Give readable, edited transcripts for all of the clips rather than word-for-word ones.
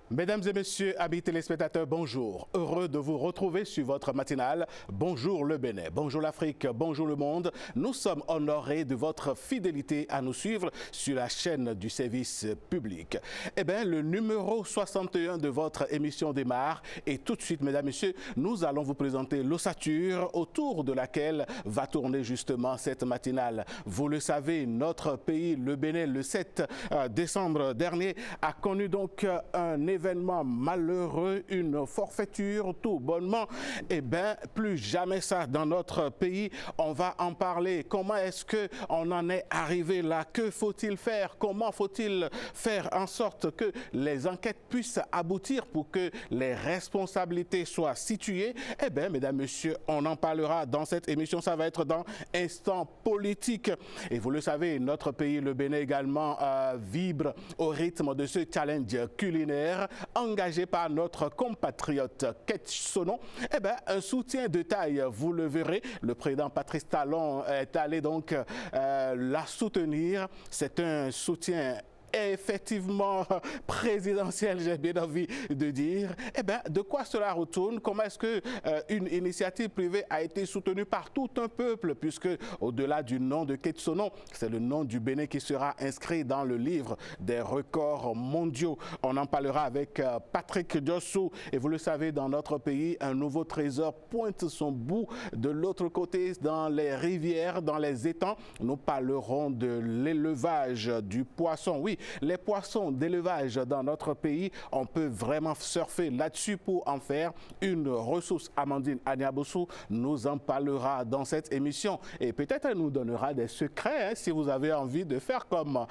Mesdames et messieurs, amis téléspectateurs, bonjour. Heureux de vous retrouver sur votre matinale. Bonjour le Bénin, bonjour l'Afrique, bonjour le monde. Nous sommes honorés de votre fidélité à nous suivre sur la chaîne du service public. Eh bien, le numéro 61 de votre émission démarre et tout de suite, mesdames et messieurs, nous allons vous présenter l'ossature autour de laquelle va tourner justement cette matinale. Vous le savez, notre pays, le Bénin, le 7 décembre dernier, a connu donc un événement malheureux, une forfaiture tout bonnement. Eh bien, plus jamais ça dans notre pays. On va en parler. Comment est-ce qu'on en est arrivé là? Que faut-il faire? Comment faut-il faire en sorte que les enquêtes puissent aboutir pour que les responsabilités soient situées? Eh bien, mesdames, messieurs, on en parlera dans cette émission. Ça va être dans Instant Politique. Et vous le savez, notre pays, le Bénin également, vibre au rythme de ce challenge culinaire engagé par notre compatriote Ketsonon. Eh bien, un soutien de taille, vous le verrez. Le président Patrice Talon est allé donc la soutenir. C'est un soutien effectivement présidentiel, j'ai bien envie de dire. Eh bien, de quoi cela retourne? Comment est-ce que une initiative privée a été soutenue par tout un peuple, puisque au-delà du nom de Ketsonon, c'est le nom du Bénin qui sera inscrit dans le livre des records mondiaux. On en parlera avec Patrick Diossou. Et vous le savez, dans notre pays, un nouveau trésor pointe son bout de l'autre côté, dans les rivières, dans les étangs. Nous parlerons de l'élevage du poisson. Oui, les poissons d'élevage dans notre pays, on peut vraiment surfer là-dessus pour en faire une ressource. Amandine Agnabossou nous en parlera dans cette émission et peut-être elle nous donnera des secrets si vous avez envie de faire comme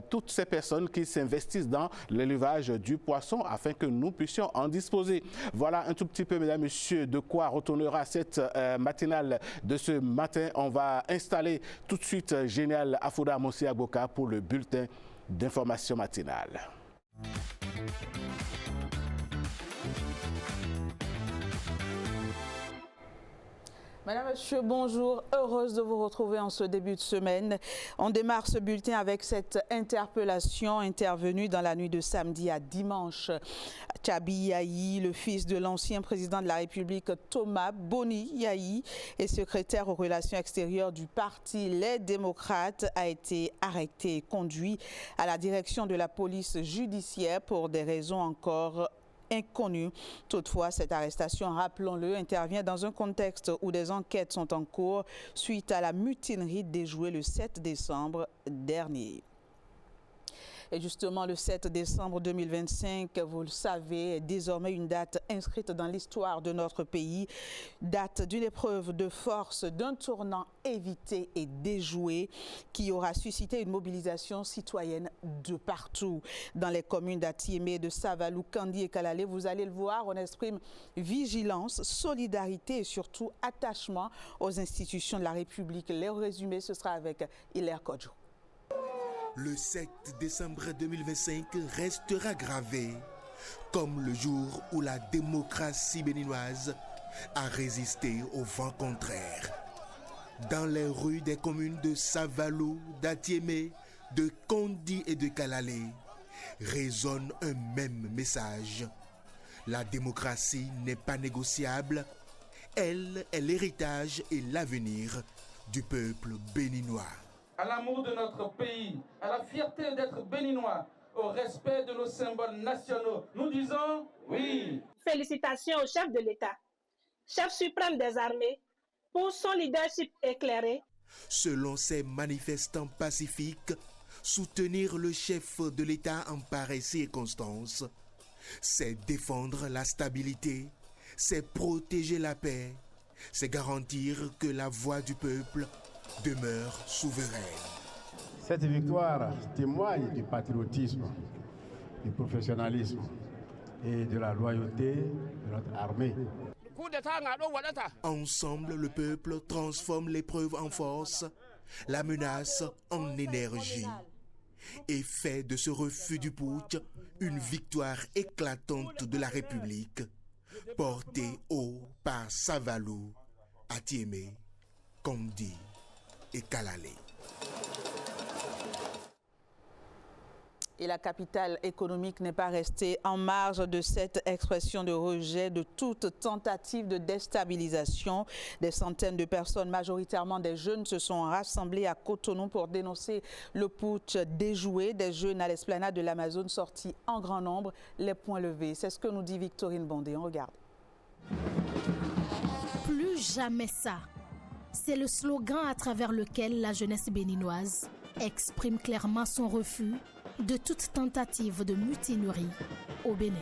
toutes ces personnes qui s'investissent dans l'élevage du poisson afin que nous puissions en disposer. Voilà un tout petit peu, mesdames et messieurs, de quoi retournera cette matinale de ce matin. On va installer tout de suite Génial Afouda Mossi Agboka pour le bulletin d'information matinale. Madame, Monsieur, bonjour. Heureuse de vous retrouver en ce début de semaine. On démarre ce bulletin avec cette interpellation intervenue dans la nuit de samedi à dimanche. Tchabi Yahi, le fils de l'ancien président de la République Thomas Boni Yahi et secrétaire aux relations extérieures du parti Les Démocrates, a été arrêté et conduit à la direction de la police judiciaire pour des raisons encore inconnu. Toutefois, cette arrestation, rappelons-le, intervient dans un contexte où des enquêtes sont en cours suite à la mutinerie déjouée le 7 décembre dernier. Et justement, le 7 décembre 2025, vous le savez, est désormais une date inscrite dans l'histoire de notre pays, date d'une épreuve de force, d'un tournant évité et déjoué qui aura suscité une mobilisation citoyenne de partout. Dans les communes d'Atiémé, de Savalou, Kandi et Kalalé, vous allez le voir, on exprime vigilance, solidarité et surtout attachement aux institutions de la République. Les résumés, ce sera avec Hilaire Kodjo. Le 7 décembre 2025 restera gravé comme le jour où la démocratie béninoise a résisté au vent contraire. Dans les rues des communes de Savalou, d'Atiémé, de Kandi et de Kalalé résonne un même message. La démocratie n'est pas négociable, elle est l'héritage et l'avenir du peuple béninois. À l'amour de notre pays, à la fierté d'être béninois, au respect de nos symboles nationaux, nous disons oui. Félicitations au chef de l'État, chef suprême des armées, pour son leadership éclairé. Selon ces manifestants pacifiques, soutenir le chef de l'État en pareille circonstance, c'est défendre la stabilité, c'est protéger la paix, c'est garantir que la voix du peuple demeure souveraine. Cette victoire témoigne du patriotisme, du professionnalisme et de la loyauté de notre armée. Ensemble, le peuple transforme l'épreuve en force, la menace en énergie et fait de ce refus du putsch une victoire éclatante de la République, portée haut par Savalou, Atiémé, Kandi et Kalalé. Et la capitale économique n'est pas restée en marge de cette expression de rejet de toute tentative de déstabilisation. Des centaines de personnes, majoritairement des jeunes, se sont rassemblés à Cotonou pour dénoncer le putsch déjoué. Des jeunes à l'esplanade de l'Amazone sortis en grand nombre, les poings levés. C'est ce que nous dit Victorine Bondé. On regarde. Plus jamais ça. C'est le slogan à travers lequel la jeunesse béninoise exprime clairement son refus de toute tentative de mutinerie au Bénin.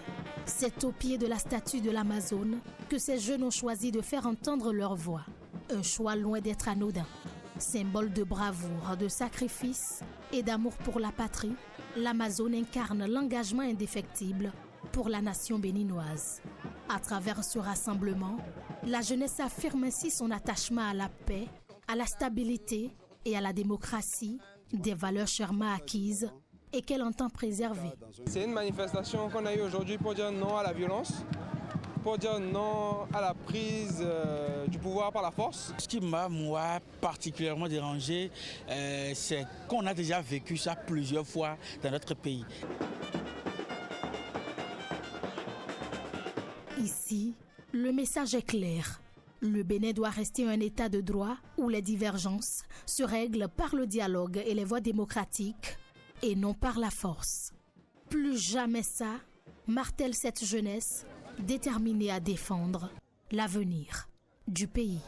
C'est au pied de la statue de l'Amazone que ces jeunes ont choisi de faire entendre leur voix. Un choix loin d'être anodin. Symbole de bravoure, de sacrifice et d'amour pour la patrie, l'Amazone incarne l'engagement indéfectible pour la nation béninoise. À travers ce rassemblement, la jeunesse affirme ainsi son attachement à la paix, à la stabilité et à la démocratie, des valeurs chèrement acquises et qu'elle entend préserver. C'est une manifestation qu'on a eue aujourd'hui pour dire non à la violence, pour dire non à la prise du pouvoir par la force. Ce qui m'a, moi, particulièrement dérangé, c'est qu'on a déjà vécu ça plusieurs fois dans notre pays. Ici, le message est clair. Le Bénin doit rester un état de droit où les divergences se règlent par le dialogue et les voies démocratiques et non par la force. Plus jamais ça, martèle cette jeunesse déterminée à défendre l'avenir du pays.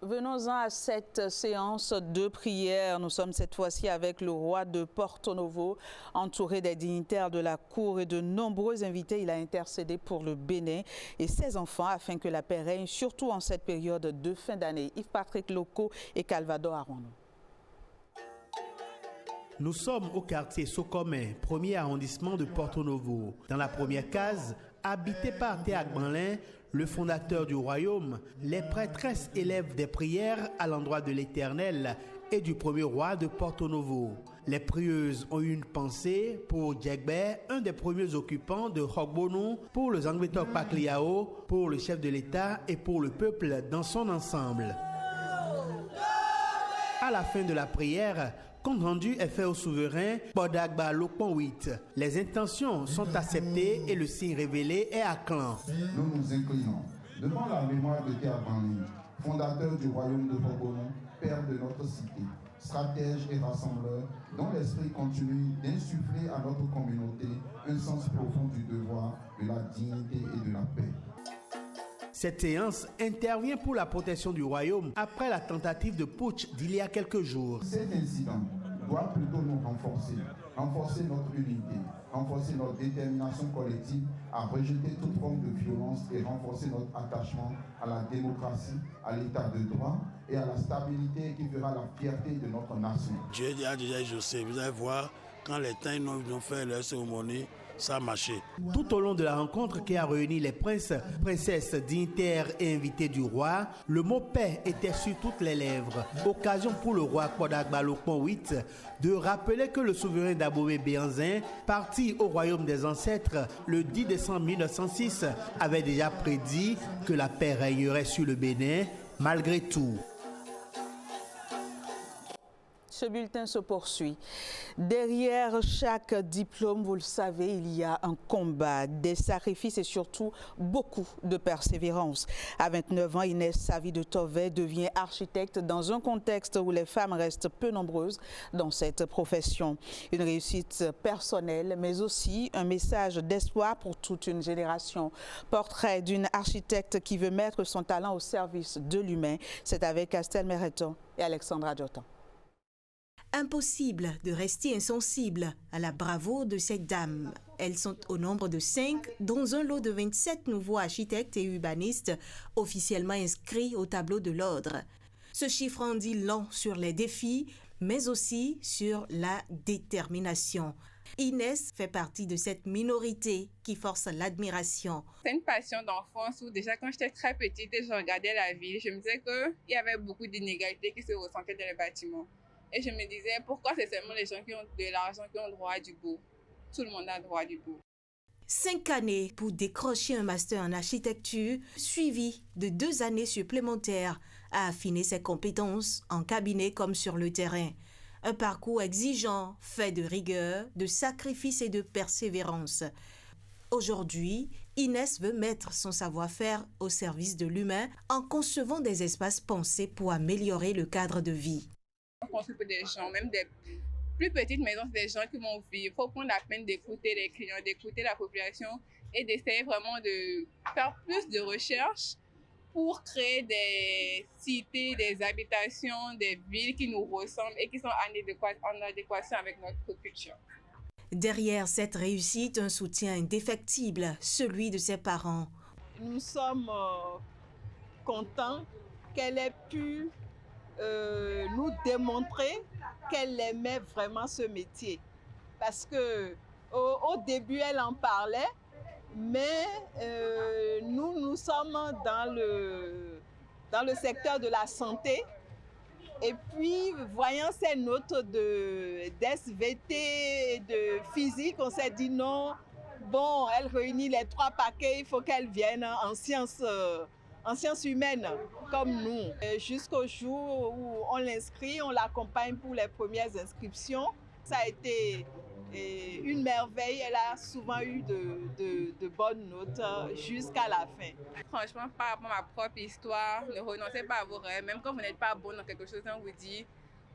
Venons-en à cette séance de prière. Nous sommes cette fois-ci avec le roi de Porto Novo, entouré des dignitaires de la cour et de nombreux invités. Il a intercédé pour le Bénin et ses enfants afin que la paix règne, surtout en cette période de fin d'année. Yves-Patrick Loco et Calvador Arono. Nous sommes au quartier Sokomé, premier arrondissement de Porto Novo. Dans la première case, habité par Théâtre Banlin, le fondateur du royaume, les prêtresses élèvent des prières à l'endroit de l'Éternel et du premier roi de Porto Novo. Les prieuses ont eu une pensée pour Djegbe, un des premiers occupants de Hogbonou, pour le Zangbetok Pakliao, pour le chef de l'État et pour le peuple dans son ensemble. À la fin de la prière, compte rendu est fait au souverain Bodagba Lokpon 8. Les intentions sont acceptées et le signe révélé est à clan. Nous nous inclinons devant la mémoire de Théâtre Banlin, fondateur du royaume de Hogbonou, père de notre cité, stratège et rassembleur, dont l'esprit continue d'insuffler à notre communauté un sens profond du devoir, de la dignité et de la paix. Cette séance intervient pour la protection du royaume après la tentative de putsch d'il y a quelques jours. Cet incident doit plutôt nous renforcer notre unité, renforcer notre détermination collective à rejeter toute forme de violence et renforcer notre attachement à la démocratie, à l'état de droit et à la stabilité qui fera la fierté de notre nation. Dieu a déjà exaucé. Vous allez voir, quand les temps ont fait leur cérémonie, ça a marché. Tout au long de la rencontre qui a réuni les princes, princesses, dignitaires et invités du roi, le mot paix était sur toutes les lèvres. Occasion pour le roi Bodagba Lokpon 8 de rappeler que le souverain d'Abomey Béhanzin, parti au royaume des ancêtres le 10 décembre 1906, avait déjà prédit que la paix régnerait sur le Bénin malgré tout. Ce bulletin se poursuit. Derrière chaque diplôme, vous le savez, il y a un combat, des sacrifices et surtout beaucoup de persévérance. À 29 ans, Inès Savi de Tovey devient architecte dans un contexte où les femmes restent peu nombreuses dans cette profession. Une réussite personnelle, mais aussi un message d'espoir pour toute une génération. Portrait d'une architecte qui veut mettre son talent au service de l'humain. C'est avec Astel Mereton et Alexandra Djotan. Impossible de rester insensible à la bravoure de ces dames. Elles sont au nombre de 5 dans un lot de 27 nouveaux architectes et urbanistes officiellement inscrits au tableau de l'ordre. Ce chiffre en dit long sur les défis, mais aussi sur la détermination. Inès fait partie de cette minorité qui force l'admiration. C'est une passion d'enfance où déjà quand j'étais très petite et je regardais la ville, je me disais qu'il y avait beaucoup d'inégalités qui se ressentaient dans les bâtiments. Et je me disais, pourquoi c'est seulement les gens qui ont de l'argent qui ont droit du beau? Tout le monde a droit du beau. 5 années pour décrocher un master en architecture, suivi de 2 années supplémentaires à affiner ses compétences en cabinet comme sur le terrain. Un parcours exigeant, fait de rigueur, de sacrifice et de persévérance. Aujourd'hui, Inès veut mettre son savoir-faire au service de l'humain en concevant des espaces pensés pour améliorer le cadre de vie. On construit pour des gens, même des plus petites maisons, des gens qui vont vivre. Il faut prendre la peine d'écouter les clients, d'écouter la population et d'essayer vraiment de faire plus de recherches pour créer des cités, des habitations, des villes qui nous ressemblent et qui sont en adéquation avec notre culture. Derrière cette réussite, un soutien indéfectible, celui de ses parents. Nous sommes contents qu'elle ait pu nous démontrer qu'elle aimait vraiment ce métier. Parce que au début, elle en parlait, mais nous sommes dans le secteur de la santé. Et puis, voyant ces notes d'SVT et de physique, on s'est dit non, bon, elle réunit les 3 paquets, il faut qu'elle vienne en sciences humaines, comme nous. Jusqu'au jour où on l'inscrit, on l'accompagne pour les premières inscriptions. Ça a été une merveille, elle a souvent eu de bonnes notes jusqu'à la fin. Franchement, par rapport à ma propre histoire, ne renoncez pas à vos rêves. Même quand vous n'êtes pas bon dans quelque chose, on vous dit,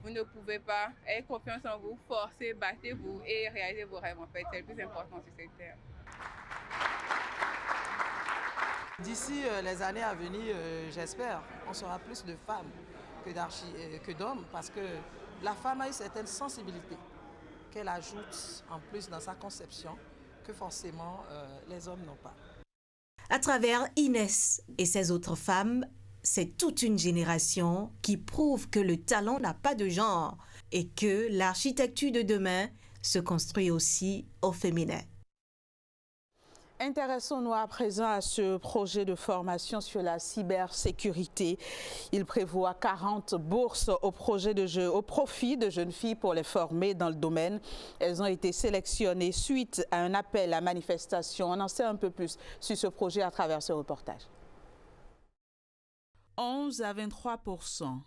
vous ne pouvez pas. Ayez confiance en vous, forcez, battez-vous et réalisez vos rêves en fait. C'est le plus important sur cette terre. D'ici les années à venir, j'espère, on sera plus de femmes que d'hommes parce que la femme a une certaine sensibilité qu'elle ajoute en plus dans sa conception que forcément les hommes n'ont pas. À travers Inès et ses autres femmes, c'est toute une génération qui prouve que le talent n'a pas de genre et que l'architecture de demain se construit aussi au féminin. Intéressons-nous à présent à ce projet de formation sur la cybersécurité. Il prévoit 40 bourses au profit de jeunes filles pour les former dans le domaine. Elles ont été sélectionnées suite à un appel à manifestation. On en sait un peu plus sur ce projet à travers ce reportage. 11 à 23%.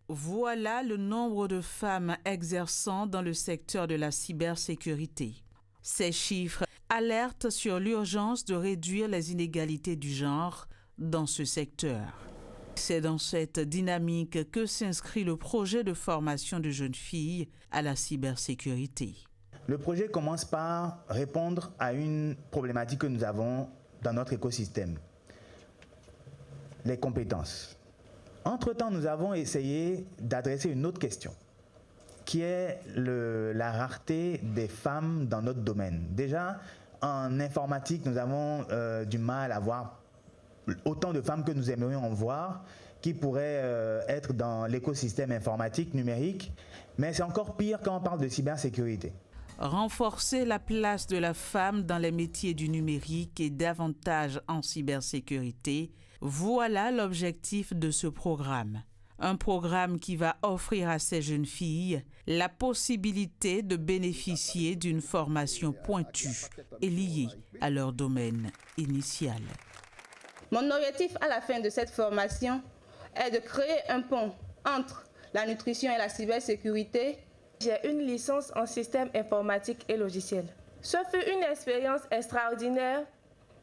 Voilà le nombre de femmes exerçant dans le secteur de la cybersécurité. Ces chiffres alertent sur l'urgence de réduire les inégalités du genre dans ce secteur. C'est dans cette dynamique que s'inscrit le projet de formation de jeunes filles à la cybersécurité. Le projet commence par répondre à une problématique que nous avons dans notre écosystème, les compétences. Entre-temps, nous avons essayé d'adresser une autre question, qui est la rareté des femmes dans notre domaine. Déjà, en informatique, nous avons du mal à voir autant de femmes que nous aimerions en voir, qui pourraient être dans l'écosystème informatique, numérique, mais c'est encore pire quand on parle de cybersécurité. Renforcer la place de la femme dans les métiers du numérique et davantage en cybersécurité, voilà l'objectif de ce programme. Un programme qui va offrir à ces jeunes filles la possibilité de bénéficier d'une formation pointue et liée à leur domaine initial. Mon objectif à la fin de cette formation est de créer un pont entre la nutrition et la cybersécurité. J'ai une licence en système informatique et logiciel. Ce fut une expérience extraordinaire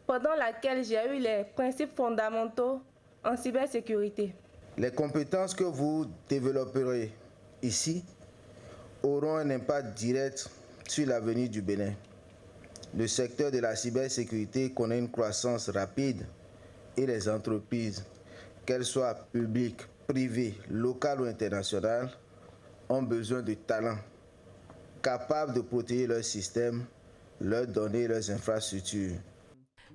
pendant laquelle j'ai eu les principes fondamentaux en cybersécurité. Les compétences que vous développerez ici auront un impact direct sur l'avenir du Bénin. Le secteur de la cybersécurité connaît une croissance rapide et les entreprises, qu'elles soient publiques, privées, locales ou internationales, ont besoin de talents capables de protéger leur système, leurs données et leurs infrastructures.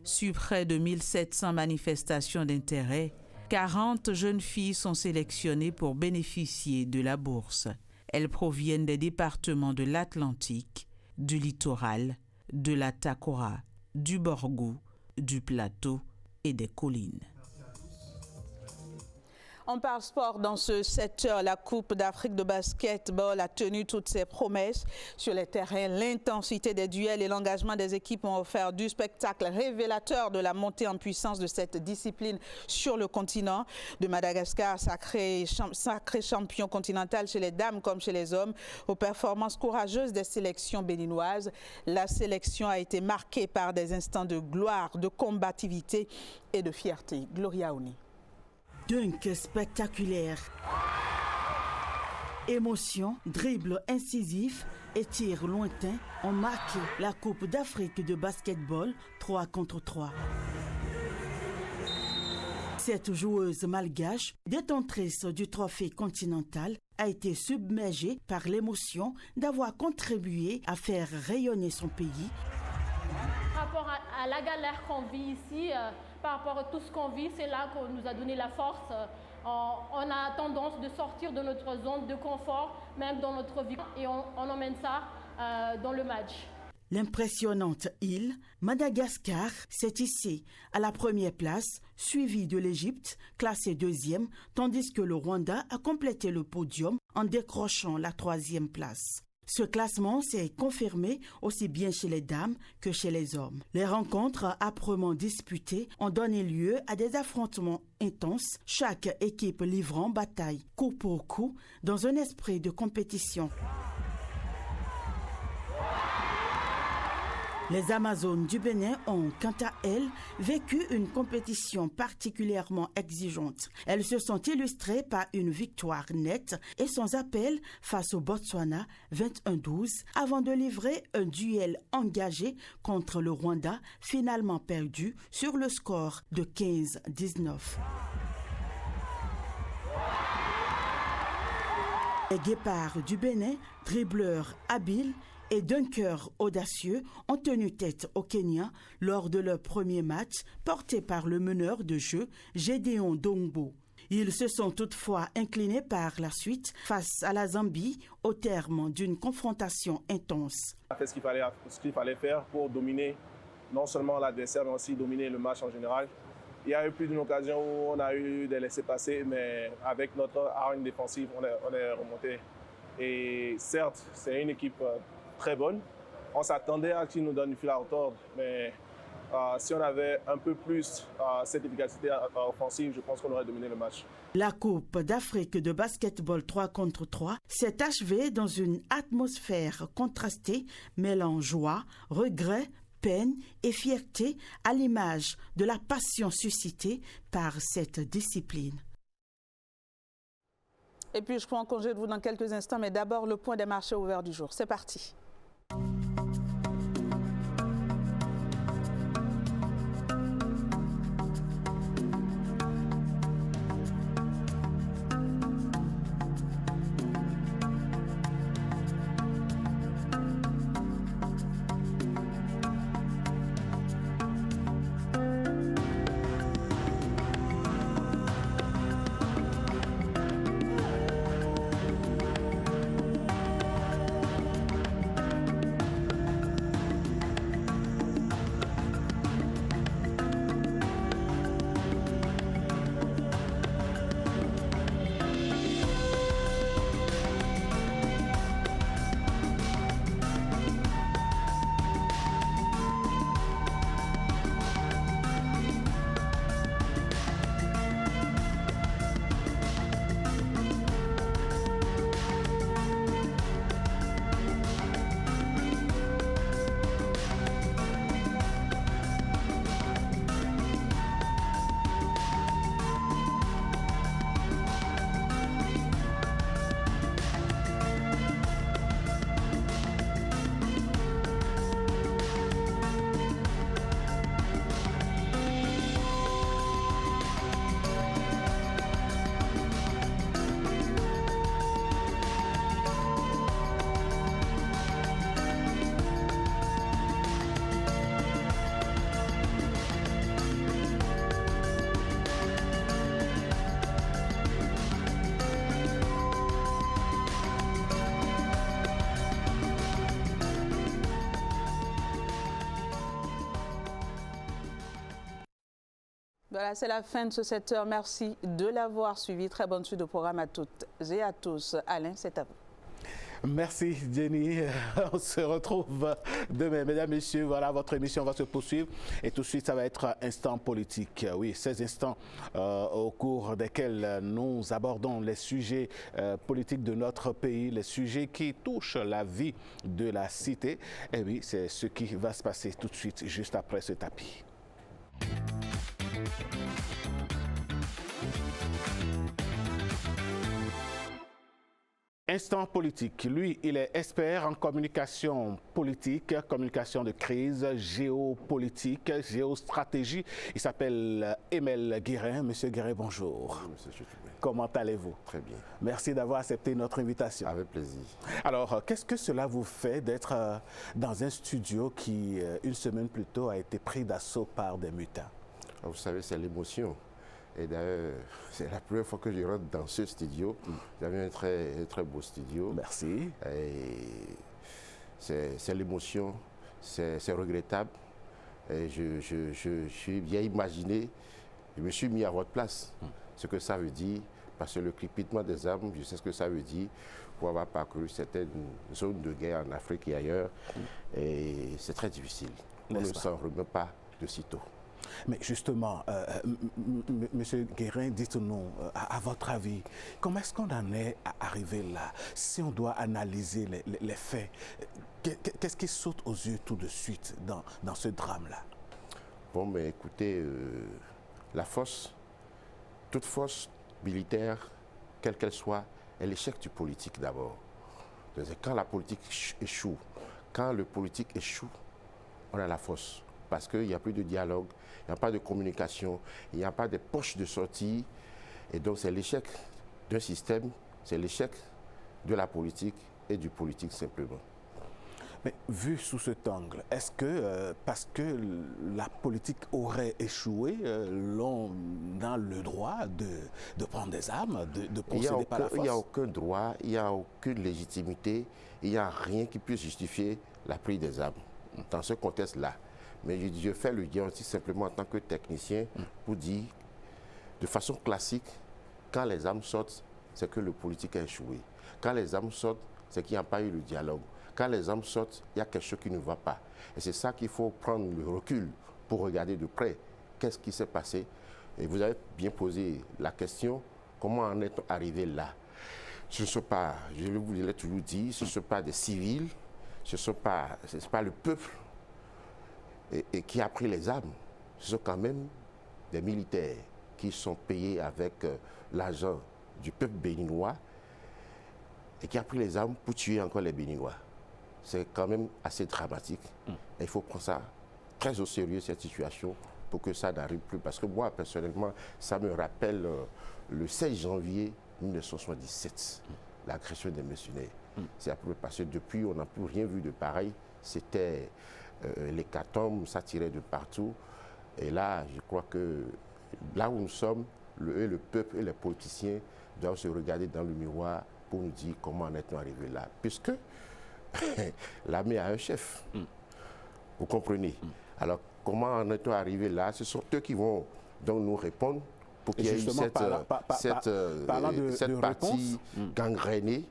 Sur près de 1700 manifestations d'intérêt, 40 jeunes filles sont sélectionnées pour bénéficier de la bourse. Elles proviennent des départements de l'Atlantique, du littoral, de la Takora, du Borgou, du plateau et des collines. On parle sport dans ce 7h. La Coupe d'Afrique de basketball a tenu toutes ses promesses. Sur les terrains, l'intensité des duels et l'engagement des équipes ont offert du spectacle révélateur de la montée en puissance de cette discipline sur le continent. De Madagascar, sacré champion continental chez les dames comme chez les hommes, aux performances courageuses des sélections béninoises. La sélection a été marquée par des instants de gloire, de combativité et de fierté. Gloria Ouni. Dunk spectaculaire. Émotion, dribble incisif et tir lointain ont marqué la Coupe d'Afrique de basketball 3 contre 3. Cette joueuse malgache, détentrice du trophée continental, a été submergée par l'émotion d'avoir contribué à faire rayonner son pays. Par rapport à la galère qu'on vit ici, par rapport à tout ce qu'on vit, c'est là qu'on nous a donné la force. On a tendance de sortir de notre zone de confort, même dans notre vie, et on emmène ça dans le match. L'impressionnante île, Madagascar, s'est hissée à la première place, suivie de l'Égypte, classée deuxième, tandis que le Rwanda a complété le podium en décrochant la 3e place. Ce classement s'est confirmé aussi bien chez les dames que chez les hommes. Les rencontres âprement disputées ont donné lieu à des affrontements intenses, chaque équipe livrant bataille coup pour coup dans un esprit de compétition. Les Amazones du Bénin ont, quant à elles, vécu une compétition particulièrement exigeante. Elles se sont illustrées par une victoire nette et sans appel face au Botswana 21-12 avant de livrer un duel engagé contre le Rwanda, finalement perdu sur le score de 15-19. Les Guépards du Bénin, dribbleurs habiles et dunkers audacieux, ont tenu tête au Kenya lors de leur premier match porté par le meneur de jeu Gédéon Dongbo. Ils se sont toutefois inclinés par la suite face à la Zambie au terme d'une confrontation intense. On a fait ce qu'il fallait faire pour dominer non seulement l'adversaire mais aussi dominer le match en général. Il y a eu plus d'une occasion où on a eu des laissés-passer, mais avec notre arme défensive, on est remonté. Et certes, c'est une équipe très bonne. On s'attendait à qu'ils nous donnent une fil à retordre, mais si on avait un peu plus cette efficacité offensive, je pense qu'on aurait dominé le match. La Coupe d'Afrique de basketball 3 contre 3 s'est achevée dans une atmosphère contrastée, mêlant joie, regret, peine et fierté à l'image de la passion suscitée par cette discipline. Et puis je prends en congé de vous dans quelques instants, mais d'abord le point des marchés ouverts du jour. C'est parti. Voilà, c'est la fin de ce 7h. Merci de l'avoir suivi. Très bonne suite de programme à toutes et à tous. Alain, c'est à vous. Merci Jenny, on se retrouve demain. Mesdames, Messieurs, voilà, votre émission va se poursuivre et tout de suite ça va être Instant Politique. Oui, ces instants au cours desquels nous abordons les sujets politiques de notre pays, les sujets qui touchent la vie de la cité. Et oui, c'est ce qui va se passer tout de suite, juste après ce tapis. Instant politique. Lui, il est expert en communication politique, communication de crise, géopolitique, géostratégie. Il s'appelle Emel Guérin. Monsieur Guérin, bonjour. Bonjour, monsieur Choutoubé. Comment allez-vous? Très bien. Merci d'avoir accepté notre invitation. Avec plaisir. Alors, qu'est-ce que cela vous fait d'être dans un studio qui, une semaine plus tôt, a été pris d'assaut par des mutins? Vous savez, c'est l'émotion. Et d'ailleurs, c'est la première fois que je rentre dans ce studio. Vous avez un très beau studio. Merci. C'est l'émotion, c'est regrettable. Et je suis bien imaginé, je me suis mis à votre place. Ce que ça veut dire, parce que le crépitement des armes, je sais ce que ça veut dire, pour avoir parcouru certaines zones de guerre en Afrique et ailleurs. Et c'est très difficile. On ne s'en remet pas de sitôt. Mais justement, Monsieur Guérin, dites-nous, à votre avis, comment est-ce qu'on en est arrivé là? Si on doit analyser les faits, qu'est-ce qui saute aux yeux tout de suite dans ce drame-là? Bon, mais écoutez, la force, toute force militaire, quelle qu'elle soit, est l'échec du politique d'abord. Quand la politique échoue, quand le politique échoue, on a la force. Parce qu'il n'y a plus de dialogue, il n'y a pas de communication, il n'y a pas de poches de sortie. Et donc c'est l'échec d'un système, c'est l'échec de la politique et du politique simplement. Mais vu sous cet angle, est-ce que parce que la politique aurait échoué, l'on a le droit de prendre des armes, de procéder par la force? Il n'y a aucun droit, il n'y a aucune légitimité, il n'y a rien qui puisse justifier la prise des armes dans ce contexte-là. Mais je fais le diagnostic simplement en tant que technicien pour dire, de façon classique, quand les armes sortent, c'est que le politique a échoué. Quand les armes sortent, c'est qu'il n'y a pas eu le dialogue. Quand les armes sortent, il y a quelque chose qui ne va pas. Et c'est ça qu'il faut prendre le recul pour regarder de près qu'est-ce qui s'est passé. Et vous avez bien posé la question, comment en est-on arrivé là? Ce ne sont pas, je vous l'ai toujours dit, ce ne sont pas des civils, ce n'est pas le peuple et qui a pris les armes. Ce sont quand même des militaires qui sont payés avec l'argent du peuple béninois et qui a pris les armes pour tuer encore les Béninois. C'est quand même assez dramatique. Et il faut prendre ça très au sérieux, cette situation, pour que ça n'arrive plus. Parce que moi, personnellement, ça me rappelle le 16 janvier 1977, l'agression des mercenaires. C'est à peu près parce que depuis, on n'a plus rien vu de pareil. C'était l'hécatombe, ça tirait de partout. Et là, je crois que là où nous sommes, le peuple et les politiciens doivent se regarder dans le miroir pour nous dire comment en est-on arrivé là. Puisque l'armée a un chef. Vous comprenez? Alors, comment en est-on arrivé là? Ce sont eux qui vont donc nous répondre pour qu'il y ait eu cette partie gangrénée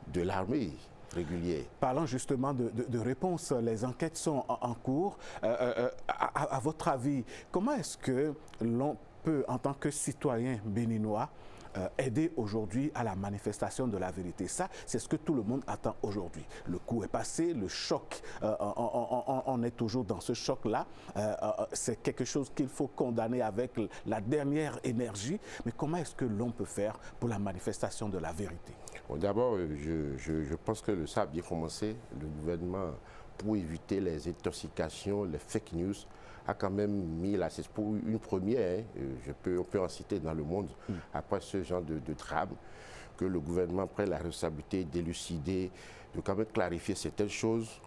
de l'armée régulière. Parlant justement de réponse, les enquêtes sont en cours. À votre avis, comment est-ce que l'on peut, en tant que citoyen béninois, aider aujourd'hui à la manifestation de la vérité? Ça, c'est ce que tout le monde attend aujourd'hui. Le coup est passé, le choc, on est toujours dans ce choc-là. C'est quelque chose qu'il faut condamner avec la dernière énergie. Mais comment est-ce que l'on peut faire pour la manifestation de la vérité? Bon, d'abord, je pense que ça a bien commencé. Le gouvernement, pour éviter les intoxications, les fake news, a quand même mis là, c'est pour une première, on peut en citer dans le monde, après ce genre de drame, que le gouvernement prenne la responsabilité d'élucider, de quand même clarifier certaines choses.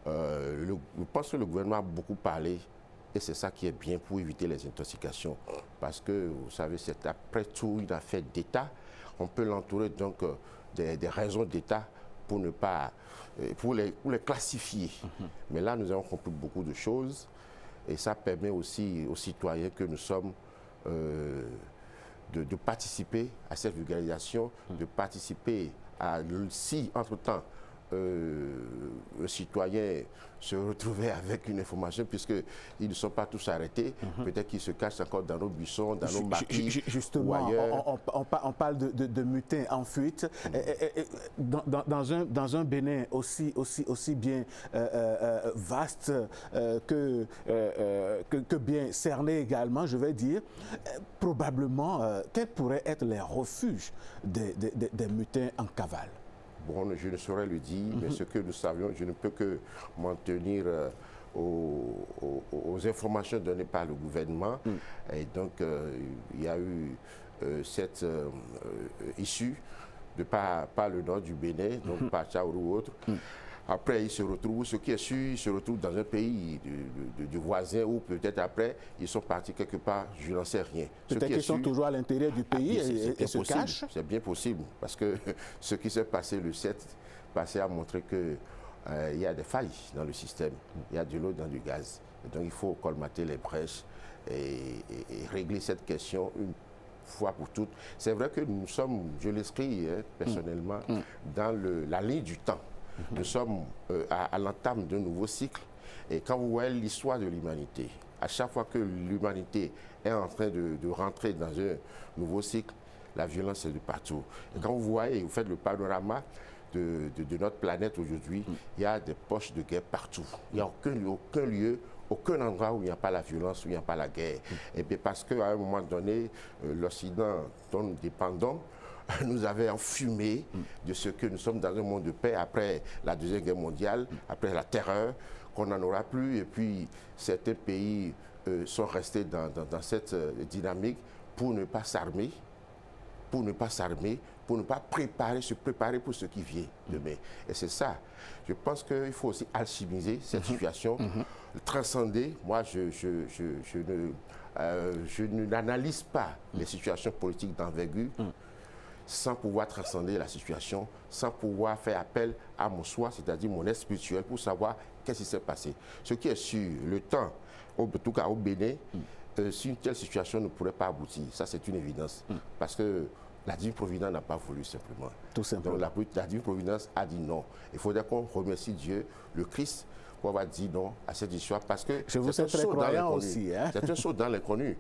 Je pense que le gouvernement a beaucoup parlé, et c'est ça qui est bien pour éviter les intoxications. Parce que, vous savez, c'est après tout une affaire d'État. On peut l'entourer donc des raisons d'État pour ne pas, pour les classifier. Mais là, nous avons compris beaucoup de choses. Et ça permet aussi aux citoyens que nous sommes de participer à cette vulgarisation, de participer à, si entre-temps, le citoyen se retrouvait avec une information, puisqu'ils ne sont pas tous arrêtés, peut-être qu'ils se cachent encore dans nos buissons, dans nos maquis, justement, ou ailleurs. on parle de mutins en fuite. Dans un Bénin aussi bien vaste que bien cerné également, je vais dire, probablement, quels pourraient être les refuges des mutins en cavale? Bon, je ne saurais le dire, mais ce que nous savions, je ne peux que m'en tenir aux informations données par le gouvernement. Et donc, il y a eu cette issue de par le nord du Bénin, donc par Tchaourou ou autre. Après, ils se retrouvent, ce qui est sûr, ils se retrouvent dans un pays du voisin où peut-être après, ils sont partis quelque part, je n'en sais rien. Peut-être qu'ils sont toujours à l'intérieur du pays et se cachent. C'est bien possible, parce que ce qui s'est passé le 7 passé a montré qu'il y a des failles dans le système. Il y a de l'eau dans du gaz. Et donc, il faut colmater les brèches et régler cette question une fois pour toutes. C'est vrai que nous sommes, je l'inscris personnellement, dans la ligne du temps. Nous sommes à l'entame d'un nouveau cycle. Et quand vous voyez l'histoire de l'humanité, à chaque fois que l'humanité est en train de rentrer dans un nouveau cycle, la violence est de partout. Et quand vous voyez, vous faites le panorama de notre planète aujourd'hui, il y a des poches de guerre partout. Il n'y a aucun lieu, aucun endroit où il n'y a pas la violence, où il n'y a pas la guerre. Et bien parce qu'à un moment donné, l'Occident, dont nous dépendons, nous avait enfumé de ce que nous sommes dans un monde de paix après la Deuxième Guerre mondiale, après la terreur, qu'on n'en aura plus. Et puis, certains pays sont restés dans cette dynamique pour ne pas s'armer, pour ne pas se préparer pour ce qui vient demain. Et c'est ça. Je pense qu'il faut aussi alchimiser cette situation, transcender. Moi, je n'analyse pas les situations politiques d'envergure sans pouvoir transcender la situation, sans pouvoir faire appel à mon soi, c'est-à-dire mon être spirituel, pour savoir qu'est-ce qui s'est passé. Ce qui est sûr, le temps, en tout cas au Bénin, si une telle situation ne pourrait pas aboutir, ça c'est une évidence, parce que la divine providence n'a pas voulu simplement. Tout simplement. Donc la divine providence a dit non. Il faudrait qu'on remercie Dieu, le Christ, pour avoir dit non à cette histoire, parce que c'est un saut dans l'inconnu aussi. Hein? C'est un saut dans l'inconnu.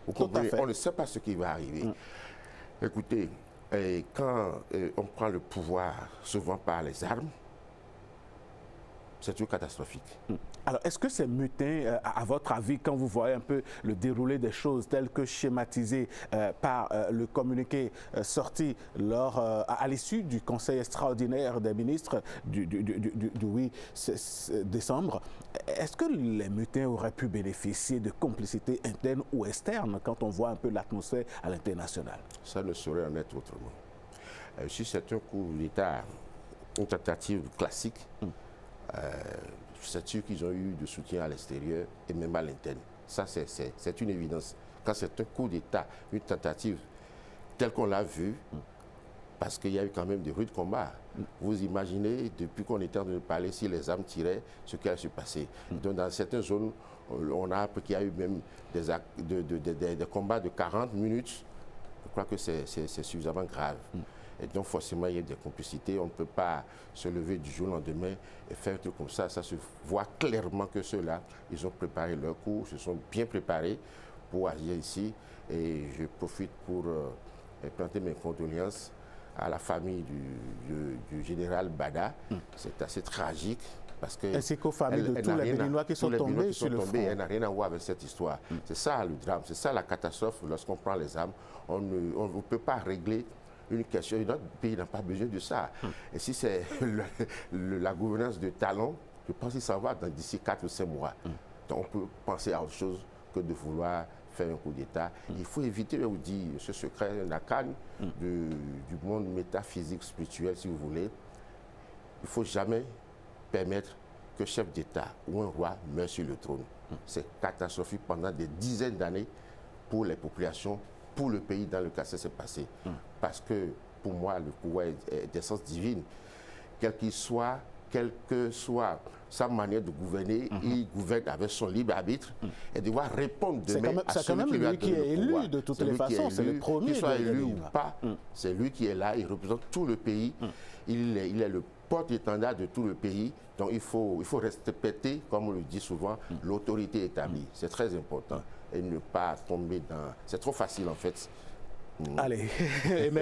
Vous comprenez, on ne sait pas ce qui va arriver. Écoutez, quand on prend le pouvoir souvent par les armes, c'est toujours catastrophique. Alors, est-ce que ces mutins, à votre avis, quand vous voyez un peu le déroulé des choses tel que schématisé par le communiqué sorti à l'issue du Conseil extraordinaire des ministres du 8 décembre, est-ce que les mutins auraient pu bénéficier de complicité interne ou externe quand on voit un peu l'atmosphère à l'international? Ça ne saurait en être autrement. Si c'est un coup d'État, une tentative classique, c'est sûr qu'ils ont eu de soutien à l'extérieur et même à l'interne. Ça, c'est une évidence. Quand c'est un coup d'État, une tentative telle qu'on l'a vu, parce qu'il y a eu quand même des rudes combats. Vous imaginez, depuis qu'on était en train de parler, si les armes tiraient, ce qui allait se passer. Donc, dans certaines zones, on a appris qu'il y a eu même des combats de 40 minutes. Je crois que c'est suffisamment grave. Et donc, forcément, il y a des complicités. On ne peut pas se lever du jour au lendemain et faire un truc comme ça. Ça se voit clairement que ceux-là, ils ont préparé leur coup, se sont bien préparés pour agir ici. Et je profite pour planter mes condoléances à la famille du général Bada. C'est assez tragique. Parce que ainsi qu'aux familles de tous les Béninois qui sont tombés sur le front. Elle n'a rien à voir avec cette histoire. C'est ça le drame, c'est ça la catastrophe lorsqu'on prend les armes. On ne peut pas régler une question. Notre pays n'a pas besoin de ça. Et si c'est la gouvernance de talent, je pense qu'il s'en va d'ici 4 ou 5 mois. Donc on peut penser à autre chose que de vouloir faire un coup d'État. Il faut éviter, je vous dis, ce secret, la canne du monde métaphysique, spirituel, si vous voulez. Il ne faut jamais permettre que chef d'État ou un roi meure sur le trône. C'est catastrophique pendant des dizaines d'années pour les populations, pour le pays dans lequel ça s'est passé. Parce que pour moi, le pouvoir est d'essence divine. Quel qu'il soit, quelle que soit sa manière de gouverner, il gouverne avec son libre arbitre et devoir répondre demain à celui qui lui a donné le pouvoir. Élu de toutes les façons, c'est le premier. Qu'il soit élu ou pas, c'est lui qui est là, il représente tout le pays, il est le porte-étendard de tout le pays, donc il faut respecter, comme on le dit souvent, l'autorité établie. C'est très important et ne pas tomber dans... C'est trop facile en fait. Allez,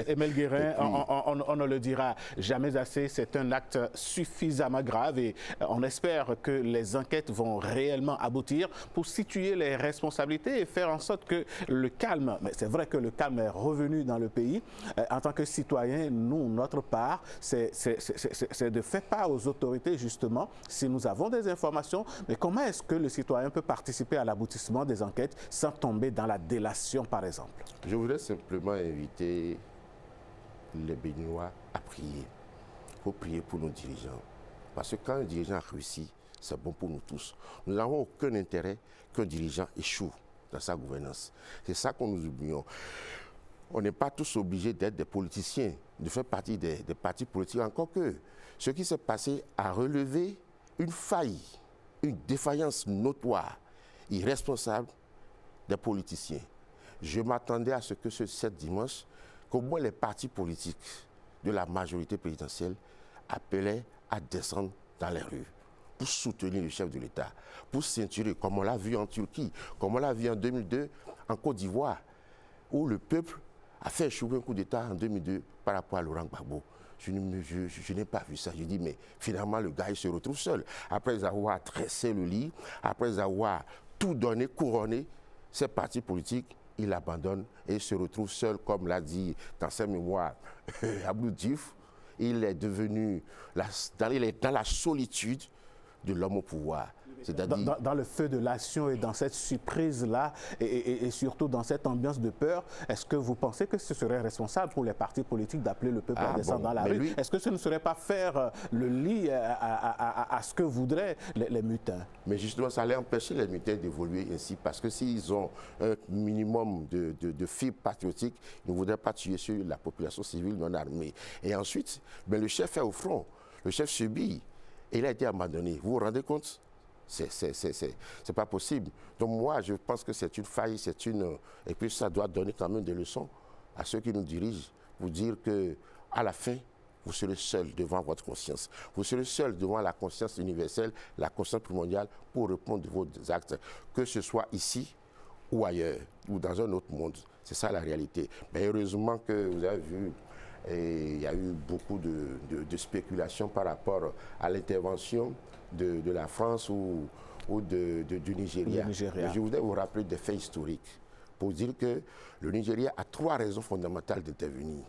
Emel Guérin, on ne le dira jamais assez, c'est un acte suffisamment grave et on espère que les enquêtes vont réellement aboutir pour situer les responsabilités et faire en sorte que le calme, mais c'est vrai que le calme est revenu dans le pays. En tant que citoyens, nous, notre part, c'est de faire part aux autorités justement si nous avons des informations, mais comment est-ce que le citoyen peut participer à l'aboutissement des enquêtes sans tomber dans la délation par exemple? Je voudrais simplement inviter les Béninois à prier. Il faut prier pour nos dirigeants. Parce que quand un dirigeant réussit, c'est bon pour nous tous. Nous n'avons aucun intérêt qu'un dirigeant échoue dans sa gouvernance. C'est ça qu'on nous oublions. On n'est pas tous obligés d'être des politiciens, de faire partie des partis politiques, encore que ce qui s'est passé a relevé une faille, une défaillance notoire, irresponsable des politiciens. Je m'attendais à ce que ce 7 dimanche, qu'au moins les partis politiques de la majorité présidentielle appelaient à descendre dans les rues pour soutenir le chef de l'État, pour ceinturer, comme on l'a vu en Turquie, comme on l'a vu en 2002 en Côte d'Ivoire, où le peuple a fait échouer un coup d'État en 2002 par rapport à Laurent Gbagbo. Je n'ai pas vu ça. Je dis, mais finalement, le gars, il se retrouve seul. Après avoir tressé le lit, après avoir tout donné, couronné, ces partis politiques, il abandonne et se retrouve seul, comme l'a dit dans ses mémoires Abdou Diouf. Il est devenu, il est dans la solitude de l'homme au pouvoir. Dans le feu de l'action et dans cette surprise-là, et surtout dans cette ambiance de peur, est-ce que vous pensez que ce serait responsable pour les partis politiques d'appeler le peuple à descendre dans la rue? Est-ce que ce ne serait pas faire le lit à ce que voudraient les mutins? Mais justement, ça allait empêcher les mutins d'évoluer ainsi, parce que s'ils ont un minimum de fibre patriotique, ils ne voudraient pas tuer sur la population civile non armée. Et ensuite, le chef est au front, le chef subit, et il a été abandonné. Vous vous rendez compte? C'est pas possible. Donc moi, je pense que c'est une faille, et puis ça doit donner quand même des leçons à ceux qui nous dirigent pour dire que à la fin, vous serez seul devant votre conscience. Vous serez seul devant la conscience universelle, la conscience primordiale pour répondre de vos actes, que ce soit ici ou ailleurs, ou dans un autre monde. C'est ça la réalité. Mais heureusement que vous avez vu, il y a eu beaucoup de spéculations par rapport à l'intervention de la France ou du Nigeria. Je voudrais vous rappeler des faits historiques pour dire que le Nigeria a 3 raisons fondamentales d'intervenir.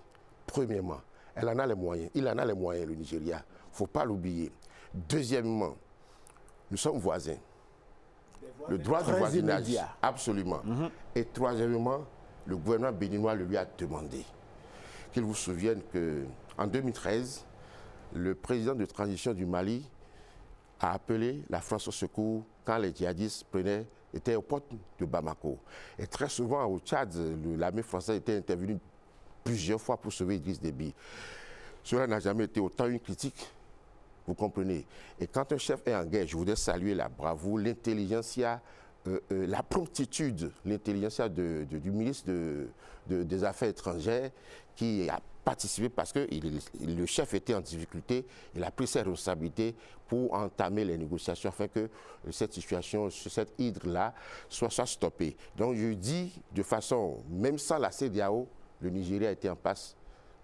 Premièrement, il en a les moyens, le Nigeria. Il ne faut pas l'oublier. Deuxièmement, nous sommes voisins. Le droit du voisinage, absolument. Et troisièmement, le gouvernement béninois le lui a demandé. Qu'il vous souvienne qu'en 2013, le président de transition du Mali a appelé la France au secours quand les djihadistes étaient aux portes de Bamako. Et très souvent, au Tchad, l'armée française était intervenue plusieurs fois pour sauver Idriss Déby. Cela n'a jamais été autant une critique, vous comprenez. Et quand un chef est en guerre, je voudrais saluer la bravoure, l'intelligentsia, la promptitude, l'intelligentsia du ministre des Affaires étrangères qui a participé parce que le chef était en difficulté, il a pris ses responsabilités pour entamer les négociations afin que cette situation, cette hydre-là soit stoppée. Donc je dis de façon, même sans la CEDEAO, le Nigeria était en passe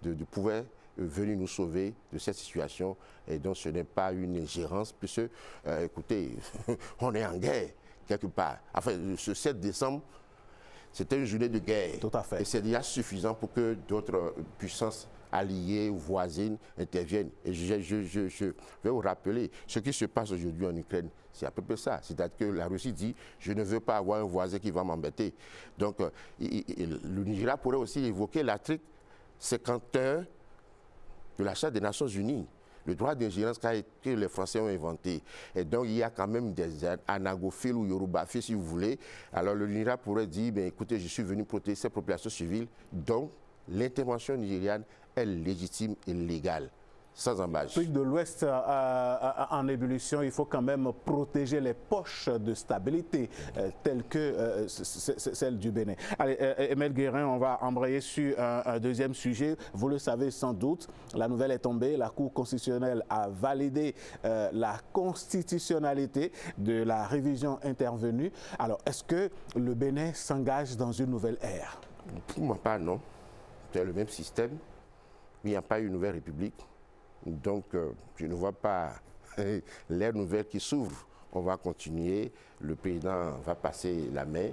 de pouvoir venir nous sauver de cette situation. Et donc ce n'est pas une ingérence, puisque, écoutez, on est en guerre quelque part. Enfin, ce 7 décembre, c'était une journée de guerre. Tout à fait. Et c'est déjà suffisant pour que d'autres puissances alliées ou voisines interviennent. Et je vais vous rappeler, ce qui se passe aujourd'hui en Ukraine, c'est à peu près ça. C'est-à-dire que la Russie dit, je ne veux pas avoir un voisin qui va m'embêter. Donc, le Nigeria pourrait aussi évoquer l'article 51 de la Charte des Nations Unies. Le droit d'ingérence que les Français ont inventé. Et donc, il y a quand même des anagophiles ou yorubaphiles, si vous voulez. Alors, le Nigeria pourrait dire, écoutez, je suis venu protéger ces populations civiles. Donc, l'intervention nigériane est légitime et légale. sans embâche. L'Afrique de l'Ouest en ébullition, il faut quand même protéger les poches de stabilité telles que celle du Bénin. Allez, Emile Guérin, on va embrayer sur un deuxième sujet. Vous le savez sans doute, la nouvelle est tombée. La Cour constitutionnelle a validé la constitutionnalité de la révision intervenue. Alors, est-ce que le Bénin s'engage dans une nouvelle ère? Pour moi, pas, non. C'est le même système. Il n'y a pas eu une nouvelle république. Donc, je ne vois pas l'ère nouvelle qui s'ouvre. On va continuer. Le président va passer la main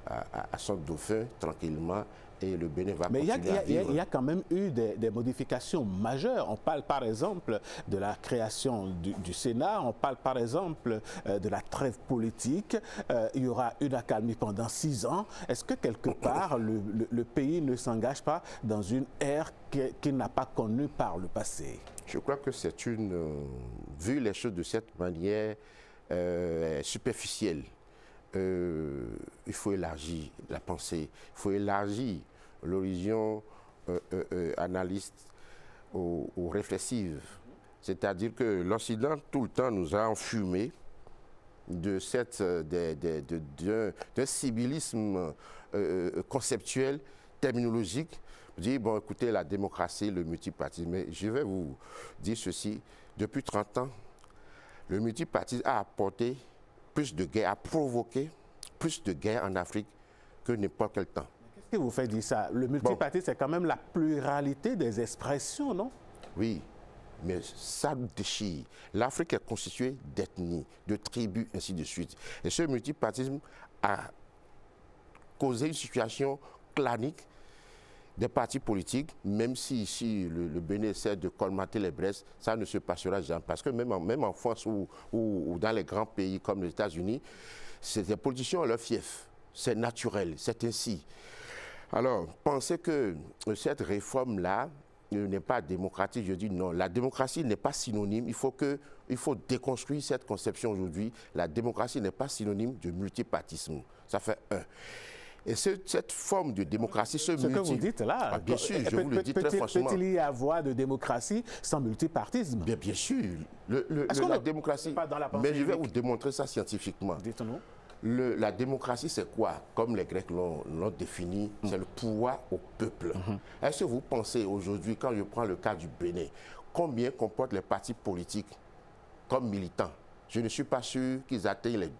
à son dauphin tranquillement et le Bénin va continuer à vivre. Il y a quand même eu des modifications majeures. On parle par exemple de la création du Sénat, on parle par exemple de la trêve politique. Il y aura une accalmie pendant 6 ans. Est-ce que quelque part le pays ne s'engage pas dans une ère qu'il n'a pas connue par le passé? Je crois que c'est vu les choses de cette manière superficielle, il faut élargir la pensée, il faut élargir l'horizon analyste ou réflexive. C'est-à-dire que l'Occident, tout le temps, nous a enfumé d'un sibyllisme conceptuel, terminologique. Dire, bon, écoutez, la démocratie, le multipartisme. Mais je vais vous dire ceci. Depuis 30 ans, le multipartisme a apporté plus de guerres, a provoqué plus de guerres en Afrique que n'importe quel temps. Qu'est-ce qui vous fait dire ça? Le multipartisme, c'est quand même la pluralité des expressions, non? Oui, mais ça nous déchire. L'Afrique est constituée d'ethnies, de tribus, ainsi de suite. Et ce multipartisme a causé une situation clanique des partis politiques, même si ici le Bénin essaie de colmater les brèches, ça ne se passera jamais. Parce que même en France ou dans les grands pays comme les États-Unis, les politiciens ont leur fief. C'est naturel, c'est ainsi. Alors, penser que cette réforme-là n'est pas démocratique, je dis non. La démocratie n'est pas synonyme. Il faut déconstruire cette conception aujourd'hui. La démocratie n'est pas synonyme de multipartisme. Ça fait un. Et cette forme de démocratie, ce que vous dites là, bien sûr, je vous le dis très franchement. Peut-il y avoir de démocratie sans multipartisme? Bien sûr. La démocratie, mais je vais vous démontrer ça scientifiquement. Dites-nous. La démocratie, c'est quoi? Comme les Grecs l'ont défini, c'est le pouvoir au peuple. Est-ce que vous pensez aujourd'hui, quand je prends le cas du Bénin, combien comportent les partis politiques comme militants? Je ne suis pas sûr qu'ils atteignent les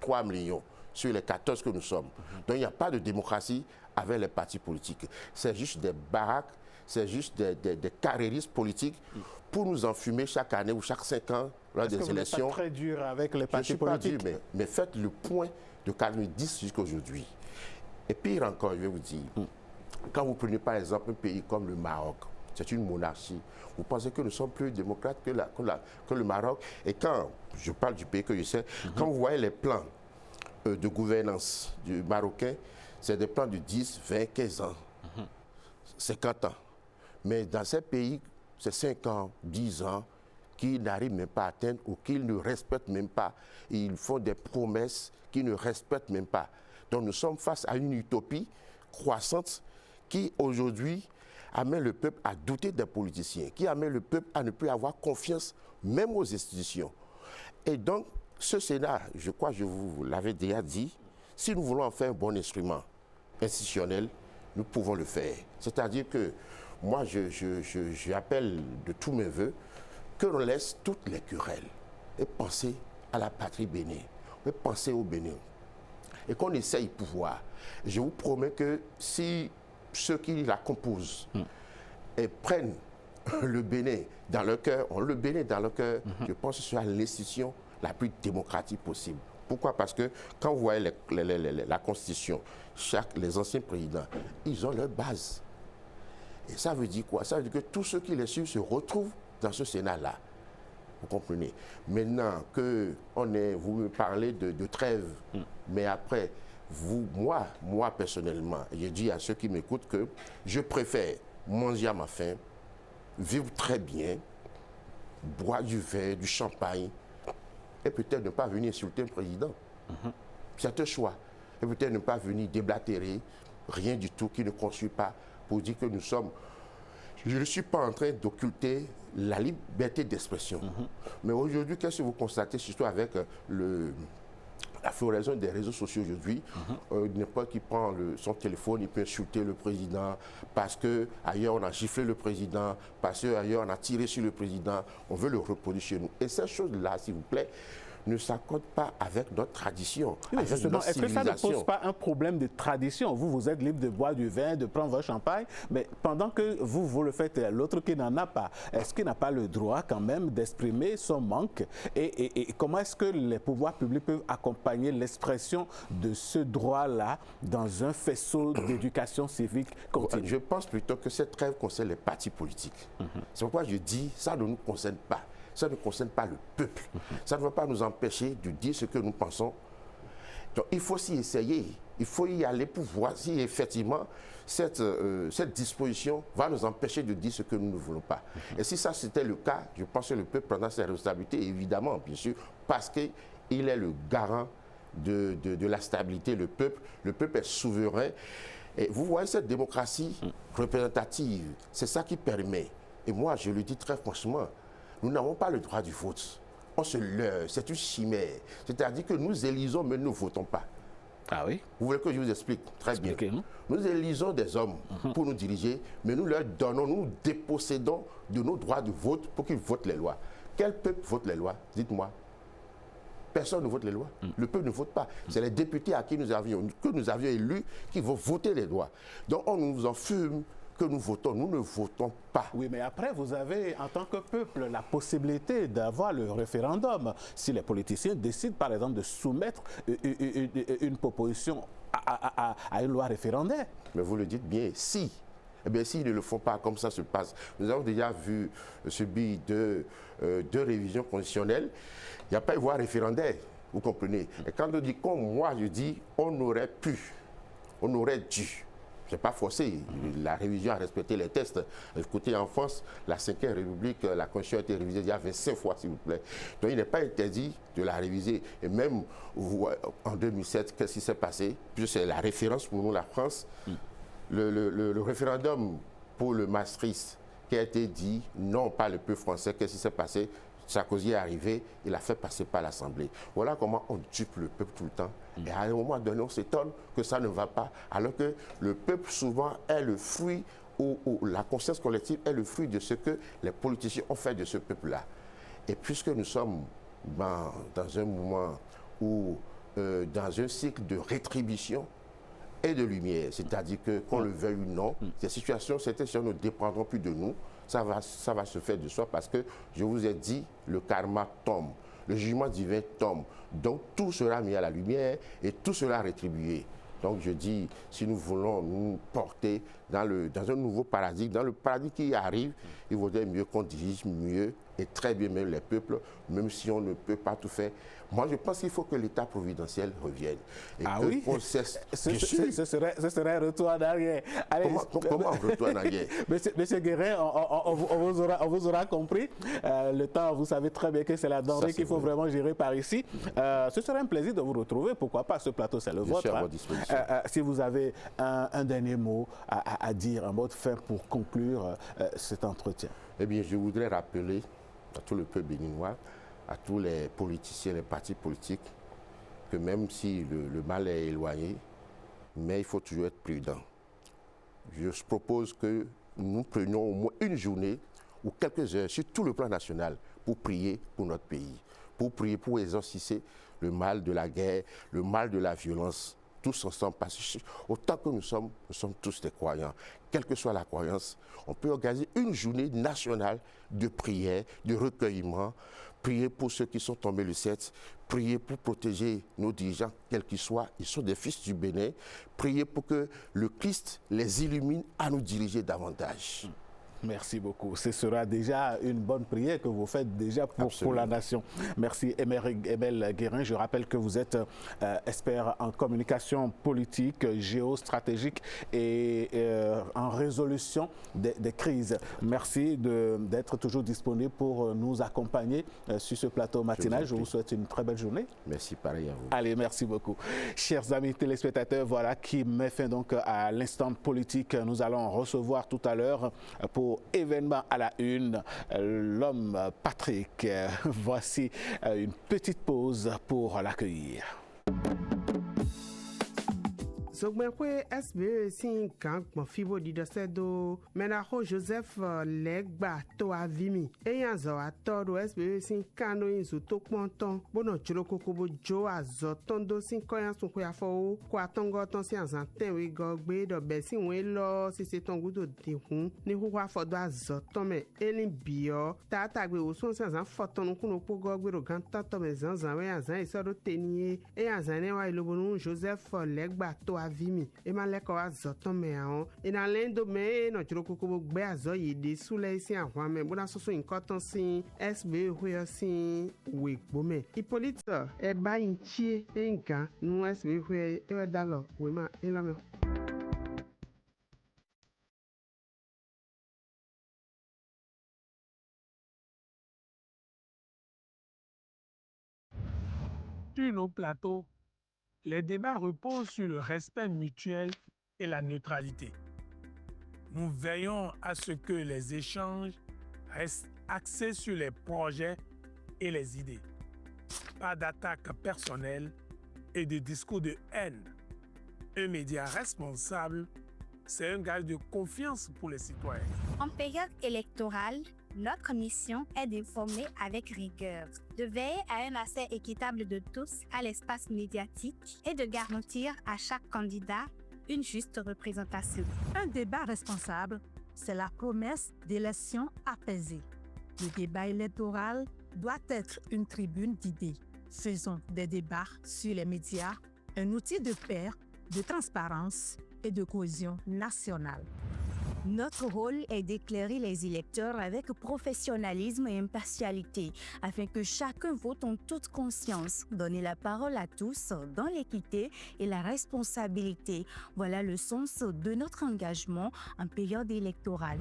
2-3 millions. Sur les 14 que nous sommes. Donc il n'y a pas de démocratie avec les partis politiques. C'est juste des baraques, c'est juste des carriéristes politiques pour nous enfumer chaque année ou chaque 5 ans lors des élections. Vous n'êtes pas très dur avec les partis politiques? Je ne suis pas dur, mais faites le point de 2010 jusqu'à aujourd'hui. Et pire encore, je vais vous dire, quand vous prenez par exemple un pays comme le Maroc, c'est une monarchie. Vous pensez que nous sommes plus démocrates que le Maroc? Et quand je parle du pays que je sais, quand vous voyez les plans de gouvernance du Marocain, c'est des plans de 10, 20, 15 ans, 50 ans. Mais dans ces pays, c'est 5 ans, 10 ans, qu'ils n'arrivent même pas à atteindre ou qu'ils ne respectent même pas. Ils font des promesses qu'ils ne respectent même pas. Donc nous sommes face à une utopie croissante qui aujourd'hui amène le peuple à douter des politiciens, qui amène le peuple à ne plus avoir confiance même aux institutions. Et donc, ce Sénat, je crois que je vous l'avais déjà dit, si nous voulons en faire un bon instrument institutionnel, nous pouvons le faire. C'est-à-dire que moi, j'appelle de tous mes voeux que l'on laisse toutes les querelles et penser à la patrie Bénin, et penser au Bénin, et qu'on essaye de pouvoir. Je vous promets que si ceux qui la composent et prennent le Bénin dans leur cœur, ont le Bénin dans leur cœur, je pense que ce sera l'institution la plus démocratique possible. Pourquoi? Parce que quand vous voyez la Constitution, les anciens présidents, ils ont leur base. Et ça veut dire quoi? Ça veut dire que tous ceux qui les suivent se retrouvent dans ce Sénat-là. Vous comprenez? Maintenant que vous me parlez de trêve, mais après, moi personnellement, je dis à ceux qui m'écoutent que je préfère manger à ma faim, vivre très bien, boire du vin, du champagne, et peut-être ne pas venir insulter un président. C'est un choix. Et peut-être ne pas venir déblatérer rien du tout qui ne construit pas pour dire que nous sommes... Je ne suis pas en train d'occulter la liberté d'expression. Mais aujourd'hui, qu'est-ce que vous constatez, surtout avec la floraison des réseaux sociaux aujourd'hui, n'importe qui prend son téléphone, il peut insulter le président parce qu'ailleurs on a giflé le président, parce qu'ailleurs on a tiré sur le président, on veut le reproduire chez nous. Et ces choses-là, s'il vous plaît, ne s'accorde pas avec notre tradition. Oui, justement, est-ce que ça ne pose pas un problème de tradition? Vous êtes libre de boire du vin, de prendre votre champagne, mais pendant que vous le faites, l'autre qui n'en a pas, est-ce qu'il n'a pas le droit quand même d'exprimer son manque? Et comment est-ce que les pouvoirs publics peuvent accompagner l'expression de ce droit-là dans un faisceau d'éducation civique continue? Je pense plutôt que cette trêve concerne les partis politiques. C'est pourquoi je dis, ça ne nous concerne pas. Ça ne concerne pas le peuple. Ça ne va pas nous empêcher de dire ce que nous pensons. Donc il faut s'y essayer. Il faut y aller pour voir si effectivement cette disposition va nous empêcher de dire ce que nous ne voulons pas. Et si ça c'était le cas, je pense que le peuple prendra ses responsabilités, évidemment, bien sûr, parce qu'il est le garant de la stabilité. Le peuple est souverain. Et vous voyez cette démocratie représentative, c'est ça qui permet. Et moi, je le dis très franchement, nous n'avons pas le droit du vote. On se leurre, c'est une chimère. C'est-à-dire que nous élisons, mais nous ne votons pas. Ah oui? Vous voulez que je vous explique? Très bien. Nous élisons des hommes pour nous diriger, mais nous leur donnons, nous dépossédons de nos droits de vote pour qu'ils votent les lois. Quel peuple vote les lois? Dites-moi. Personne ne vote les lois. Le peuple ne vote pas. C'est les députés que nous avions élus qui vont voter les lois. Donc on nous en fume que nous votons, nous ne votons pas. Oui, mais après, vous avez, en tant que peuple, la possibilité d'avoir le référendum. Si les politiciens décident, par exemple, de soumettre une proposition à une loi référendaire. Mais vous le dites bien, si. Eh bien, s'ils ne le font pas, comme ça se passe. Nous avons déjà vu subir deux révisions constitutionnelles. Il n'y a pas de loi référendaire, vous comprenez. Et quand on dit comme moi, je dis, on aurait pu, on aurait dû. Je n'ai pas forcé. La révision a respecté les textes. Écoutez, en France, la 5e République, la Constitution a été révisée il y a 25 fois, s'il vous plaît. Donc, il n'est pas interdit de la réviser. Et même en 2007, qu'est-ce qui s'est passé? Puisque c'est la référence pour nous, la France. Le référendum pour le Maastricht qui a été dit, non, pas le peuple français, qu'est-ce qui s'est passé? Sarkozy est arrivé, il a fait passer par l'Assemblée. Voilà comment on dupe le peuple tout le temps. Et à un moment donné, on s'étonne que ça ne va pas, alors que le peuple souvent est le fruit, ou la conscience collective est le fruit de ce que les politiciens ont fait de ce peuple-là. Et puisque nous sommes dans un moment où, dans un cycle de rétribution et de lumière, c'est-à-dire que, qu'on le veuille ou non, ces situations, ces situations ne dépendront plus de nous. Ça va se faire de soi parce que, je vous ai dit, le karma tombe, le jugement divin tombe. Donc tout sera mis à la lumière et tout sera rétribué. Donc je dis, si nous voulons nous porter dans un nouveau paradigme, dans le paradigme qui arrive, il vaudrait mieux qu'on dirige mieux et très bien même les peuples, même si on ne peut pas tout faire. Moi, je pense qu'il faut que l'État providentiel revienne. Et oui? Ce serait un retour en arrière. Allez, comment un retour en arrière? Monsieur Guérin, on vous aura compris. Le temps, vous savez très bien que c'est la denrée qu'il faut vraiment gérer par ici. Ce serait un plaisir de vous retrouver. Pourquoi pas? Ce plateau, c'est le vôtre. Je suis à votre disposition. Si vous avez un dernier mot à dire, un mot de fin pour conclure cet entretien. Eh bien, je voudrais rappeler à tout le peuple béninois, à tous les politiciens, les partis politiques, que même si le mal est éloigné, mais il faut toujours être prudent. Je propose que nous prenions au moins une journée ou quelques heures sur tout le plan national pour prier pour notre pays, pour prier pour exorciser le mal de la guerre, le mal de la violence, tous ensemble, parce que autant que nous sommes tous des croyants. Quelle que soit la croyance, on peut organiser une journée nationale de prière, de recueillement, prier pour ceux qui sont tombés le 7, prier pour protéger nos dirigeants, quels qu'ils soient, ils sont des fils du Bénin, prier pour que le Christ les illumine à nous diriger davantage. Merci beaucoup. Ce sera déjà une bonne prière que vous faites déjà pour la nation. Merci Emel Guérin. Je rappelle que vous êtes expert en communication politique, géostratégique et en résolution des crises. Merci d'être toujours disponible pour nous accompagner sur ce plateau matinal. Je vous souhaite une très belle journée. Merci, pareil à vous. Allez, merci beaucoup. Chers amis téléspectateurs, voilà qui met fin donc à l'instant politique. Nous allons recevoir tout à l'heure pour pour Événement à la une, l'homme Patrick. Voici une petite pause pour l'accueillir. Zogbenkwe SBE sin gang fibo di dosedo menaho Joseph Legba to avimi eyanzo atoro SBE sin kano inzu to ponton bono chiroko kobo jo azo tondo sin koyan sun ko afo ko atongo ton si anzan tenwe gogbe do be sin we lo si se tongu do de hun ni hu wa fodo azo ton me elin bio tata gbe wo sun si anzan foton kuno po gogbe ro gan tato me zanzan we anzan isoro teniye eyanzan ne wa ilobonu Joseph Legba to avimi emaleko azoton me ahon ina lendo me no chiro kokoko gbe azo yede sule isi ahwan me bona soso nkoton sin SB hoyo sin wegbo me ipolita e ba inchie enka nu SB hoyo e dalo we ma elame. Sur nos plateaux, les débats reposent sur le respect mutuel et la neutralité. Nous veillons à ce que les échanges restent axés sur les projets et les idées. Pas d'attaques personnelles et de discours de haine. Un média responsable, c'est un gage de confiance pour les citoyens. En période électorale, notre mission est d'informer avec rigueur, de veiller à un accès équitable de tous à l'espace médiatique et de garantir à chaque candidat une juste représentation. Un débat responsable, c'est la promesse d'élections apaisées. Le débat électoral doit être une tribune d'idées. Faisons des débats sur les médias un outil de paix, de transparence et de cohésion nationale. Notre rôle est d'éclairer les électeurs avec professionnalisme et impartialité, afin que chacun vote en toute conscience. Donner la parole à tous dans l'équité et la responsabilité. Voilà le sens de notre engagement en période électorale.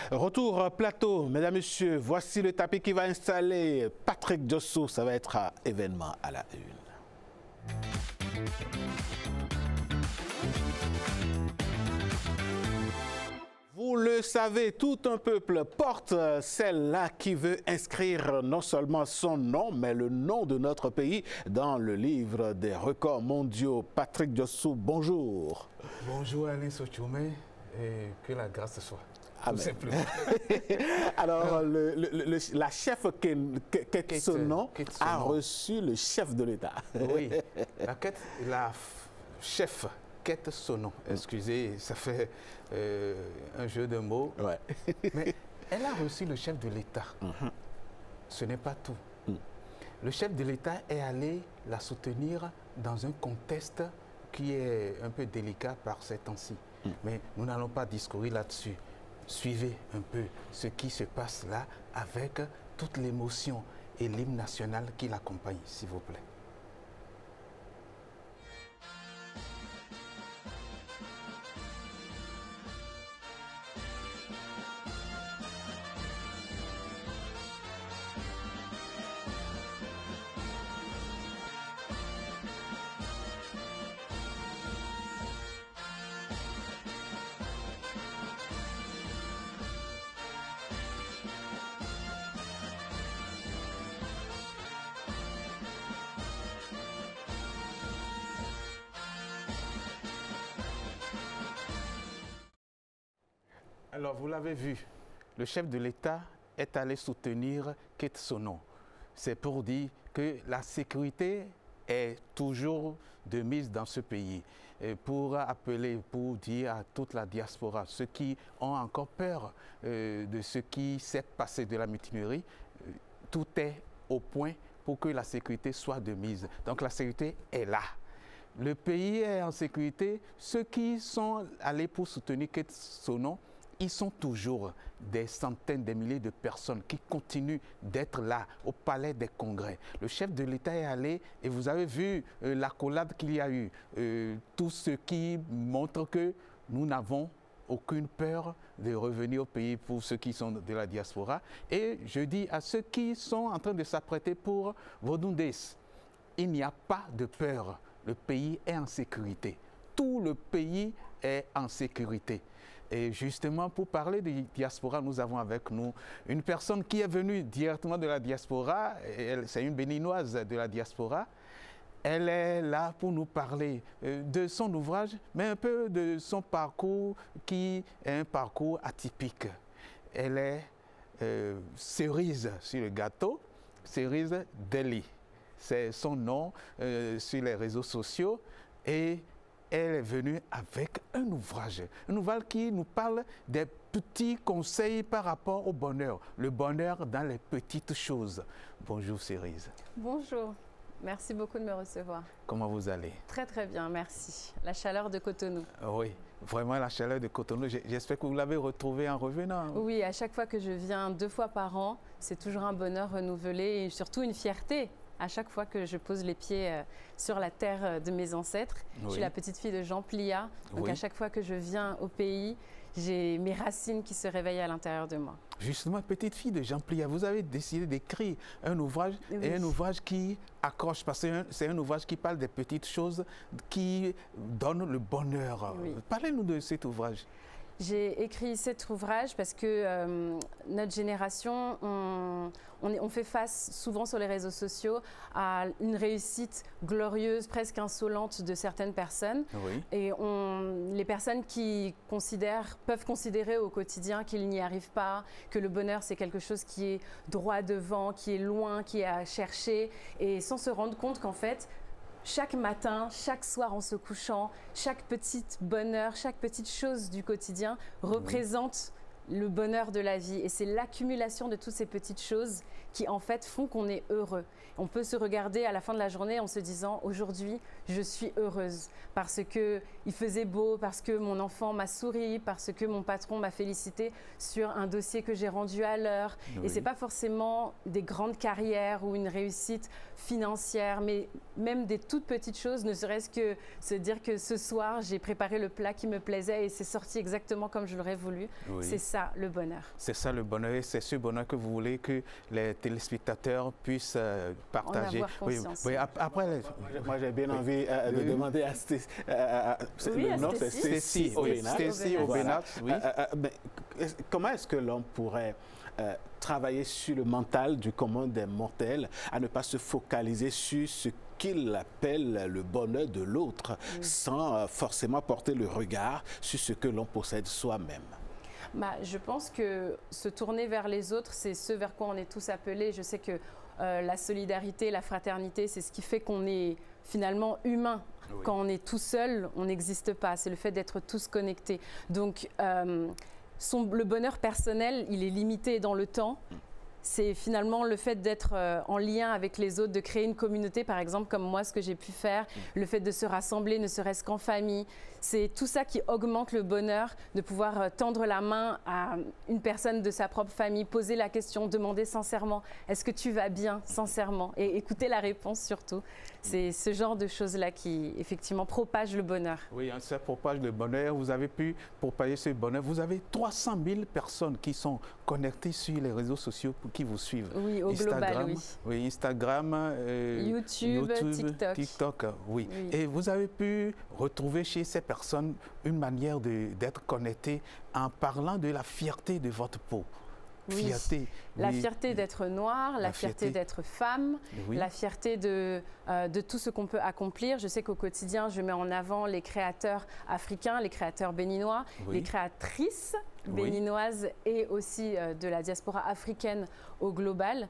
Retour plateau, mesdames, messieurs, voici le tapis qui va installer Patrick Diosso. Ça va être un événement à la une. Vous le savez, tout un peuple porte celle-là qui veut inscrire non seulement son nom, mais le nom de notre pays dans le livre des records mondiaux. Patrick Diosso, bonjour. Bonjour Alain Sochoumé et que la grâce soit. Tout simplement. Alors, la chef Ketsono a reçu le chef de l'État. Oui, la chef Ketsono, excusez, ça fait un jeu de mots. Ouais. Mais elle a reçu le chef de l'État. Ce n'est pas tout. Le chef de l'État est allé la soutenir dans un contexte qui est un peu délicat par ces temps-ci. Mais nous n'allons pas discourir là-dessus. Suivez un peu ce qui se passe là avec toute l'émotion et l'hymne national qui l'accompagne, s'il vous plaît. Alors, vous l'avez vu, le chef de l'État est allé soutenir Ketsono. C'est pour dire que la sécurité est toujours de mise dans ce pays. Et pour appeler, pour dire à toute la diaspora, ceux qui ont encore peur de ce qui s'est passé de la mutinerie, tout est au point pour que la sécurité soit de mise. Donc la sécurité est là. Le pays est en sécurité. Ceux qui sont allés pour soutenir Ketsono, ils sont toujours des centaines, des milliers de personnes qui continuent d'être là au palais des congrès. Le chef de l'État est allé et vous avez vu l'accolade qu'il y a eu. Tout ce qui montre que nous n'avons aucune peur de revenir au pays pour ceux qui sont de la diaspora. Et je dis à ceux qui sont en train de s'apprêter pour Vodundes, il n'y a pas de peur. Le pays est en sécurité. Tout le pays est en sécurité. Et justement, pour parler de diaspora, nous avons avec nous une personne qui est venue directement de la diaspora. C'est une béninoise de la diaspora. Elle est là pour nous parler de son ouvrage, mais un peu de son parcours qui est un parcours atypique. Elle est cerise sur le gâteau, Cerise Deli. C'est son nom sur les réseaux sociaux et elle est venue avec un ouvrage qui nous parle des petits conseils par rapport au bonheur, le bonheur dans les petites choses. Bonjour Cerise. Bonjour, merci beaucoup de me recevoir. Comment vous allez? Très très bien, merci. La chaleur de Cotonou. Oui, vraiment la chaleur de Cotonou. J'espère que vous l'avez retrouvée en revenant. Oui, à chaque fois que je viens 2 fois par an, c'est toujours un bonheur renouvelé et surtout une fierté. À chaque fois que je pose les pieds sur la terre de mes ancêtres, je suis la petite fille de Jean Plia. Donc à chaque fois que je viens au pays, j'ai mes racines qui se réveillent à l'intérieur de moi. Justement, petite fille de Jean Plia, vous avez décidé d'écrire un ouvrage et un ouvrage qui accroche, parce que c'est un ouvrage qui parle des petites choses qui donnent le bonheur. Parlez-nous de cet ouvrage. J'ai écrit cet ouvrage parce que notre génération, on fait face souvent sur les réseaux sociaux à une réussite glorieuse, presque insolente de certaines personnes. Et les personnes qui peuvent considérer au quotidien qu'ils n'y arrivent pas, que le bonheur c'est quelque chose qui est droit devant, qui est loin, qui est à chercher, et sans se rendre compte qu'en fait, chaque matin, chaque soir en se couchant, chaque petit bonheur, chaque petite chose du quotidien représente le bonheur de la vie. Et c'est l'accumulation de toutes ces petites choses qui en fait font qu'on est heureux. On peut se regarder à la fin de la journée en se disant « Aujourd'hui, je suis heureuse parce qu'il faisait beau, parce que mon enfant m'a souri, parce que mon patron m'a félicité sur un dossier que j'ai rendu à l'heure. » Et ce n'est pas forcément des grandes carrières ou une réussite financière, mais même des toutes petites choses, ne serait-ce que se dire que ce soir, j'ai préparé le plat qui me plaisait et c'est sorti exactement comme je l'aurais voulu. C'est ça le bonheur. C'est ça le bonheur et c'est ce bonheur que vous voulez que les téléspectateurs puissent partager. Après, moi j'ai bien envie de demander à Stécie. Le nom c'est Stécie Aubenas. Comment est-ce que l'on pourrait travailler sur le mental du commun des mortels, à ne pas se focaliser sur ce qu'il appelle le bonheur de l'autre, sans forcément porter le regard sur ce que l'on possède soi-même? Je pense que se tourner vers les autres, c'est ce vers quoi on est tous appelés. Je sais que la solidarité, la fraternité, c'est ce qui fait qu'on est finalement humain. Quand on est tout seul, on n'existe pas. C'est le fait d'être tous connectés. Donc, le bonheur personnel, il est limité dans le temps. C'est finalement le fait d'être en lien avec les autres, de créer une communauté, par exemple, comme moi, ce que j'ai pu faire, le fait de se rassembler, ne serait-ce qu'en famille. C'est tout ça qui augmente le bonheur, de pouvoir tendre la main à une personne de sa propre famille, poser la question, demander sincèrement « Est-ce que tu vas bien ?» sincèrement, et écouter la réponse surtout. C'est ce genre de choses-là qui, effectivement, propage le bonheur. Oui, ça propage le bonheur. Vous avez pu propager ce bonheur. Vous avez 300 000 personnes qui sont connectées sur les réseaux sociaux qui vous suivent. Oui, au global, oui. Oui, Instagram, YouTube, TikTok. Oui. Et vous avez pu retrouver chez ces personnes une manière d'être connecté en parlant de la fierté de votre peau. Fierté, la fierté d'être noire, la fierté d'être femme, la fierté de tout ce qu'on peut accomplir. Je sais qu'au quotidien, je mets en avant les créateurs africains, les créateurs béninois, les créatrices béninoises et aussi de la diaspora africaine au global.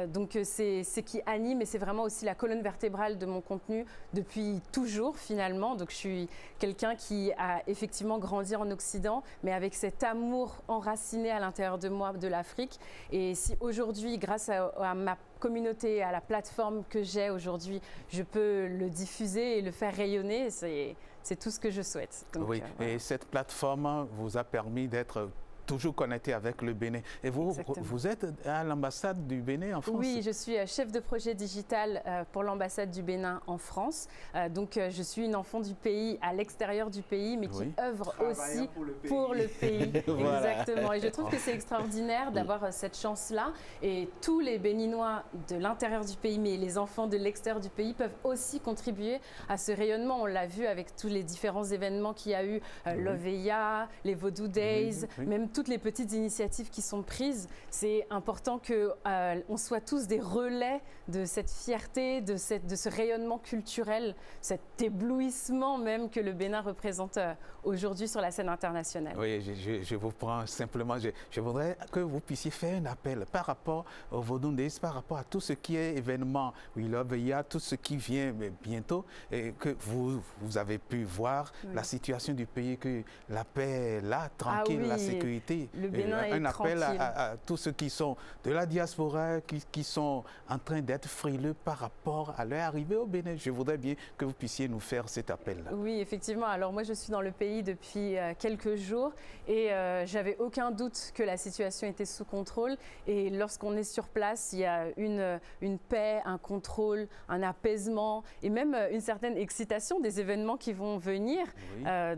Donc c'est ce qui anime et c'est vraiment aussi la colonne vertébrale de mon contenu depuis toujours finalement. Donc je suis quelqu'un qui a effectivement grandi en Occident, mais avec cet amour enraciné à l'intérieur de moi de l'Afrique. Et si aujourd'hui, grâce à ma communauté, à la plateforme que j'ai aujourd'hui, je peux le diffuser et le faire rayonner, c'est tout ce que je souhaite. Donc, et cette plateforme vous a permis d'être toujours connecté avec le Bénin. Et vous, vous êtes à l'ambassade du Bénin en France? Oui, je suis chef de projet digital pour l'ambassade du Bénin en France. Donc, je suis une enfant du pays, à l'extérieur du pays, mais qui œuvre aussi pour le pays. Voilà. Exactement. Et je trouve que c'est extraordinaire d'avoir cette chance-là. Et tous les Béninois de l'intérieur du pays, mais les enfants de l'extérieur du pays peuvent aussi contribuer à ce rayonnement. On l'a vu avec tous les différents événements qu'il y a eu, l'OVEA, les Vodou Days, même toutes les petites initiatives qui sont prises. C'est important qu'on soit tous des relais de cette fierté, de ce rayonnement culturel, cet éblouissement même que le Bénin représente aujourd'hui sur la scène internationale. Oui, je vous prends simplement, je voudrais que vous puissiez faire un appel par rapport au Vodou Days, par rapport à tout ce qui est événement, l'OVEA, tout ce qui vient bientôt, et que vous avez pu voir la situation du pays, que la paix est là, tranquille, la sécurité. Le Bénin est un appel tranquille. à tous ceux qui sont de la diaspora, qui sont en train d'être frileux par rapport à leur arrivée au Bénin. Je voudrais bien que vous puissiez nous faire cet appel-là. Oui, effectivement. Alors moi, je suis dans le pays depuis quelques jours et j'avais aucun doute que la situation était sous contrôle. Et lorsqu'on est sur place, il y a une paix, un contrôle, un apaisement et même une certaine excitation des événements qui vont venir.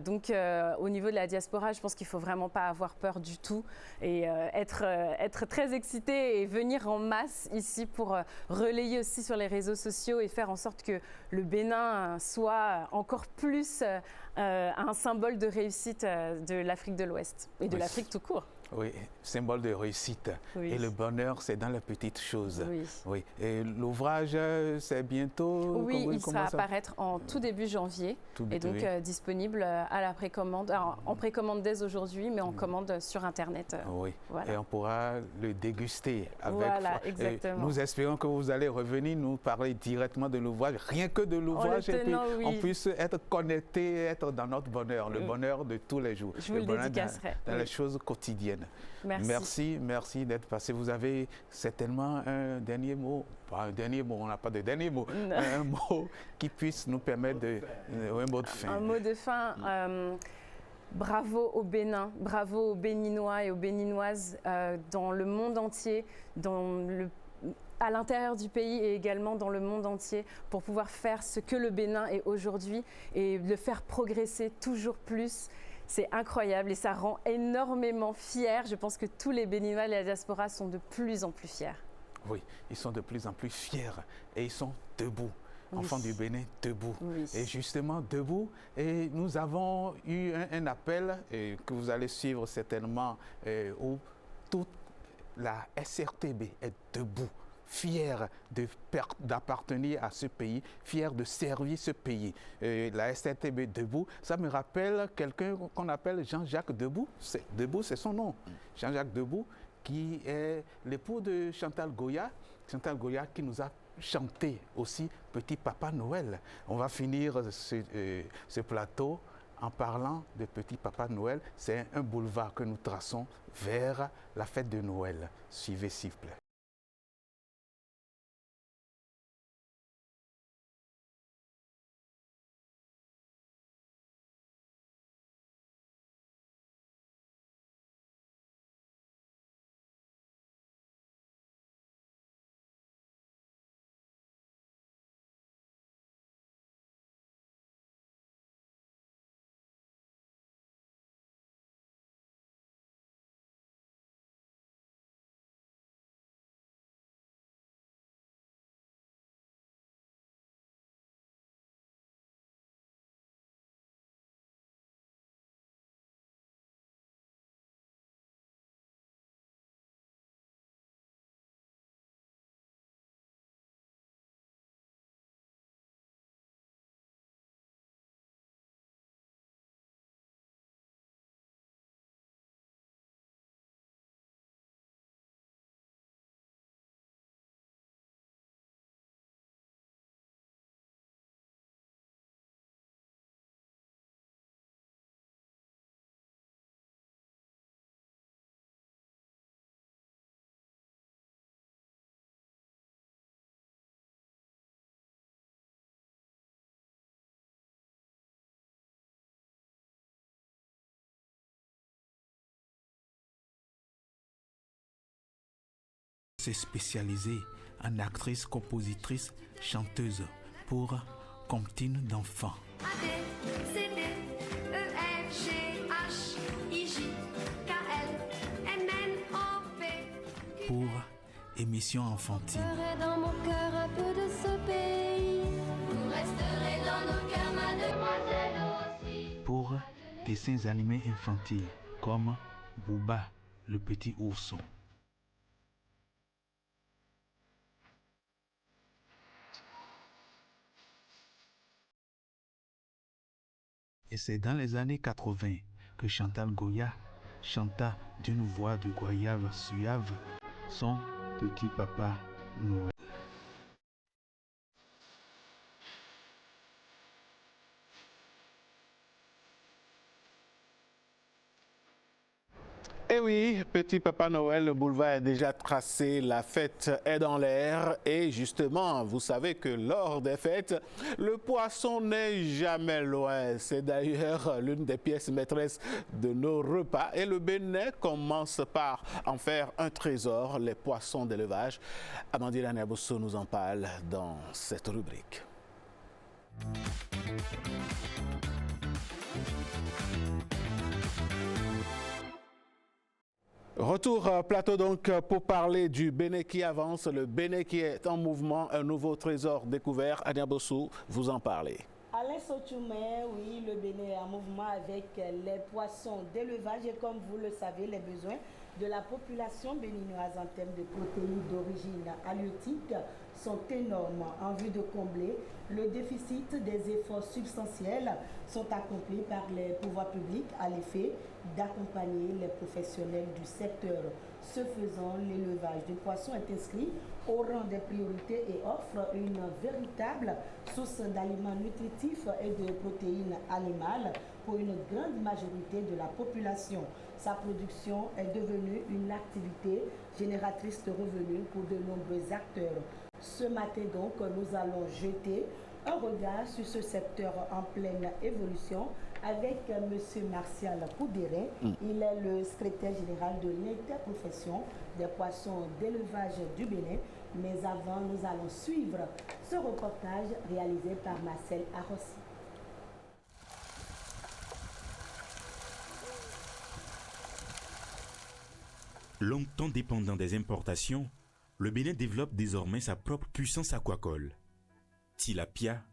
Donc, au niveau de la diaspora, je pense qu'il ne faut vraiment pas avoir peur du tout et être très excité et venir en masse ici pour relayer aussi sur les réseaux sociaux et faire en sorte que le Bénin soit encore plus un symbole de réussite de l'Afrique de l'Ouest et de l'Afrique tout court. Oui, symbole de réussite. Oui. Et le bonheur, c'est dans les petites choses. Oui. Oui. Et l'ouvrage, c'est bientôt? Oui, il sera à paraître en tout début janvier. Et donc disponible à la précommande, en précommande dès aujourd'hui, mais en commande sur Internet. Oui, voilà. Et on pourra le déguster avec. Voilà, exactement. Et nous espérons que vous allez revenir nous parler directement de l'ouvrage, rien que de l'ouvrage, et puis on puisse être connecté, être dans notre bonheur, le bonheur de tous les jours. Je vous le dédicacerai. Dans les choses quotidiennes. Merci d'être passé. Vous avez certainement un dernier mot, pas un dernier mot, on n'a pas de dernier mot, un mot qui puisse nous permettre un mot de fin. Un mot de fin. Bravo au Bénin, bravo aux Béninois et aux Béninoises dans le monde entier, à l'intérieur du pays et également dans le monde entier pour pouvoir faire ce que le Bénin est aujourd'hui et le faire progresser toujours plus. C'est incroyable et ça rend énormément fiers. Je pense que tous les Béninois et la diaspora sont de plus en plus fiers. Oui, ils sont de plus en plus fiers et ils sont debout. Enfants du Bénin, debout. Oui. Et justement, debout. Et nous avons eu un appel que vous allez suivre certainement où toute la SRTB est debout, fière d'appartenir à ce pays, fière de servir ce pays. La SRTB debout, ça me rappelle quelqu'un qu'on appelle Jean-Jacques Debout. Debout, c'est son nom. Jean-Jacques Debout, qui est l'époux de Chantal Goya. Chantal Goya qui nous a chanté aussi Petit Papa Noël. On va finir ce plateau en parlant de Petit Papa Noël. C'est un boulevard que nous traçons vers la fête de Noël. Suivez s'il vous plaît. s'est spécialisée en actrice, compositrice, chanteuse pour comptines d'enfants. Pour émissions enfantines. Dans mon cœur un peu de ce pays. Vous resterez dans nos cœurs, mademoiselle aussi. Pour dessins animés infantiles comme Booba, le petit ourson. Et c'est dans les années 80 que Chantal Goya chanta d'une voix de goyave suave son petit papa Noël. Eh oui, petit Papa Noël, le boulevard est déjà tracé, la fête est dans l'air et justement, vous savez que lors des fêtes, le poisson n'est jamais loin. C'est d'ailleurs l'une des pièces maîtresses de nos repas et le Bénin commence par en faire un trésor, les poissons d'élevage. Amandine Aniabosso nous en parle dans cette rubrique. Retour plateau donc pour parler du Bénin qui avance, le Bénin qui est en mouvement, un nouveau trésor découvert. Aniabosso, vous en parlez. Alain Sotoumé, oui, le Bénin est en mouvement avec les poissons d'élevage et comme vous le savez, les besoins de la population béninoise en termes de protéines d'origine halieutique sont énormes. En vue de combler le déficit, des efforts substantiels sont accomplis par les pouvoirs publics à l'effet d'accompagner les professionnels du secteur. Ce faisant, l'élevage de poissons est inscrit au rang des priorités et offre une véritable source d'aliments nutritifs et de protéines animales pour une grande majorité de la population. Sa production est devenue une activité génératrice de revenus pour de nombreux acteurs. Ce matin donc, nous allons jeter un regard sur ce secteur en pleine évolution avec M. Martial Koudéré. Il est le secrétaire général de l'interprofession des poissons d'élevage du Bénin. Mais avant, nous allons suivre ce reportage réalisé par Marcel Arossi. Longtemps dépendant des importations, le Bénin développe désormais sa propre puissance aquacole. Tilapia,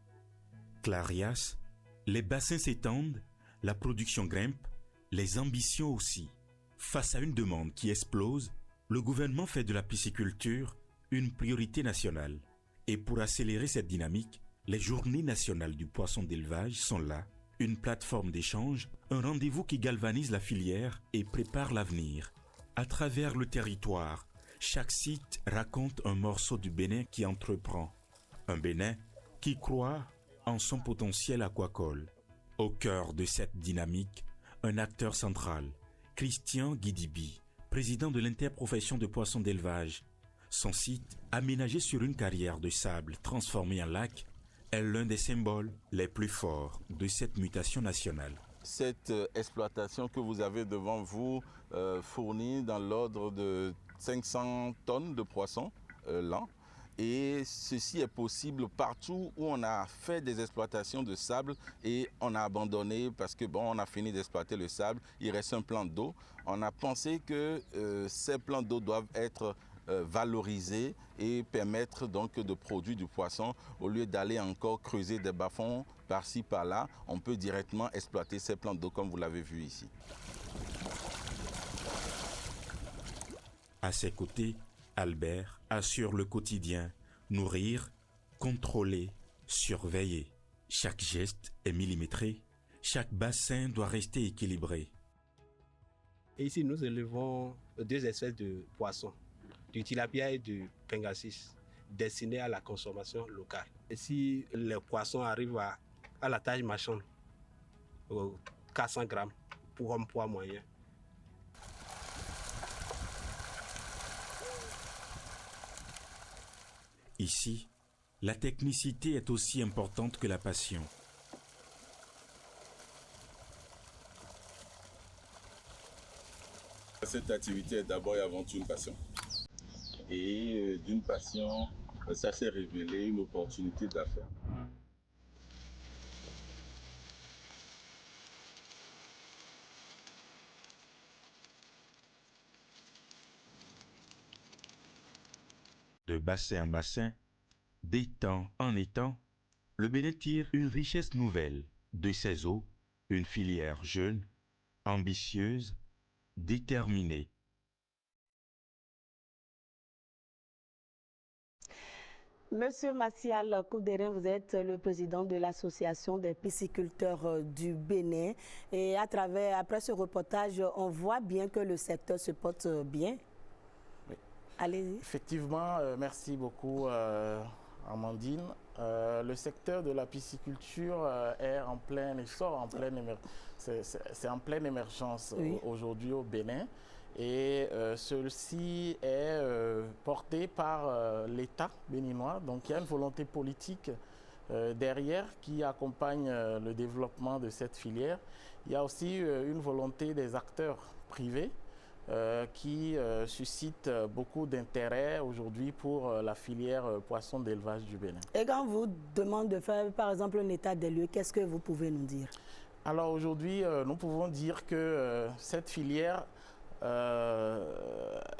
clarias, les bassins s'étendent, la production grimpe, les ambitions aussi. Face à une demande qui explose, le gouvernement fait de la pisciculture une priorité nationale. Et pour accélérer cette dynamique, les Journées nationales du poisson d'élevage sont là, une plateforme d'échange, un rendez-vous qui galvanise la filière et prépare l'avenir. À travers le territoire, chaque site raconte un morceau du Bénin qui entreprend. Un Bénin qui croit en son potentiel aquacole. Au cœur de cette dynamique, un acteur central, Christian Guidibi, président de l'interprofession de poissons d'élevage. Son site, aménagé sur une carrière de sable transformée en lac, est l'un des symboles les plus forts de cette mutation nationale. Cette exploitation que vous avez devant vous fournit dans l'ordre de 500 tonnes de poissons l'an. Et ceci est possible partout où on a fait des exploitations de sable et on a abandonné parce que on a fini d'exploiter le sable, il reste un plan d'eau. On a pensé que ces plans d'eau doivent être valorisés et permettre donc de produire du poisson au lieu d'aller encore creuser des bas-fonds par-ci par-là. On peut directement exploiter ces plans d'eau comme vous l'avez vu ici. À ses côtés, Albert assure le quotidien, nourrir, contrôler, surveiller. Chaque geste est millimétré, chaque bassin doit rester équilibré. Et ici, nous élevons deux espèces de poissons, du tilapia et du pengasis, destinés à la consommation locale. Et si les poissons arrivent à la taille marchande, 400 grammes pour un poids moyen. Ici, la technicité est aussi importante que la passion. Cette activité est d'abord et avant tout une passion. Et d'une passion, ça s'est révélé une opportunité d'affaires. De bassin en bassin, d'étang en étang, le Bénin tire une richesse nouvelle de ses eaux, une filière jeune, ambitieuse, déterminée. Monsieur Macial Koudérin, vous êtes le président de l'association des pisciculteurs du Bénin. Et après ce reportage, on voit bien que le secteur se porte bien. Oui. Allez-y. Effectivement, merci beaucoup Amandine. Le secteur de la pisciculture est en plein essor, c'est en pleine émergence aujourd'hui au Bénin. Et celle-ci est portée par l'État béninois. Donc il y a une volonté politique derrière qui accompagne le développement de cette filière. Il y a aussi une volonté des acteurs privés qui suscite beaucoup d'intérêt aujourd'hui pour la filière poisson d'élevage du Bénin. Et quand on vous demande de faire par exemple un état des lieux, qu'est-ce que vous pouvez nous dire? Alors aujourd'hui, nous pouvons dire que cette filière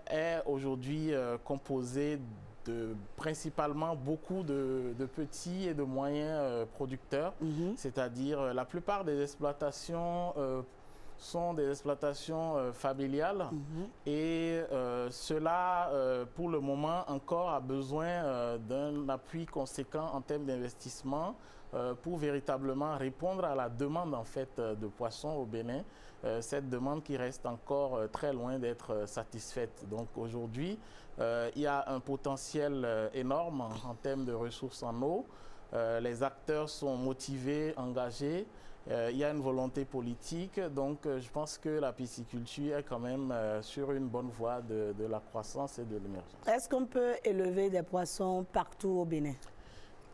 est aujourd'hui composée de principalement beaucoup de petits et de moyens producteurs, c'est-à-dire la plupart des exploitations sont des exploitations familiales et cela, pour le moment, encore a besoin d'un appui conséquent en termes d'investissement pour véritablement répondre à la demande en fait de poissons au Bénin. Cette demande qui reste encore très loin d'être satisfaite. Donc aujourd'hui, il y a un potentiel énorme en termes de ressources en eau. Les acteurs sont motivés, engagés. Il y a une volonté politique. Donc je pense que la pisciculture est quand même sur une bonne voie de la croissance et de l'émergence. Est-ce qu'on peut élever des poissons partout au Bénin?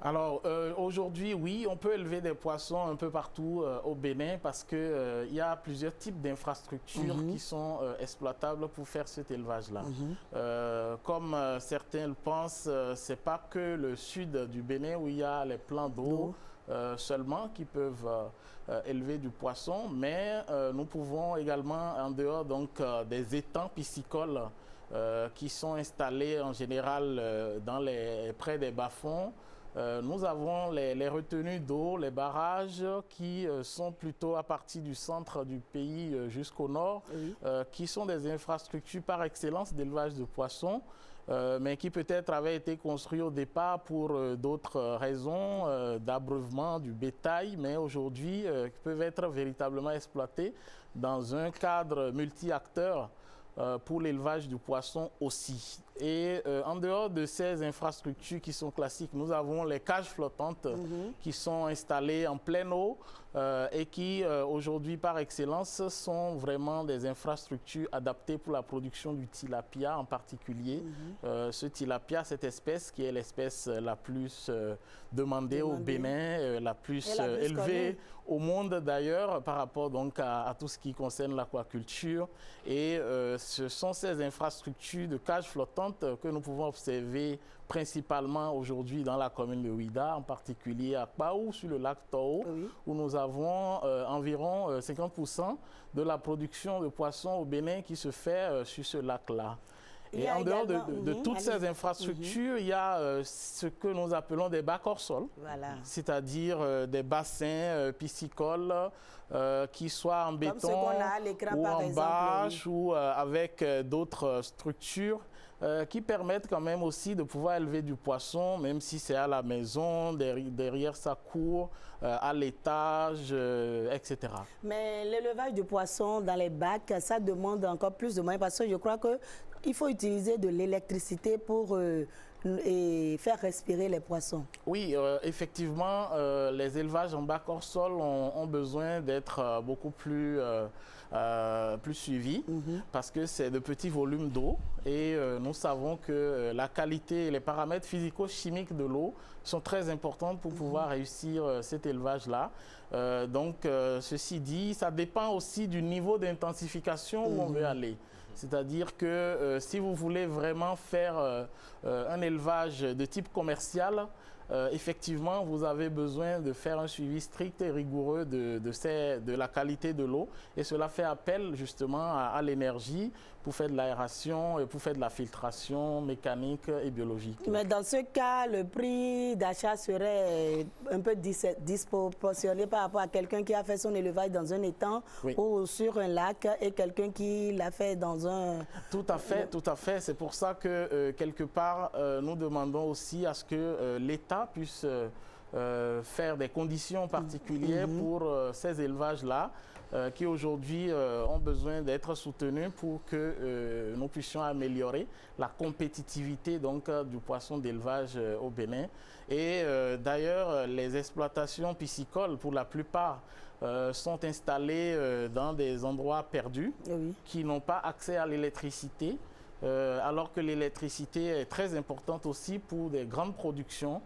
Alors aujourd'hui, oui, on peut élever des poissons un peu partout au Bénin parce qu'il y a plusieurs types d'infrastructures qui sont exploitables pour faire cet élevage-là. Comme certains le pensent, ce n'est pas que le sud du Bénin où il y a les plans d'eau seulement qui peuvent élever du poisson, mais nous pouvons également, en dehors donc, des étangs piscicoles qui sont installés en général près des bas-fonds, nous avons les retenues d'eau, les barrages qui sont plutôt à partir du centre du pays jusqu'au nord, qui sont des infrastructures par excellence d'élevage de poissons, mais qui peut-être avaient été construits au départ pour d'autres raisons d'abreuvement du bétail, mais aujourd'hui peuvent être véritablement exploités dans un cadre multi-acteurs pour l'élevage du poisson aussi. Et en dehors de ces infrastructures qui sont classiques, nous avons les cages flottantes qui sont installées en pleine eau et qui aujourd'hui par excellence sont vraiment des infrastructures adaptées pour la production du tilapia en particulier. Ce tilapia, cette espèce qui est l'espèce la plus demandée au Bénin, la plus élevée au monde d'ailleurs par rapport donc à tout ce qui concerne l'aquaculture. Et ce sont ces infrastructures de cages flottantes que nous pouvons observer principalement aujourd'hui dans la commune de Ouida, en particulier à Kpaou, sur le lac Toho, où nous avons environ 50% de la production de poissons au Bénin qui se fait sur ce lac-là. Et en dehors de toutes ces infrastructures, il y a ce que nous appelons des bacs hors sol, c'est-à-dire des bassins piscicoles qui soient en béton ou en bâche ou avec d'autres structures qui permettent quand même aussi de pouvoir élever du poisson, même si c'est à la maison, derrière sa cour, à l'étage, etc. Mais l'élevage du poisson dans les bacs, ça demande encore plus de moyens parce que je crois qu'il faut utiliser de l'électricité pour faire respirer les poissons. Oui, effectivement, les élevages en bac hors sol ont besoin d'être beaucoup plus suivis parce que c'est de petits volumes d'eau et nous savons que la qualité et les paramètres physico-chimiques de l'eau sont très importants pour pouvoir réussir cet élevage-là. Ceci dit, ça dépend aussi du niveau d'intensification où on veut aller. C'est-à-dire que si vous voulez vraiment faire un élevage de type commercial, effectivement, vous avez besoin de faire un suivi strict et rigoureux de la qualité de l'eau. Et cela fait appel justement à l'énergie pour faire de l'aération et pour faire de la filtration mécanique et biologique. Mais dans ce cas, le prix d'achat serait un peu disproportionné par rapport à quelqu'un qui a fait son élevage dans un étang ou sur un lac et quelqu'un qui l'a fait dans un... Tout à fait, tout à fait. C'est pour ça que quelque part, nous demandons aussi à ce que l'État puisse faire des conditions particulières pour ces élevages-là qui aujourd'hui ont besoin d'être soutenus pour que nous puissions améliorer la compétitivité du poisson d'élevage au Bénin. Et d'ailleurs, les exploitations piscicoles, pour la plupart, sont installées dans des endroits perdus qui n'ont pas accès à l'électricité, alors que l'électricité est très importante aussi pour des grandes productions,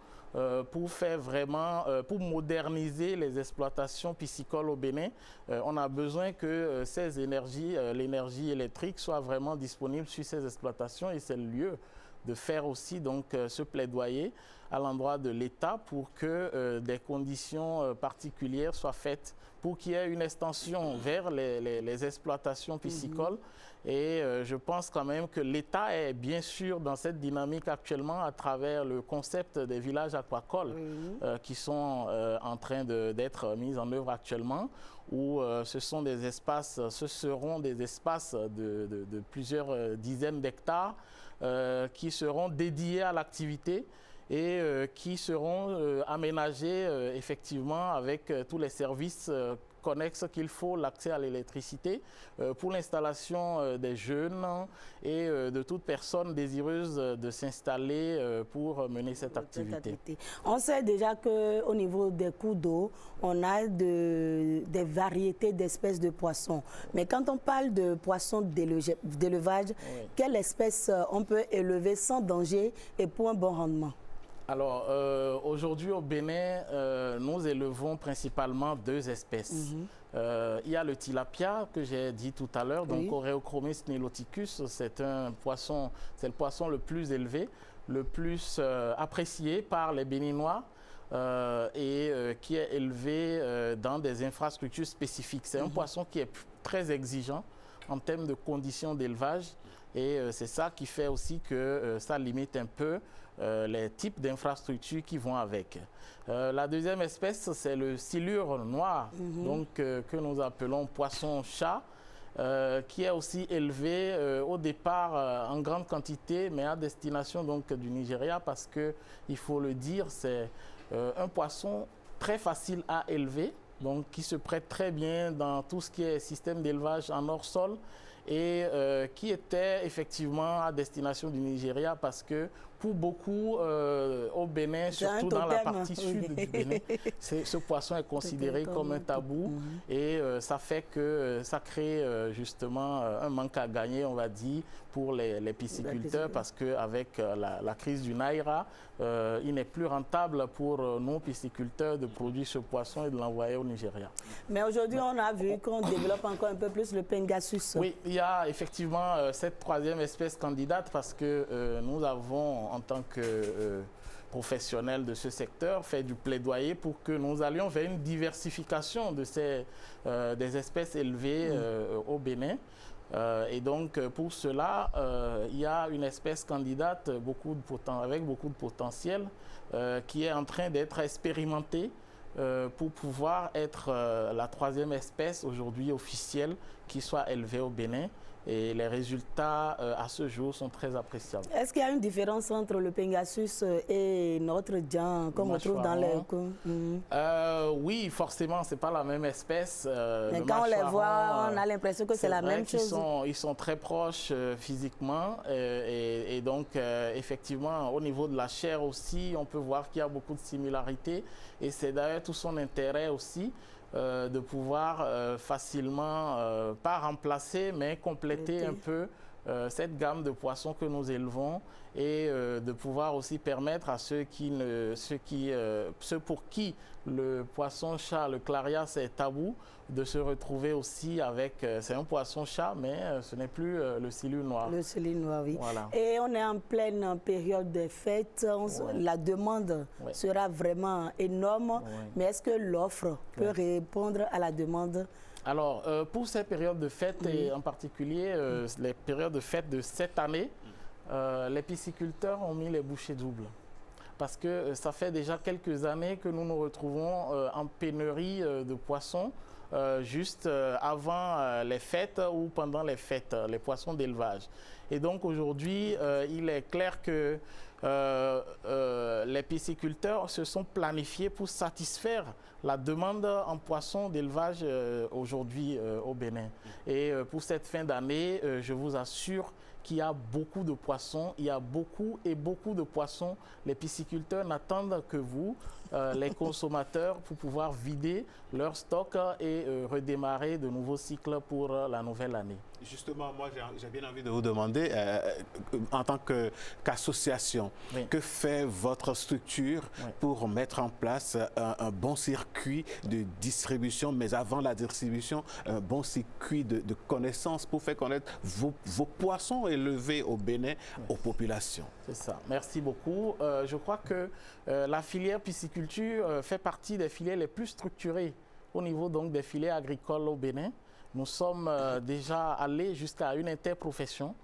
pour faire vraiment, pour moderniser les exploitations piscicoles au Bénin. On a besoin que ces énergies, l'énergie électrique soit vraiment disponible sur ces exploitations et c'est le lieu de faire aussi ce plaidoyer à l'endroit de l'État pour que des conditions particulières soient faites pour qu'il y ait une extension vers les exploitations piscicoles. Et je pense quand même que l'État est bien sûr dans cette dynamique actuellement à travers le concept des villages aquacoles qui sont en train d'être mis en œuvre actuellement, où ce seront des espaces de plusieurs dizaines d'hectares qui seront dédiés à l'activité et qui seront aménagés effectivement avec tous les services connexes qu'il faut, l'accès à l'électricité pour l'installation des jeunes et de toute personne désireuse de s'installer pour mener cette activité. On sait déjà qu'au niveau des cours d'eau, on a des variétés d'espèces de poissons. Mais quand on parle de poissons d'élevage, quelle espèce on peut élever sans danger et pour un bon rendement? Alors, aujourd'hui au Bénin, nous élevons principalement deux espèces. Il y a le tilapia que j'ai dit tout à l'heure, donc Oreochromis niloticus, c'est le poisson le plus élevé, le plus apprécié par les Béninois et qui est élevé dans des infrastructures spécifiques. C'est un poisson qui est très exigeant en termes de conditions d'élevage et c'est ça qui fait aussi que ça limite un peu les types d'infrastructures qui vont avec. La deuxième espèce, c'est le silure noir, que nous appelons poisson-chat, qui est aussi élevé au départ en grande quantité, mais à destination du Nigeria, parce que, il faut le dire, c'est un poisson très facile à élever, qui se prête très bien dans tout ce qui est système d'élevage en hors-sol, et qui était effectivement à destination du Nigeria parce que pour beaucoup au Bénin, surtout dans la partie sud du Bénin, ce poisson est considéré comme un tabou et ça fait que ça crée justement un manque à gagner, on va dire, pour les pisciculteurs parce qu'avec la crise du Naira, il n'est plus rentable pour nos pisciculteurs de produire ce poisson et de l'envoyer au Nigeria. Mais aujourd'hui, on a vu qu'on développe encore un peu plus le Pengasus. Oui, il y a effectivement cette troisième espèce candidate parce que nous avons, en tant que professionnels de ce secteur, fait du plaidoyer pour que nous allions vers une diversification de des espèces élevées au Bénin. Et donc, pour cela, il y a une espèce candidate avec beaucoup de potentiel qui est en train d'être expérimentée pour pouvoir être la troisième espèce aujourd'hui officielle qui soit élevée au Bénin. Et les résultats à ce jour sont très appréciables. Est-ce qu'il y a une différence entre le Pengasus et notre Djan qu'on retrouve dans les cours? Oui, forcément, ce n'est pas la même espèce. Mais quand on les voit, on a l'impression que c'est la même chose. Ils sont très proches physiquement. Et donc, effectivement, au niveau de la chair aussi, on peut voir qu'il y a beaucoup de similarités. Et c'est d'ailleurs tout son intérêt aussi. De pouvoir facilement, pas remplacer, mais compléter un peu cette gamme de poissons que nous élevons et de pouvoir aussi permettre à ceux pour qui le poisson-chat, le clarias est tabou, de se retrouver aussi avec, c'est un poisson-chat, mais ce n'est plus le silure noir. Le silure noir, oui. Voilà. Et on est en pleine période de fête, la demande sera vraiment énorme, mais est-ce que l'offre peut répondre à la demande? Alors, pour ces périodes de fête, et en particulier les périodes de fête de cette année, les pisciculteurs ont mis les bouchées doubles. Parce que ça fait déjà quelques années que nous nous retrouvons en pénurie de poissons, juste avant les fêtes ou pendant les fêtes, les poissons d'élevage. Et donc aujourd'hui, il est clair que les pisciculteurs se sont planifiés pour satisfaire la demande en poissons d'élevage aujourd'hui au Bénin. Et pour cette fin d'année, je vous assure qu'il y a beaucoup de poissons, il y a beaucoup de poissons. Les pisciculteurs n'attendent que vous, les consommateurs, pour pouvoir vider leur stock et redémarrer de nouveaux cycles pour la nouvelle année. Justement, moi, j'ai bien envie de vous demander, en tant qu'association, que fait votre structure pour mettre en place un bon circuit de distribution, mais avant la distribution, un bon circuit de connaissances pour faire connaître vos poissons élevés au Bénin aux populations? C'est ça. Merci beaucoup. Je crois que la filière pisciculture fait partie des filières les plus structurées au niveau donc des filières agricoles au Bénin. Nous sommes déjà allés jusqu'à une interprofession,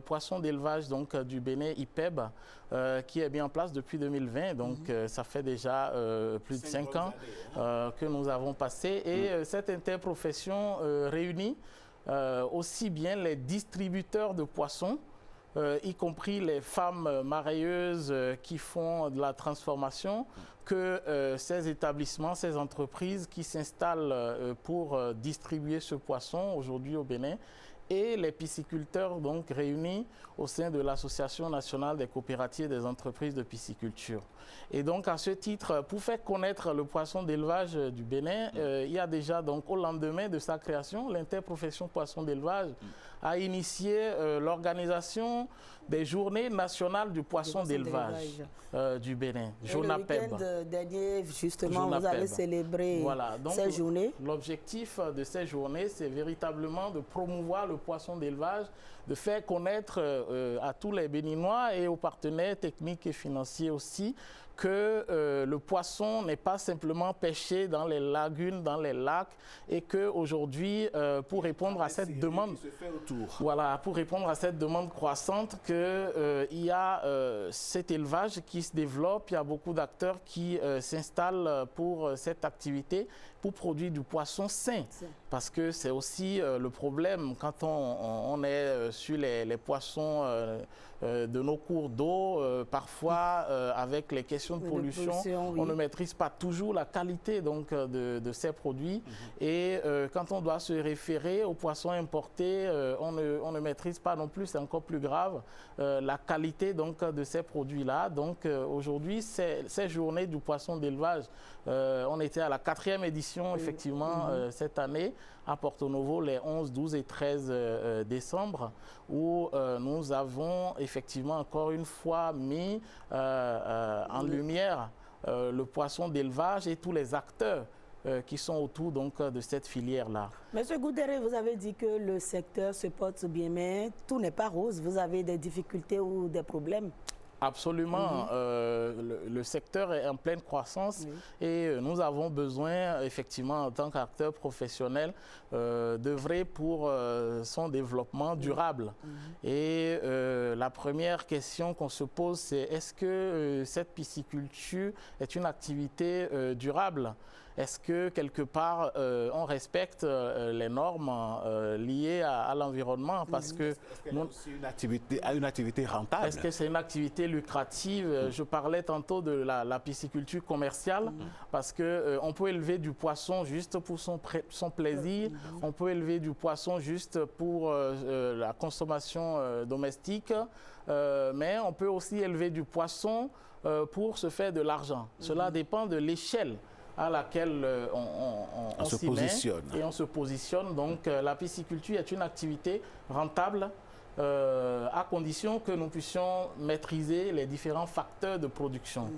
poisson d'élevage donc du Bénin IPEB, qui est mis en place depuis 2020. Donc ça fait déjà plus de 5 ans que nous avons passé. Et cette interprofession réunit aussi bien les distributeurs de poissons, y compris les femmes marailleuses qui font de la transformation, que ces établissements, ces entreprises qui s'installent pour distribuer ce poisson aujourd'hui au Bénin, et les pisciculteurs donc réunis au sein de l'Association nationale des coopératives des entreprises de pisciculture. Et donc à ce titre, pour faire connaître le poisson d'élevage du Bénin, il y a déjà donc au lendemain de sa création, l'interprofession poisson d'élevage a initié l'organisation des journées nationales du poisson d'élevage du Bénin, JONAPEB. Le week-end dernier, justement, vous allez célébrer ces journées. L'objectif de ces journées, c'est véritablement de promouvoir le poisson d'élevage, de faire connaître à tous les Béninois et aux partenaires techniques et financiers aussi que le poisson n'est pas simplement pêché dans les lagunes, dans les lacs, et qu'aujourd'hui, pour répondre à cette demande, pour répondre à cette demande croissante, qu'il y a cet élevage qui se développe, il y a beaucoup d'acteurs qui s'installent pour cette activité, pour produire du poisson sain. Parce que c'est aussi le problème quand on est sur les poissons de nos cours d'eau, parfois avec les questions de pollution, on ne maîtrise pas toujours la qualité donc, de ces produits. Et quand on doit se référer aux poissons importés, on ne maîtrise pas non plus, c'est encore plus grave, la qualité donc, de ces produits-là. Donc aujourd'hui, ces journées du poisson d'élevage, on était à la 4e édition effectivement cette année à Porto Novo les 11, 12 et 13 décembre, où nous avons effectivement encore une fois mis en lumière le poisson d'élevage et tous les acteurs qui sont autour donc, de cette filière-là. Monsieur Goudéré, vous avez dit que le secteur se porte bien, mais tout n'est pas rose. Vous avez des difficultés ou des problèmes? Absolument. Le secteur est en pleine croissance et nous avons besoin, effectivement, en tant qu'acteurs professionnels, d'œuvrer pour son développement durable. Et la première question qu'on se pose, c'est est-ce que cette pisciculture est une activité durable? Est-ce que quelque part on respecte les normes liées à l'environnement? Parce que c'est une activité rentable. Est-ce que c'est une activité lucrative? Je parlais tantôt de la pisciculture commerciale, parce que on peut élever du poisson juste pour son plaisir, on peut élever du poisson juste pour la consommation domestique, mais on peut aussi élever du poisson pour se faire de l'argent. Cela dépend de l'échelle à laquelle on s'y positionne. Et on se positionne. Donc la pisciculture est une activité rentable à condition que nous puissions maîtriser les différents facteurs de production.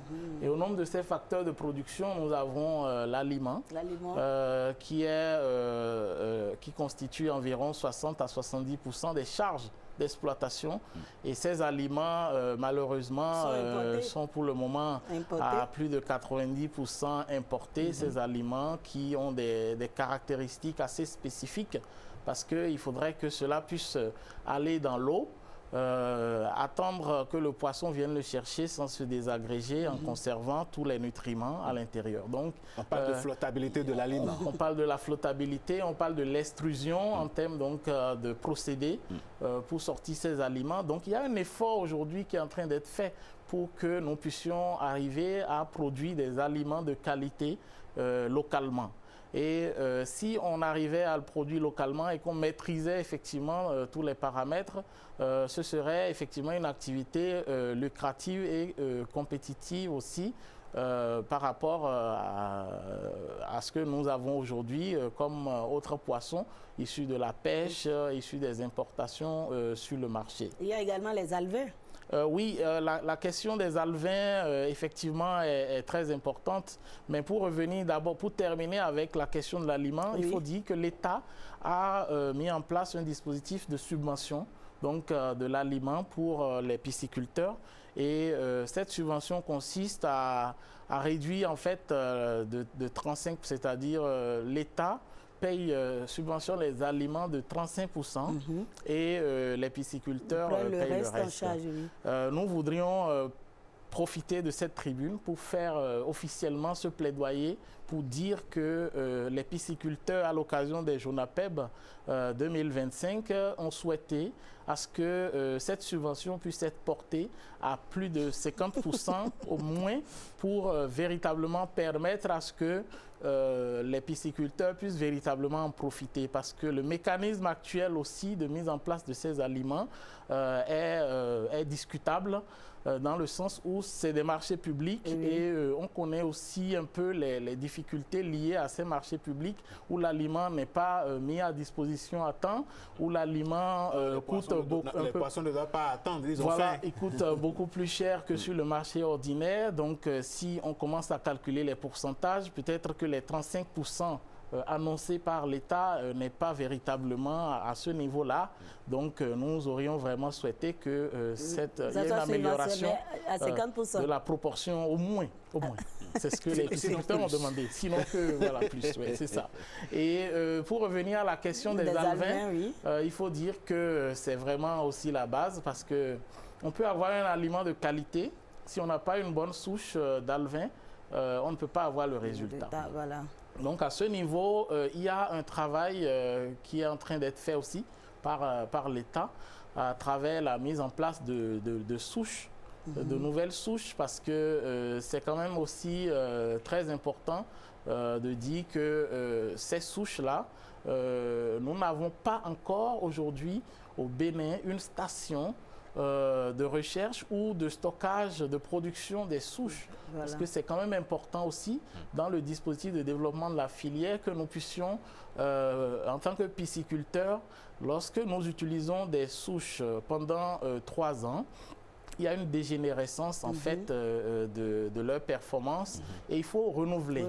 Et au nombre de ces facteurs de production, nous avons l'aliment, qui constitue environ 60 à 70% des charges d'exploitation. Et ces aliments, malheureusement, sont pour le moment à plus de 90% importés. Ces aliments qui ont des caractéristiques assez spécifiques, parce qu'il faudrait que cela puisse aller dans l'eau, attendre que le poisson vienne le chercher sans se désagréger en conservant tous les nutriments à l'intérieur. Donc, on parle de flottabilité de l'aliment. On parle de la flottabilité, on parle de l'extrusion en termes donc, de procédés pour sortir ces aliments. Donc il y a un effort aujourd'hui qui est en train d'être fait pour que nous puissions arriver à produire des aliments de qualité localement. Et si on arrivait à le produire localement et qu'on maîtrisait effectivement tous les paramètres, ce serait effectivement une activité lucrative et compétitive aussi par rapport à ce que nous avons aujourd'hui comme autres poissons issus de la pêche, issus des importations sur le marché. Il y a également les alevins. Oui, la question des alevins, effectivement, est très importante. Mais pour revenir d'abord, pour terminer avec la question de l'aliment, il faut dire que l'État a mis en place un dispositif de subvention donc, de l'aliment pour les pisciculteurs. Et cette subvention consiste à réduire en fait de 35%, c'est-à-dire l'État paye, subventionne les aliments de 35% et les pisciculteurs payent le reste. En charge, nous voudrions profiter de cette tribune pour faire officiellement ce plaidoyer pour dire que les pisciculteurs, à l'occasion des JONAPEB 2025, ont souhaité à ce que cette subvention puisse être portée à plus de 50% au moins pour véritablement permettre à ce que les pisciculteurs puissent véritablement en profiter, parce que le mécanisme actuel aussi de mise en place de ces aliments est discutable dans le sens où c'est des marchés publics et on connaît aussi un peu les difficultés liées à ces marchés publics où l'aliment n'est pas mis à disposition à temps, où l'aliment coûte beaucoup. Les poissons ne doivent pas attendre, ils ont faim. Il coûte beaucoup plus cher que sur le marché ordinaire. Donc si on commence à calculer les pourcentages, peut-être que les 35% annoncé par l'État n'est pas véritablement à ce niveau-là. Donc, nous aurions vraiment souhaité que y ait une amélioration de la proportion au moins. C'est ce que les pisciculteurs ont demandé. Sinon que, voilà, plus. C'est ça. Et pour revenir à la question des alevins, il faut dire que c'est vraiment aussi la base, parce qu'on peut avoir un aliment de qualité. Si on n'a pas une bonne souche d'alevin, on ne peut pas avoir le résultat. Voilà. Donc à ce niveau, il y a un travail qui est en train d'être fait aussi par l'État à travers la mise en place de souches, de nouvelles souches, parce que c'est quand même aussi très important de dire que ces souches-là, nous n'avons pas encore aujourd'hui au Bénin une station de recherche ou de stockage, de production des souches. Voilà. Parce que c'est quand même important aussi dans le dispositif de développement de la filière que nous puissions, en tant que pisciculteurs, lorsque nous utilisons des souches pendant 3 ans, il y a une dégénérescence en fait de leur performance et il faut renouveler.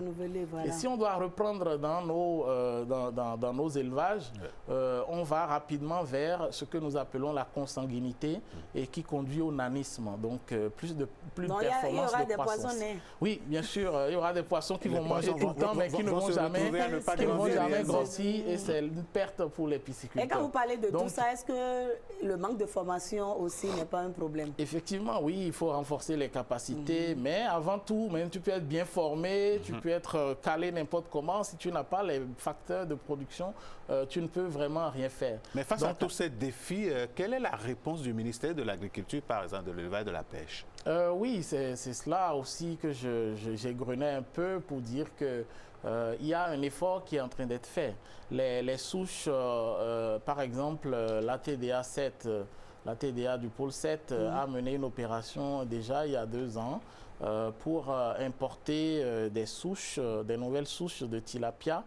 Voilà. Et si on doit reprendre dans nos élevages, on va rapidement vers ce que nous appelons la consanguinité et qui conduit au nanisme. Donc plus de performance de croissance. Il y aura des poissons nés. Oui, bien sûr, il y aura des poissons qui vont manger tout le temps mais qui ne vont jamais grossir et c'est une perte pour les pisciculteurs. Et quand vous parlez de tout ça, est-ce que le manque de formation aussi n'est pas un problème? Effectivement, oui, il faut renforcer les capacités, mais avant tout, même tu peux être bien formé, tu peux être calé n'importe comment. Si tu n'as pas les facteurs de production, tu ne peux vraiment rien faire. Mais face à tous ces défis, quelle est la réponse du ministère de l'Agriculture, par exemple, de l'élevage et de la pêche? Oui, c'est cela aussi que j'égrenais un peu pour dire que il y a un effort qui est en train d'être fait. Les souches, par exemple, la TDA 7, la TDA du pôle 7 a mené une opération déjà il y a 2 ans pour importer des souches, des nouvelles souches de tilapia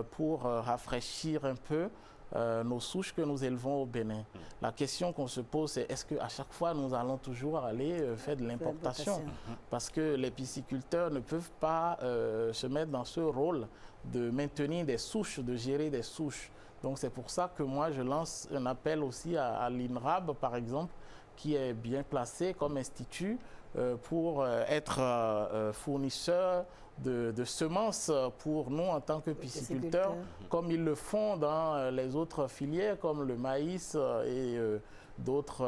pour rafraîchir un peu nos souches que nous élevons au Bénin. La question qu'on se pose, c'est est-ce qu'à chaque fois, nous allons toujours aller faire de l'importation? Parce que les pisciculteurs ne peuvent pas se mettre dans ce rôle de maintenir des souches, de gérer des souches. Donc c'est pour ça que moi, je lance un appel aussi à l'INRAB, par exemple, qui est bien placé comme institut pour être fournisseur de semences pour nous en tant que pisciculteurs, comme ils le font dans les autres filières comme le maïs et d'autres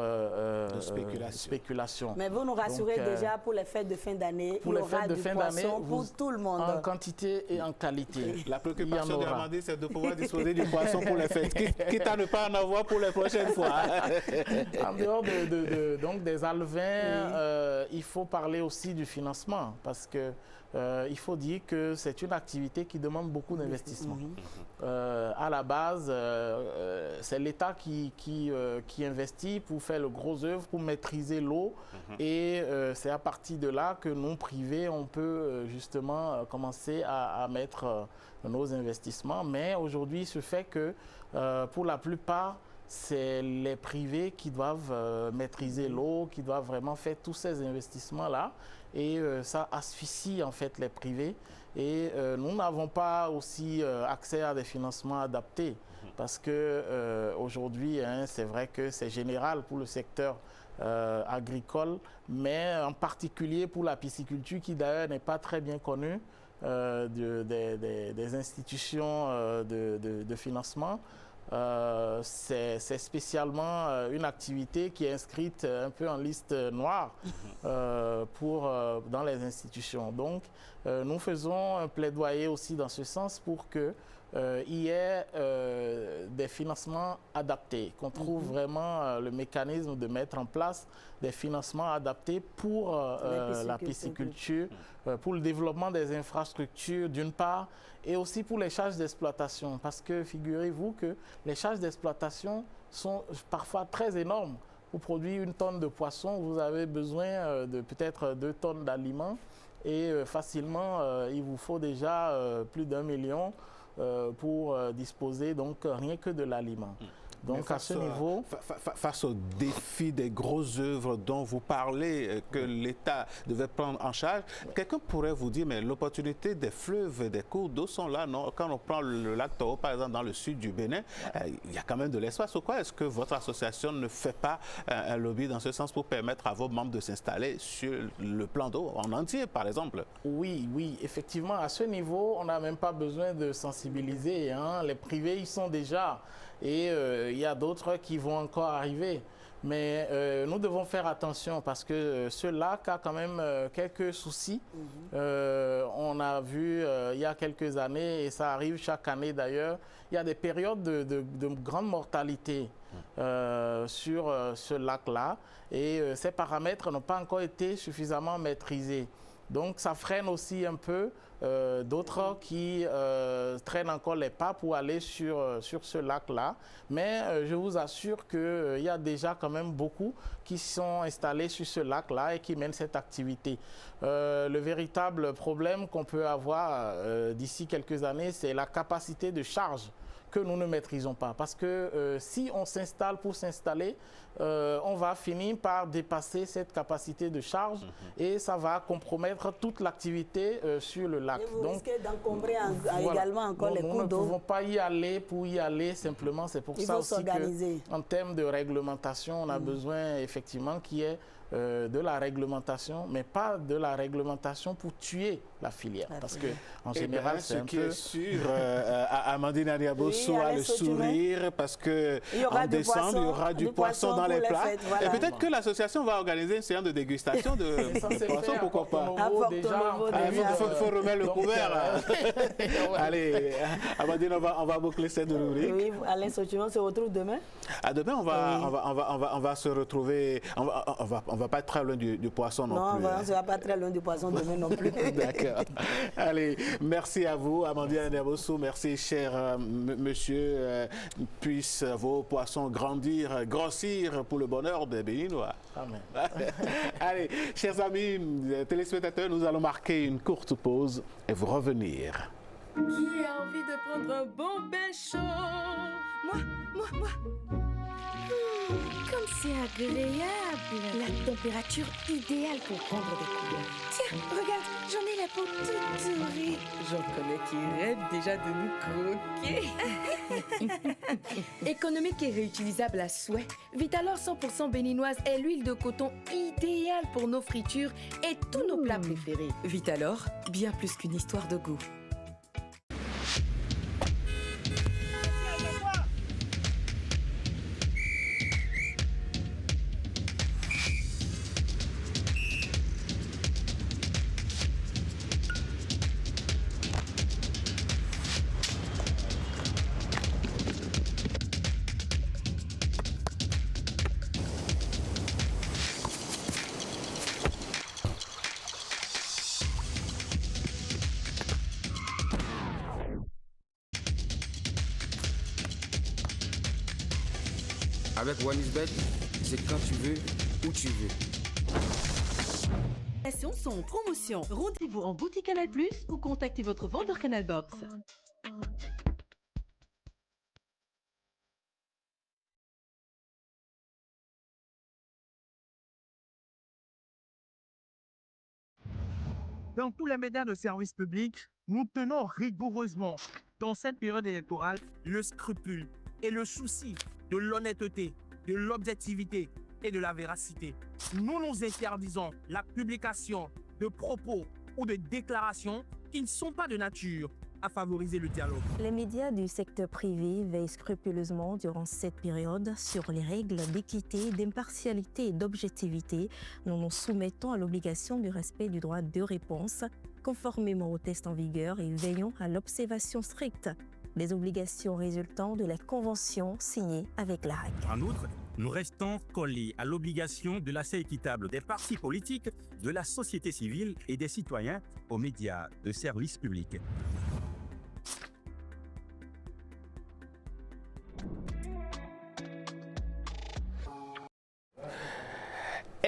spéculations. Mais vous nous rassurez déjà pour les fêtes de fin d'année, il y aura du poisson pour tout le monde. En quantité et en qualité. La préoccupation de Amandine, c'est de pouvoir disposer du poisson pour les fêtes, quitte à ne pas en avoir pour les prochaines fois. En dehors donc des alevins, il faut parler aussi du financement parce que il faut dire que c'est une activité qui demande beaucoup d'investissement. À la base, c'est l'État qui investit pour faire le gros œuvre, pour maîtriser l'eau. Et c'est à partir de là que nous, privés, on peut justement commencer à mettre nos investissements. Mais aujourd'hui, il se fait que pour la plupart, c'est les privés qui doivent maîtriser l'eau, qui doivent vraiment faire tous ces investissements-là. Et ça asphyxie en fait les privés. Et nous n'avons pas aussi accès à des financements adaptés. Parce que aujourd'hui, c'est vrai que c'est général pour le secteur agricole, mais en particulier pour la pisciculture qui d'ailleurs n'est pas très bien connue des institutions de financement. C'est spécialement une activité qui est inscrite un peu en liste noire dans les institutions. Donc, nous faisons un plaidoyer aussi dans ce sens pour qu'il y ait des financements adaptés, qu'on trouve vraiment le mécanisme de mettre en place des financements adaptés pour la pisciculture, pour le développement des infrastructures d'une part, et aussi pour les charges d'exploitation. Parce que figurez-vous que les charges d'exploitation sont parfois très énormes. Pour produire 1 tonne de poisson, vous avez besoin de peut-être 2 tonnes d'aliments et facilement, il vous faut déjà plus d'1 million pour disposer donc rien que de l'aliment. Donc à ce niveau... Face au défi des grosses œuvres dont vous parlez, que l'État devait prendre en charge, quelqu'un pourrait vous dire, mais l'opportunité des fleuves et des cours d'eau sont là, non? Quand on prend le lac Toro, par exemple, dans le sud du Bénin, il y a quand même de l'espace. Pourquoi est-ce que votre association ne fait pas un lobby dans ce sens pour permettre à vos membres de s'installer sur le plan d'eau en entier, par exemple? Oui, effectivement, à ce niveau, on n'a même pas besoin de sensibiliser. Les privés, ils sont déjà... Et il y a d'autres qui vont encore arriver. Mais nous devons faire attention parce que ce lac a quand même quelques soucis. On a vu il y a quelques années, et ça arrive chaque année d'ailleurs, il y a des périodes de grande mortalité sur ce lac-là. Et ces paramètres n'ont pas encore été suffisamment maîtrisés. Donc ça freine aussi un peu d'autres qui traînent encore les pas pour aller sur ce lac-là. Mais je vous assure qu'il y a déjà quand même beaucoup qui sont installés sur ce lac-là et qui mènent cette activité. Le véritable problème qu'on peut avoir d'ici quelques années, c'est la capacité de charge que nous ne maîtrisons pas. Parce que si on s'installe pour s'installer, on va finir par dépasser cette capacité de charge et ça va compromettre toute l'activité sur le lac. Et vous risquez d'encombrer également encore les cours d'eau. Nous ne pouvons pas y aller pour y aller simplement. C'est pour ça aussi qu'en termes de réglementation, on a besoin effectivement qu'il y ait de la réglementation, mais pas de la réglementation pour tuer la filière. Parce que en général, c'est un peu... Ce qui est sûr, Amandine Aniaboso a le sourire parce qu'en décembre, il y aura du poisson dans les plats. Et peut-être que l'association va organiser une séance de dégustation de poisson, pourquoi pas. Il faut remettre le couvert. Allez, Amandine, on va boucler cette rubrique. Oui, Alain Sotuman se retrouve demain. Demain, on va se retrouver... On ne va pas être très loin du poisson non plus. Non, on ne va pas très loin du poisson demain non plus. D'accord. Allez, merci à vous, Amandine Aniaboso. Merci, cher monsieur. Puissent vos poissons grossir pour le bonheur des Béninois. Amen. Allez, chers amis téléspectateurs, nous allons marquer une courte pause et vous revenir. Qui a envie de prendre un bon bain chaud? Moi Moi. Comme c'est agréable. La température idéale pour prendre des couleurs. Tiens, regarde, j'en ai la peau toute dorée. J'en connais qui rêvent déjà de nous croquer. Économique et réutilisable à souhait, Vitalor 100% béninoise est l'huile de coton idéale pour nos fritures et tous nos plats préférés. Vitalor, bien plus qu'une histoire de goût. Avec OneIsBet, c'est quand tu veux, où tu veux. Les sont en promotion. Rendez-vous en boutique Canal+, ou contactez votre vendeur Canal Box. Dans tous les médias de service public, nous tenons rigoureusement, dans cette période électorale, le scrupule et le souci de l'honnêteté, de l'objectivité et de la véracité. Nous nous interdisons la publication de propos ou de déclarations qui ne sont pas de nature à favoriser le dialogue. Les médias du secteur privé veillent scrupuleusement durant cette période sur les règles d'équité, d'impartialité et d'objectivité. Nous nous soumettons à l'obligation du respect du droit de réponse, conformément aux tests en vigueur, et veillons à l'observation stricte des obligations résultant de la convention signée avec l'ARAC. En outre, nous restons collés à l'obligation de l'accès équitable des partis politiques, de la société civile et des citoyens aux médias de service public.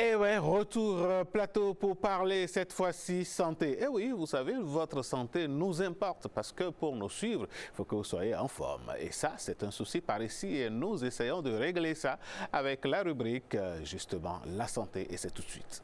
Et ouais, retour plateau pour parler cette fois-ci santé. Et oui, vous savez, votre santé nous importe parce que pour nous suivre, il faut que vous soyez en forme. Et ça, c'est un souci par ici et nous essayons de régler ça avec la rubrique, justement, la santé. Et c'est tout de suite.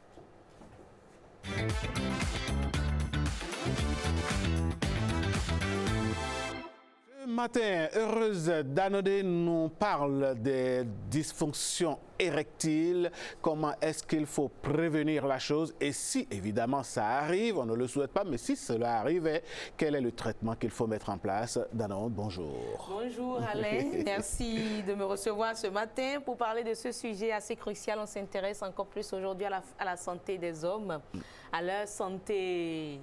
Ce matin, Heureuse Danodé nous parle des dysfonctions érectiles, comment est-ce qu'il faut prévenir la chose et si évidemment ça arrive, on ne le souhaite pas, mais si cela arrivait, quel est le traitement qu'il faut mettre en place? Danode, bonjour. Bonjour Alain, merci de me recevoir ce matin pour parler de ce sujet assez crucial. On s'intéresse encore plus aujourd'hui à la santé des hommes, à leur santé...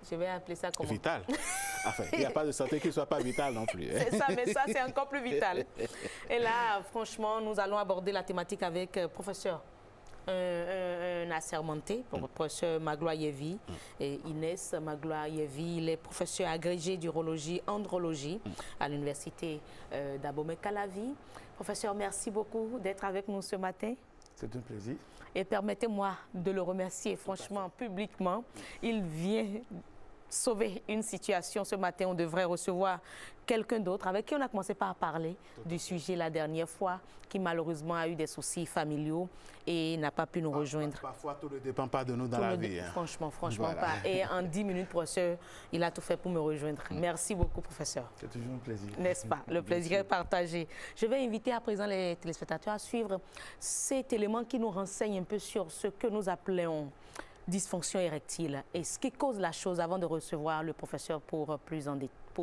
Je vais appeler ça comment? Vital. Enfin, il n'y a pas de santé qui ne soit pas vitale non plus. C'est ça, mais ça, c'est encore plus vital. Et là, franchement, nous allons aborder la thématique avec professeur, un assermenté, professeur Magloire-Yévi, et Inès Magloire-Yévi. Il est professeur agrégé d'urologie, andrologie à l'université d'Abomey-Calavi. Professeur, merci beaucoup d'être avec nous ce matin. C'est un plaisir. Et permettez-moi de le remercier, franchement, publiquement. Il vient sauver une situation. Ce matin, on devrait recevoir quelqu'un d'autre avec qui on a commencé par parler du sujet la dernière fois, qui malheureusement a eu des soucis familiaux et n'a pas pu nous rejoindre. Parfois, tout ne dépend pas de nous dans la vie. Franchement voilà. Pas. Et en 10 minutes, professeur, il a tout fait pour me rejoindre. Merci beaucoup, professeur. C'est toujours un plaisir. N'est-ce pas? Le plaisir est partagé. Je vais inviter à présent les téléspectateurs à suivre cet élément qui nous renseigne un peu sur ce que nous appelons dysfonction érectile et ce qui cause la chose avant de recevoir le professeur pour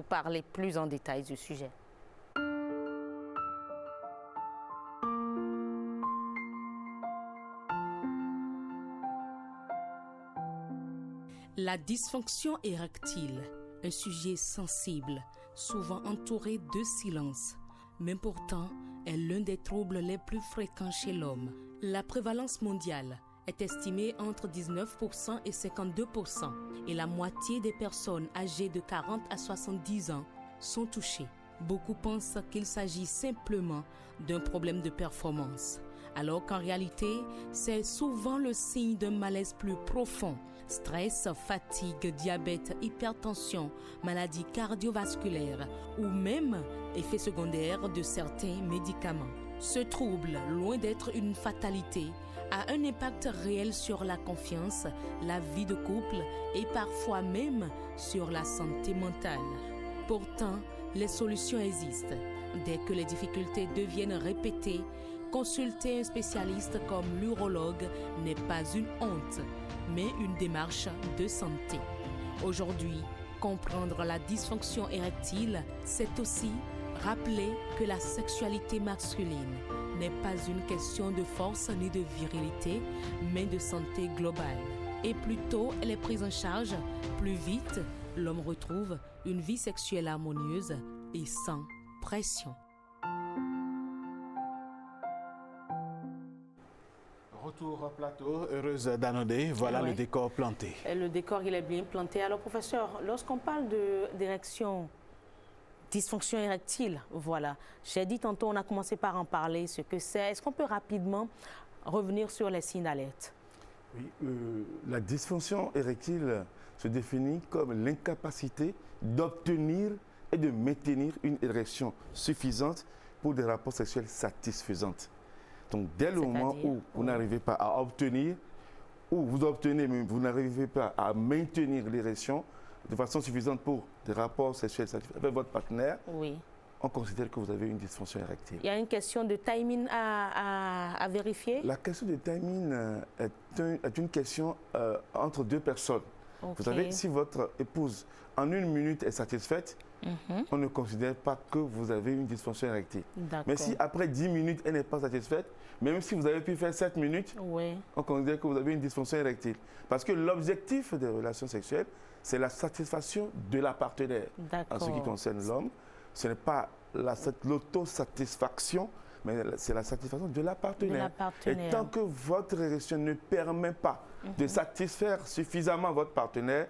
parler plus en détail du sujet. La dysfonction érectile, un sujet sensible, souvent entouré de silence, mais pourtant est l'un des troubles les plus fréquents chez l'homme. La prévalence mondiale est estimée entre 19% et 52%, et la moitié des personnes âgées de 40 à 70 ans sont touchées. Beaucoup pensent qu'il s'agit simplement d'un problème de performance, alors qu'en réalité, c'est souvent le signe d'un malaise plus profond. Stress, fatigue, diabète, hypertension, maladies cardiovasculaires ou même effets secondaires de certains médicaments. Ce trouble, loin d'être une fatalité, a un impact réel sur la confiance, la vie de couple et parfois même sur la santé mentale. Pourtant, les solutions existent. Dès que les difficultés deviennent répétées, consulter un spécialiste comme l'urologue n'est pas une honte, mais une démarche de santé. Aujourd'hui, comprendre la dysfonction érectile, c'est aussi rappeler que la sexualité masculine n'est pas une question de force ni de virilité, mais de santé globale. Et plus tôt elle est prise en charge, plus vite l'homme retrouve une vie sexuelle harmonieuse et sans pression. Retour au plateau, heureuse d'annoncer, voilà le décor planté. Et le décor, il est bien planté. Alors, professeur, lorsqu'on parle d'érection, dysfonction érectile, voilà. J'ai dit tantôt, on a commencé par en parler, ce que c'est. Est-ce qu'on peut rapidement revenir sur les signes d'alerte? Oui, la dysfonction érectile se définit comme l'incapacité d'obtenir et de maintenir une érection suffisante pour des rapports sexuels satisfaisants. Donc, dès le moment où vous n'arrivez pas à obtenir, ou vous obtenez, mais vous n'arrivez pas à maintenir l'érection de façon suffisante pour des rapports sexuels satisfaisants avec votre partenaire, on considère que vous avez une dysfonction érectile. Il y a une question de timing à vérifier? La question de timing est une question entre deux personnes. Vous savez, si votre épouse, en 1 minute, est satisfaite, on ne considère pas que vous avez une dysfonction érectile. Mais si après 10 minutes, elle n'est pas satisfaite, même si vous avez pu faire 7 minutes, on considère que vous avez une dysfonction érectile. Parce que l'objectif des relations sexuelles, c'est la satisfaction de la partenaire. En ce qui concerne l'homme, ce n'est pas l'autosatisfaction, mais c'est la satisfaction de la partenaire. Et tant que votre érection ne permet pas de satisfaire suffisamment votre partenaire,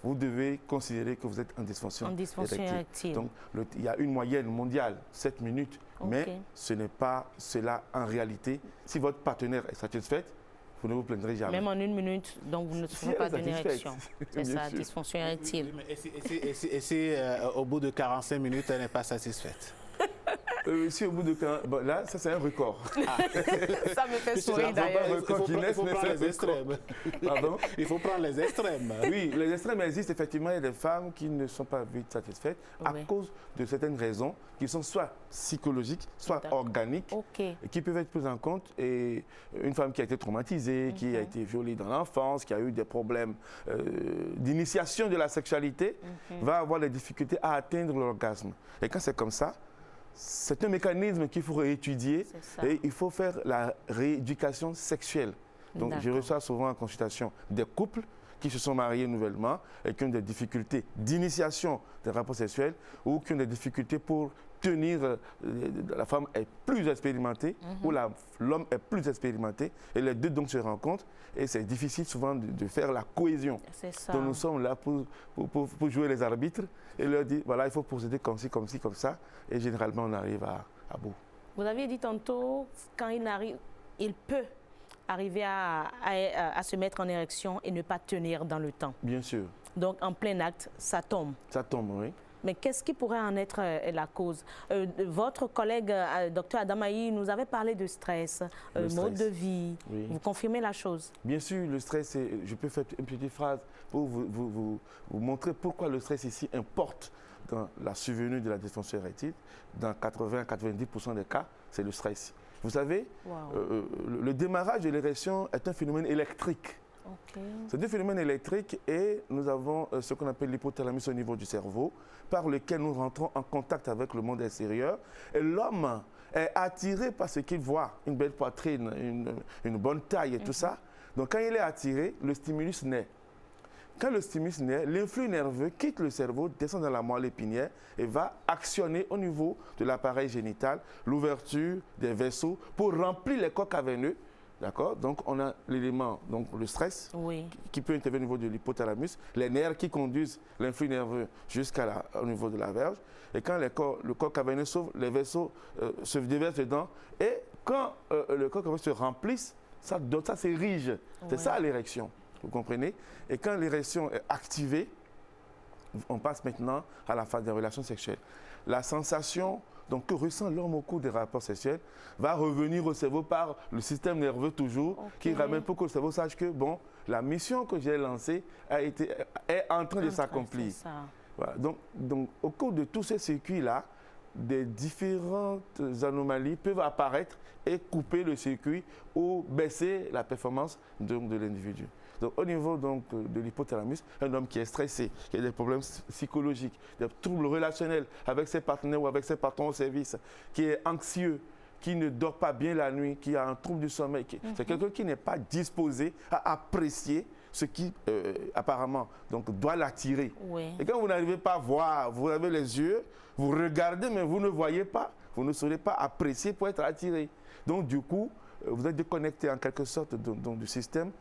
vous devez considérer que vous êtes en dysfonction érectile. Donc, il y a une moyenne mondiale, 7 minutes, mais ce n'est pas cela en réalité. Si votre partenaire est satisfaite, vous ne vous plaindrez jamais. Même en 1 minute, donc vous ne souffrez pas d'une érection. C'est ça, dysfonction érectile. Et si au bout de 45 minutes, elle n'est pas satisfaite? Si au bout de 40... Bon, là, ça c'est un record. Ça me fait sourire d'ailleurs. Il faut prendre les extrêmes. Pardon? Il faut prendre les extrêmes. Oui, les extrêmes existent effectivement. Il y a des femmes qui ne sont pas vite satisfaites à cause de certaines raisons qui sont soit psychologiques, soit organiques, et qui peuvent être prises en compte. Et une femme qui a été traumatisée, qui a été violée dans l'enfance, qui a eu des problèmes d'initiation de la sexualité, va avoir des difficultés à atteindre l'orgasme. Et quand c'est comme ça, c'est un mécanisme qu'il faut réétudier et il faut faire la rééducation sexuelle. Donc, je reçois souvent en consultation des couples qui se sont mariés nouvellement et qui ont des difficultés d'initiation des rapports sexuels ou qui ont des difficultés pour tenir, la femme est plus expérimentée ou l'homme est plus expérimenté et les deux donc se rencontrent et c'est difficile souvent de faire la cohésion. Donc nous sommes là pour jouer les arbitres et leur dire voilà, il faut procéder comme ci, comme ci, comme ça et généralement on arrive à bout. Vous avez dit tantôt, quand il peut arriver à se mettre en érection et ne pas tenir dans le temps. Bien sûr. Donc en plein acte, ça tombe. Ça tombe, oui. Mais qu'est-ce qui pourrait en être la cause? Votre collègue, Dr Adamaï, nous avait parlé de stress, mode de vie. Oui. Vous confirmez la chose? Bien sûr, le stress, je peux faire une petite phrase pour vous montrer pourquoi le stress ici importe dans la survenue de la dysfonction érectile. Dans 80-90% des cas, c'est le stress. Vous savez, le démarrage de l'érection est un phénomène électrique. C'est un phénomène électrique et nous avons ce qu'on appelle l'hypothalamus au niveau du cerveau par lequel nous rentrons en contact avec le monde extérieur et l'homme est attiré par ce qu'il voit, une belle poitrine, une bonne taille et tout ça. Donc quand il est attiré, le stimulus naît. Quand le stimulus naît, l'influx nerveux quitte le cerveau, descend dans la moelle épinière et va actionner au niveau de l'appareil génital l'ouverture des vaisseaux pour remplir les corps caverneux. D'accord? Donc, on a l'élément, donc le stress, qui peut intervenir au niveau de l'hypothalamus, les nerfs qui conduisent l'influx nerveux jusqu'au niveau de la verge. Et quand le corps caverneux s'ouvre, les vaisseaux se déversent dedans et quand le corps commence à se remplir, ça s'érige. C'est ça l'érection, vous comprenez? Et quand l'érection est activée, on passe maintenant à la phase des relations sexuelles. La sensation donc, que ressent l'homme au cours des rapports sexuels va revenir au cerveau par le système nerveux toujours, qui ramène pour que le cerveau sache que bon, la mission que j'ai lancée est en train de s'accomplir. Voilà. Donc, au cours de tous ces circuits-là, des différentes anomalies peuvent apparaître et couper le circuit ou baisser la performance de l'individu. Donc, au niveau donc, de l'hypothalamus, un homme qui est stressé, qui a des problèmes psychologiques, des troubles relationnels avec ses partenaires ou avec ses patrons au service, qui est anxieux, qui ne dort pas bien la nuit, qui a un trouble du sommeil, c'est quelqu'un qui n'est pas disposé à apprécier ce qui, apparemment, donc, doit l'attirer. Oui. Et quand vous n'arrivez pas à voir, vous avez les yeux, vous regardez, mais vous ne voyez pas, vous ne saurez pas apprécier pour être attiré. Donc, du coup, vous êtes déconnecté en quelque sorte du système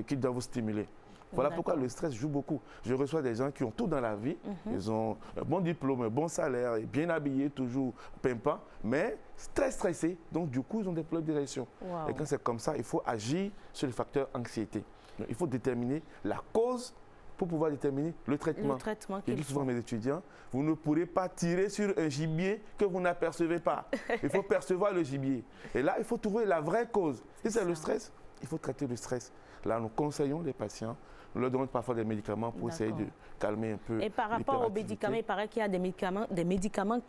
qui doit vous stimuler. Voilà pourquoi le stress joue beaucoup. Je reçois des gens qui ont tout dans la vie, ils ont un bon diplôme, un bon salaire, bien habillés, toujours pimpants, mais très stressés. Donc, du coup, ils ont des problèmes d'érection. Wow. Et quand c'est comme ça, il faut agir sur le facteur anxiété. Donc, il faut déterminer la cause pour pouvoir déterminer le traitement. Je dis souvent à mes étudiants, vous ne pourrez pas tirer sur un gibier que vous n'apercevez pas. Il faut percevoir le gibier. Et là, il faut trouver la vraie cause. Si c'est le stress, il faut traiter le stress. Là, nous conseillons les patients, nous leur donnons parfois des médicaments pour essayer de calmer un peu. Et par rapport aux médicaments, il paraît qu'il y a des médicaments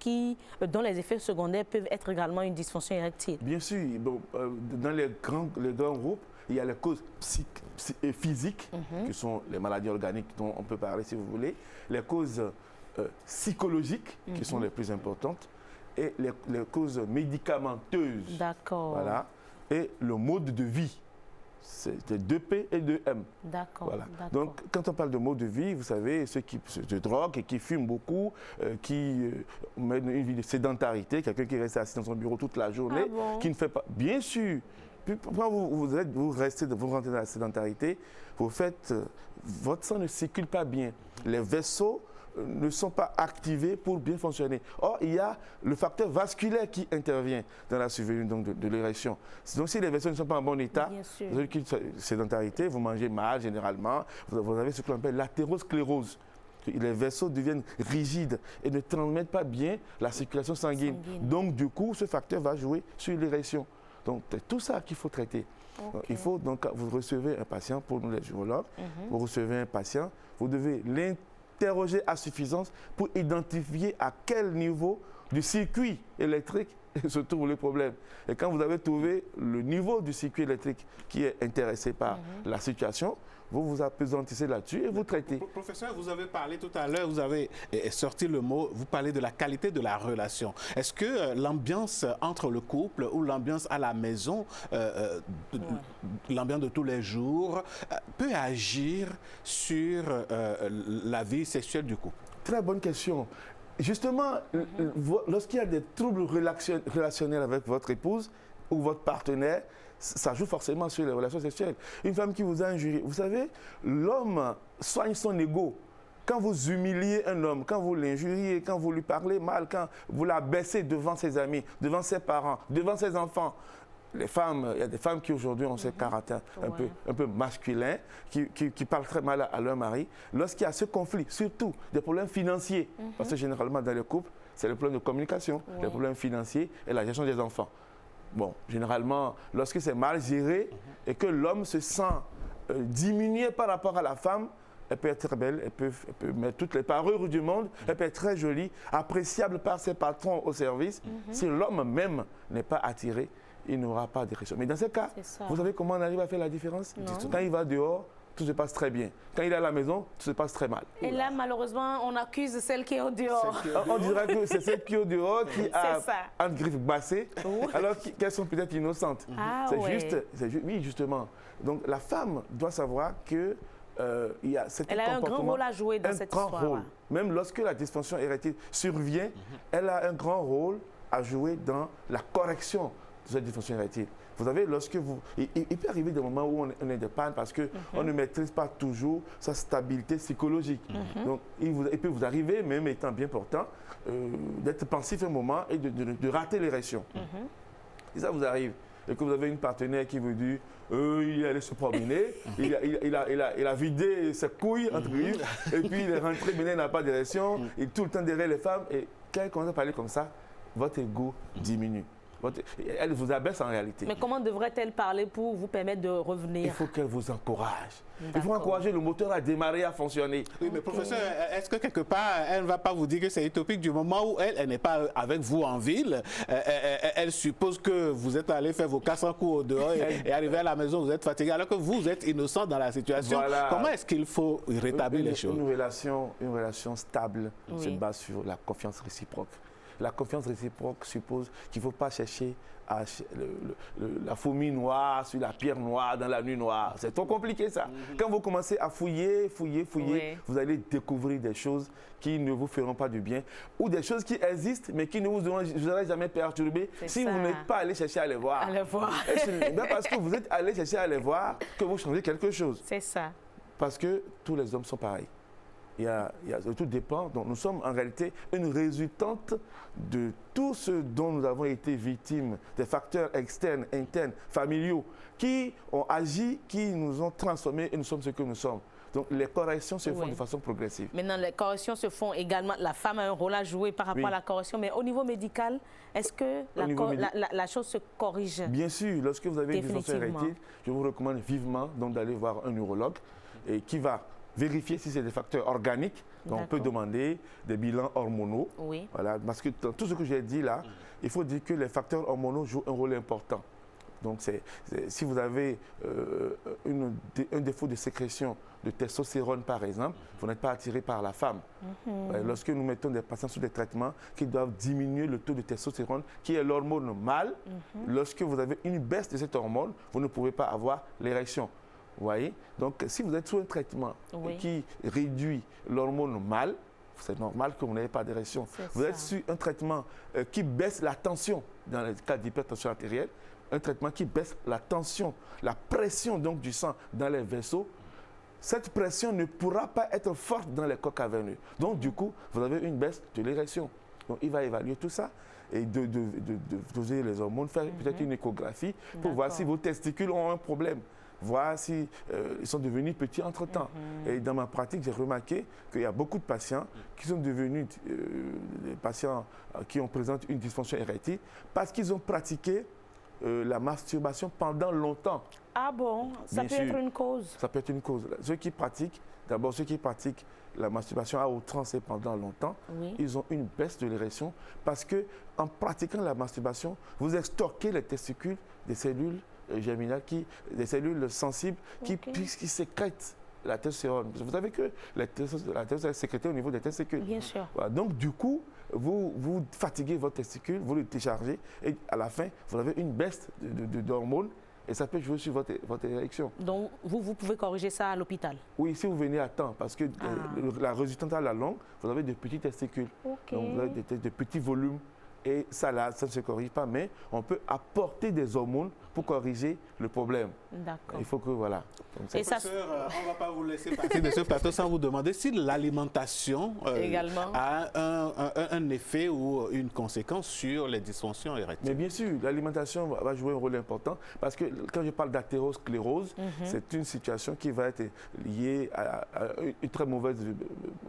dont les effets secondaires peuvent être également une dysfonction érectile. Bien sûr. Bon, dans les grands groupes, il y a les causes physiques, qui sont les maladies organiques dont on peut parler si vous voulez, les causes psychologiques, qui sont les plus importantes, et les causes médicamenteuses. D'accord. Voilà. Et le mode de vie. C'est 2P et 2M. D'accord. Voilà. Donc, quand on parle de mode de vie, vous savez, ceux qui se droguent et qui fument beaucoup, qui mènent une vie de sédentarité, quelqu'un qui reste assis dans son bureau toute la journée, qui ne fait pas. Bien sûr. Puis, quand vous rentrez dans la sédentarité, votre sang ne circule pas bien. Les vaisseaux ne sont pas activés pour bien fonctionner. Or, il y a le facteur vasculaire qui intervient dans la survenue de l'érection. Donc, si les vaisseaux ne sont pas en bon état, vous avez une sédentarité, vous mangez mal généralement, vous avez ce qu'on appelle l'athérosclérose. Les vaisseaux deviennent rigides et ne transmettent pas bien la circulation sanguine. Donc, du coup, ce facteur va jouer sur l'érection. Donc, c'est tout ça qu'il faut traiter. Okay. Il faut donc, vous recevez un patient, pour nous les urologues, vous recevez un patient, vous devez l'interroger à suffisance pour identifier à quel niveau du circuit électrique se trouve le problème. Et quand vous avez trouvé le niveau du circuit électrique qui est intéressé par la situation, vous vous appesantissez là-dessus et vous traitez. Professeur, vous avez parlé tout à l'heure, vous avez sorti le mot, vous parlez de la qualité de la relation. Est-ce que l'ambiance entre le couple ou l'ambiance à la maison, l'ambiance de tous les jours, peut agir sur la vie sexuelle du couple? Très bonne question. Justement, lorsqu'il y a des troubles relationnels avec votre épouse ou votre partenaire, ça joue forcément sur les relations sexuelles. Une femme qui vous a injurié, vous savez, l'homme soigne son ego. Quand vous humiliez un homme, quand vous l'injuriez, quand vous lui parlez mal, quand vous l'abaissez devant ses amis, devant ses parents, devant ses enfants, les femmes, il y a des femmes qui aujourd'hui ont ce caractère un peu masculin, qui parlent très mal à leur mari. Lorsqu'il y a ce conflit, surtout des problèmes financiers, parce que généralement dans les couples, c'est le problème de communication, les problèmes financiers et la gestion des enfants. Bon, généralement, lorsque c'est mal géré et que l'homme se sent diminué par rapport à la femme, elle peut être très belle, elle peut mettre toutes les parures du monde, elle peut être très jolie, appréciable par ses patrons au service. Si l'homme même n'est pas attiré, il n'aura pas d'érection. Mais dans ce cas, vous savez comment on arrive à faire la différence? Quand il va dehors, tout se passe très bien. Quand il est à la maison, tout se passe très mal. Et là, malheureusement, on accuse celle qui est au dehors. On dirait que c'est celle qui est au dehors qui a un griffe bassée, alors qu'elles sont peut-être innocentes. Oui, justement. Donc, la femme doit savoir que il y a elle a un grand rôle à jouer dans cette histoire. Même lorsque la dysfonction érectile survient, elle a un grand rôle à jouer dans la correction de cette dysfonction érectile. Vous savez, il peut arriver des moments où on est de panne parce qu'on ne maîtrise pas toujours sa stabilité psychologique. Donc, il peut vous arriver, même étant bien portant, d'être pensif un moment et de rater l'érection. si ça vous arrive, et que vous avez une partenaire qui vous dit il est allé se promener, il a vidé ses couilles, entre guillemets, et puis il est rentré, mais il n'a pas d'érection, il est tout le temps derrière les femmes, et quand il commence à parler comme ça, votre ego diminue. Elle vous abaisse en réalité. Mais comment devrait-elle parler pour vous permettre de revenir? Il faut qu'elle vous encourage. Il faut encourager le moteur à démarrer, à fonctionner. Oui, mais professeur, est-ce que quelque part, elle ne va pas vous dire que c'est utopique du moment où elle n'est pas avec vous en ville? Elle suppose que vous êtes allé faire vos 400 coups au dehors et arrivé à la maison, vous êtes fatigué, alors que vous êtes innocent dans la situation. Voilà. Comment est-ce qu'il faut rétablir les choses? Une relation stable se base sur la confiance réciproque. La confiance réciproque suppose qu'il ne faut pas chercher la fourmi noire sur la pierre noire dans la nuit noire. C'est trop compliqué ça. Quand vous commencez à fouiller, vous allez découvrir des choses qui ne vous feront pas du bien ou des choses qui existent mais qui ne vous auront jamais perturbé si vous n'êtes pas allé chercher à les voir. Et c'est bien parce que vous êtes allé chercher à les voir que vous changez quelque chose. C'est ça. Parce que tous les hommes sont pareils. Tout dépend. Donc, nous sommes en réalité une résultante de tout ce dont nous avons été victimes, des facteurs externes, internes, familiaux, qui ont agi, qui nous ont transformés et nous sommes ce que nous sommes. Donc, les corrections se font de façon progressive. Maintenant, les corrections se font également. La femme a un rôle à jouer par rapport à la correction, mais au niveau médical, est-ce que la chose se corrige? Bien sûr. Lorsque vous avez une dysfonction érectile, je vous recommande vivement d'aller voir un urologue et qui va vérifier si c'est des facteurs organiques. Donc on peut demander des bilans hormonaux. Voilà, parce que dans tout ce que j'ai dit là, il faut dire que les facteurs hormonaux jouent un rôle important. Donc si vous avez un défaut de sécrétion de testostérone par exemple, vous n'êtes pas attiré par la femme. Lorsque nous mettons des patients sous des traitements qui doivent diminuer le taux de testostérone, qui est l'hormone mâle, lorsque vous avez une baisse de cette hormone, vous ne pouvez pas avoir l'érection. Vous voyez? Donc, si vous êtes sous un traitement qui réduit l'hormone mâle, c'est normal que vous n'ayez pas d'érection. Vous êtes sur un traitement qui baisse la tension, dans le cas d'hypertension artérielle, un traitement qui baisse la tension, la pression donc, du sang dans les vaisseaux. Cette pression ne pourra pas être forte dans les coques caverneux. Donc, du coup, vous avez une baisse de l'érection. Donc, il va évaluer tout ça et de doser les hormones, faire peut-être une échographie pour voir si vos testicules ont un problème. Voir s'ils sont devenus petits entre-temps. Et dans ma pratique, j'ai remarqué qu'il y a beaucoup de patients qui sont devenus des patients qui présentent une dysfonction érectile parce qu'ils ont pratiqué la masturbation pendant longtemps. Ah bon? Ça peut être une cause? Ça peut être une cause. Ceux qui pratiquent la masturbation à outrance et pendant longtemps, ils ont une baisse de l'érection parce qu'en pratiquant la masturbation, vous extorquez les testicules des cellules germinales, des cellules sensibles qui sécrètent la testostérone. Vous savez que la testostérone est sécrétée au niveau des testicules. Bien sûr. Voilà. Donc, du coup, vous fatiguez votre testicule, vous le déchargez et à la fin, vous avez une baisse d'hormones et ça peut jouer sur votre érection. Donc, vous pouvez corriger ça à l'hôpital? Oui, si vous venez à temps, parce que la résultante à la longue, vous avez de petits testicules. Donc, vous avez de petits volumes. Et ça, là, ça ne se corrige pas, mais on peut apporter des hormones pour corriger le problème. D'accord. Il faut que, voilà. Et ça, on ne va pas vous laisser partir de ce plateau sans vous demander si l'alimentation a un effet ou une conséquence sur les dysfonctions érectiles. Mais bien sûr, l'alimentation va jouer un rôle important parce que quand je parle d'athérosclérose, c'est une situation qui va être liée à une très mauvaise,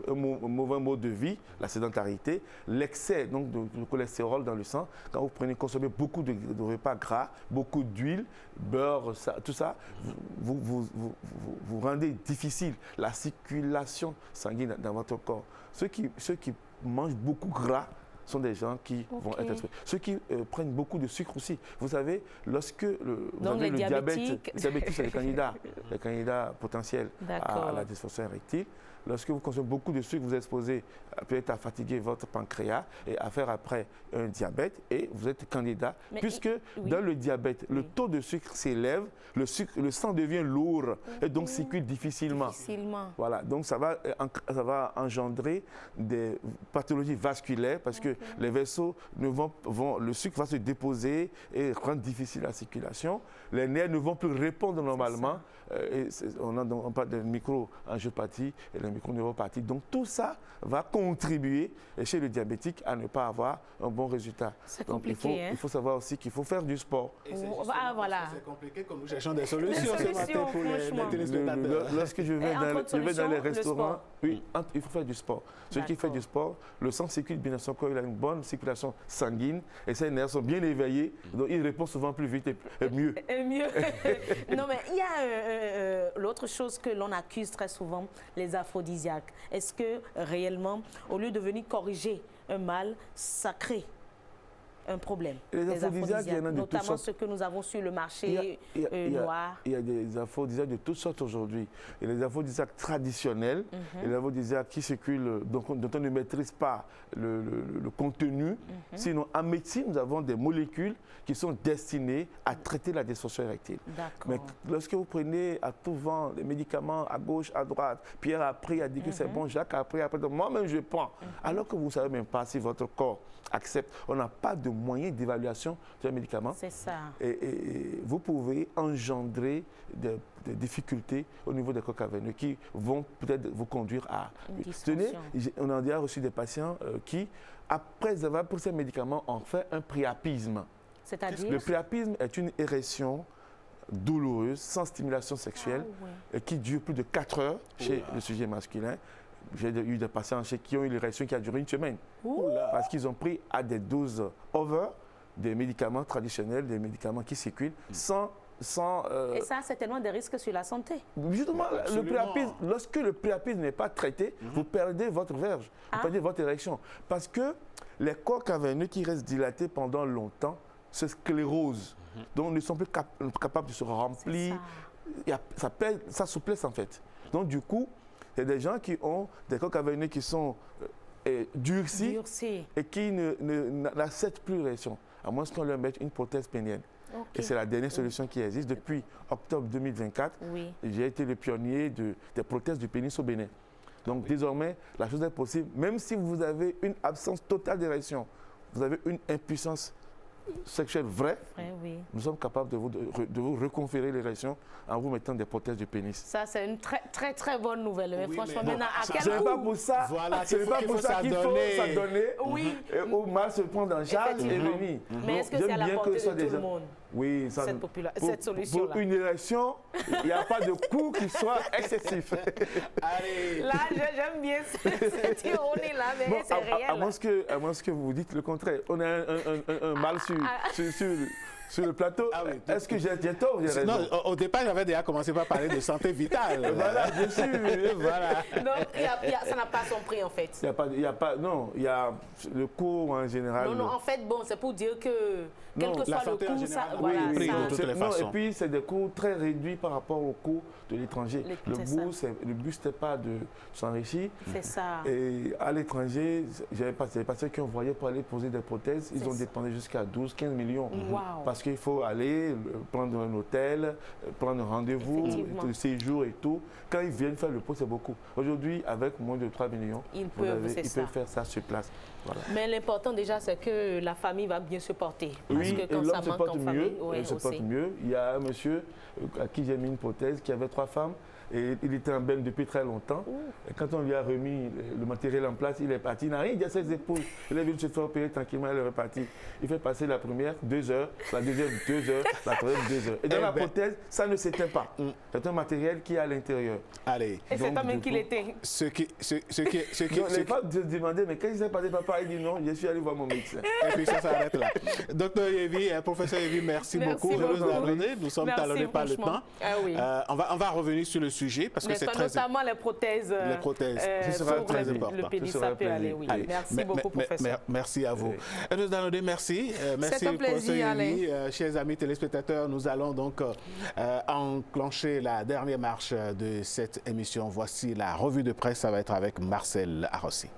un mauvais mode de vie, la sédentarité, l'excès donc de cholestérol dans le sang. Quand vous consommez beaucoup de repas gras, beaucoup d'huile, beurre, tout ça, vous rendez difficile la circulation sanguine dans votre corps. Ceux qui mangent beaucoup gras sont des gens qui vont être... Ceux qui prennent beaucoup de sucre aussi. Vous savez, lorsque vous avez le diabète, c'est les candidats potentiels à la dysfonction érectile. Lorsque vous consommez beaucoup de sucre, vous êtes exposé peut-être à fatiguer votre pancréas et à faire après un diabète et vous êtes candidat. Puisque dans le diabète, le taux de sucre s'élève, le sang devient lourd et donc circule difficilement. Voilà, donc ça va engendrer des pathologies vasculaires parce que les vaisseaux, le sucre va se déposer et rendre difficile la circulation. Les nerfs ne vont plus répondre normalement. Et on parle de micro-angiopathie et les microneuropathie. Donc tout ça va contribuer chez le diabétique à ne pas avoir un bon résultat. C'est compliqué. Il faut savoir aussi qu'il faut faire du sport. Voilà. C'est compliqué que nous cherchons des solutions ce matin pour les téléspectateurs. Lorsque je vais dans les restaurants, oui, il faut faire du sport. Celui qui fait du sport, le sang circule bien dans son corps, il a une bonne circulation sanguine et ses nerfs sont bien éveillés, donc il répond souvent plus vite et mieux. Non, mais il y a l'autre chose que l'on accuse très souvent, les aphrodisiaques. Est-ce que réellement, au lieu de venir corriger un mal, ça crée un problème? Les aphrodisiaques, il y en a de notamment toutes sortes. ceux que nous avons sur le marché noir. Il y a des aphrodisiaques de toutes sortes aujourd'hui. Il y a les aphrodisiaques traditionnels, et les aphrodisiaques qui circulent, dont on ne maîtrise pas le contenu. Sinon, en médecine, nous avons des molécules qui sont destinées à traiter la dysfonction érectile. Mais lorsque vous prenez à tout vent les médicaments à gauche, à droite, Pierre a pris, a dit que c'est bon, Jacques a pris, après, moi-même je prends. Alors que vous ne savez même pas si votre corps accepte. On n'a pas de moyens d'évaluation de médicaments. C'est ça. Et vous pouvez engendrer des difficultés au niveau des coques caverneux qui vont peut-être vous conduire à... On a déjà reçu des patients qui, après avoir pris ces médicaments, ont fait un priapisme. C'est-à-dire? Le priapisme est une érection douloureuse, sans stimulation sexuelle, et qui dure plus de 4 heures chez le sujet masculin. J'ai eu des patients qui ont eu l'érection qui a duré 1 semaine. Parce qu'ils ont pris à des doses over des médicaments traditionnels, des médicaments qui circulent sans... Et ça, c'est tellement des risques sur la santé. Justement, lorsque le priapisme n'est pas traité, vous perdez votre verge, vous perdez votre érection. Parce que les corps caverneux qui restent dilatés pendant longtemps se sclérosent. Donc, ne sont plus capables de se remplir. Ça perd sa souplesse, en fait. Donc, du coup, il y a des gens qui ont des corps caverneux qui sont durcis et qui n'acceptent plus l'érection, à moins qu'on leur mette une prothèse pénienne. Et c'est la dernière solution qui existe. Depuis octobre 2024, j'ai été le pionnier des prothèses du pénis au Bénin. Donc désormais, la chose est possible. Même si vous avez une absence totale d'érection, vous avez une impuissance sexuelle vraie, nous sommes capables de vous reconférer l'érection en vous mettant des prothèses du pénis. Ça, c'est une très très bonne nouvelle. Mais franchement, maintenant, à quel Ce n'est pas pour ça, qu'il faut s'adonner au mal se prendre en charge et venir. Mais est-ce que c'est à la portée de tout le monde? Oui, cette solution-là. Pour une érection, il n'y a pas de coût qui soit excessif. Allez. Là, j'aime bien cette ironie-là, mais bon, c'est réel. À moins que vous dites le contraire. On a un mal sur le plateau. Est-ce que j'ai tort? Non, au départ, j'avais déjà commencé par parler de santé vitale. Voilà, bien sûr. Voilà. Donc, ça n'a pas son prix, en fait. Il y a le coût en général. Non, en fait, bon, c'est pour dire que quel que soit le coût, ça... Et puis, c'est des coûts très réduits par rapport au coût de l'étranger. Le but, c'était pas de s'enrichir. C'est ça. Et à l'étranger, j'avais des patients qui ont envoyé pour aller poser des prothèses. Ils ont dépensé jusqu'à 12-15 millions. Parce qu'il faut aller prendre un hôtel, prendre un rendez-vous, le séjour et tout. Quand ils viennent faire le pot, c'est beaucoup. Aujourd'hui, avec moins de 3 millions, ils peuvent faire ça sur place. Voilà. Mais l'important déjà, c'est que la famille va bien se porter. Parce que quand ça manque en famille, il se porte mieux. Il y a un monsieur à qui j'ai mis une prothèse qui avait 3 femmes. Et il était en berne depuis très longtemps. Et quand on lui a remis le matériel en place, il est parti. Il n'a rien dit à ses épouses. Il est venu se faire opérer tranquillement, il est reparti. Il fait passer la première 2 heures, la deuxième 2 heures, la troisième 2 heures. Et dans la prothèse, ça ne s'éteint pas. C'est un matériel qui est à l'intérieur. Allez. Et c'est un même qu'il était. Les femmes se demandaient, mais quand il s'est passé, papa, il dit non, je suis allé voir mon médecin. Et puis ça s'arrête là. Docteur Yévi, professeur Yévi, merci beaucoup. Nous sommes talonnés par le temps. On va revenir sur le sujet parce que c'est très notamment les prothèses. Ce sera très important. Le pénis, ça peut aller, oui. Merci beaucoup, professeur. Merci à vous. Enos Danodé, merci. Merci, professeur Yévi. Chers amis téléspectateurs, nous allons donc enclencher la dernière marche de cette émission. Voici la revue de presse. Ça va être avec Marcel Arossi.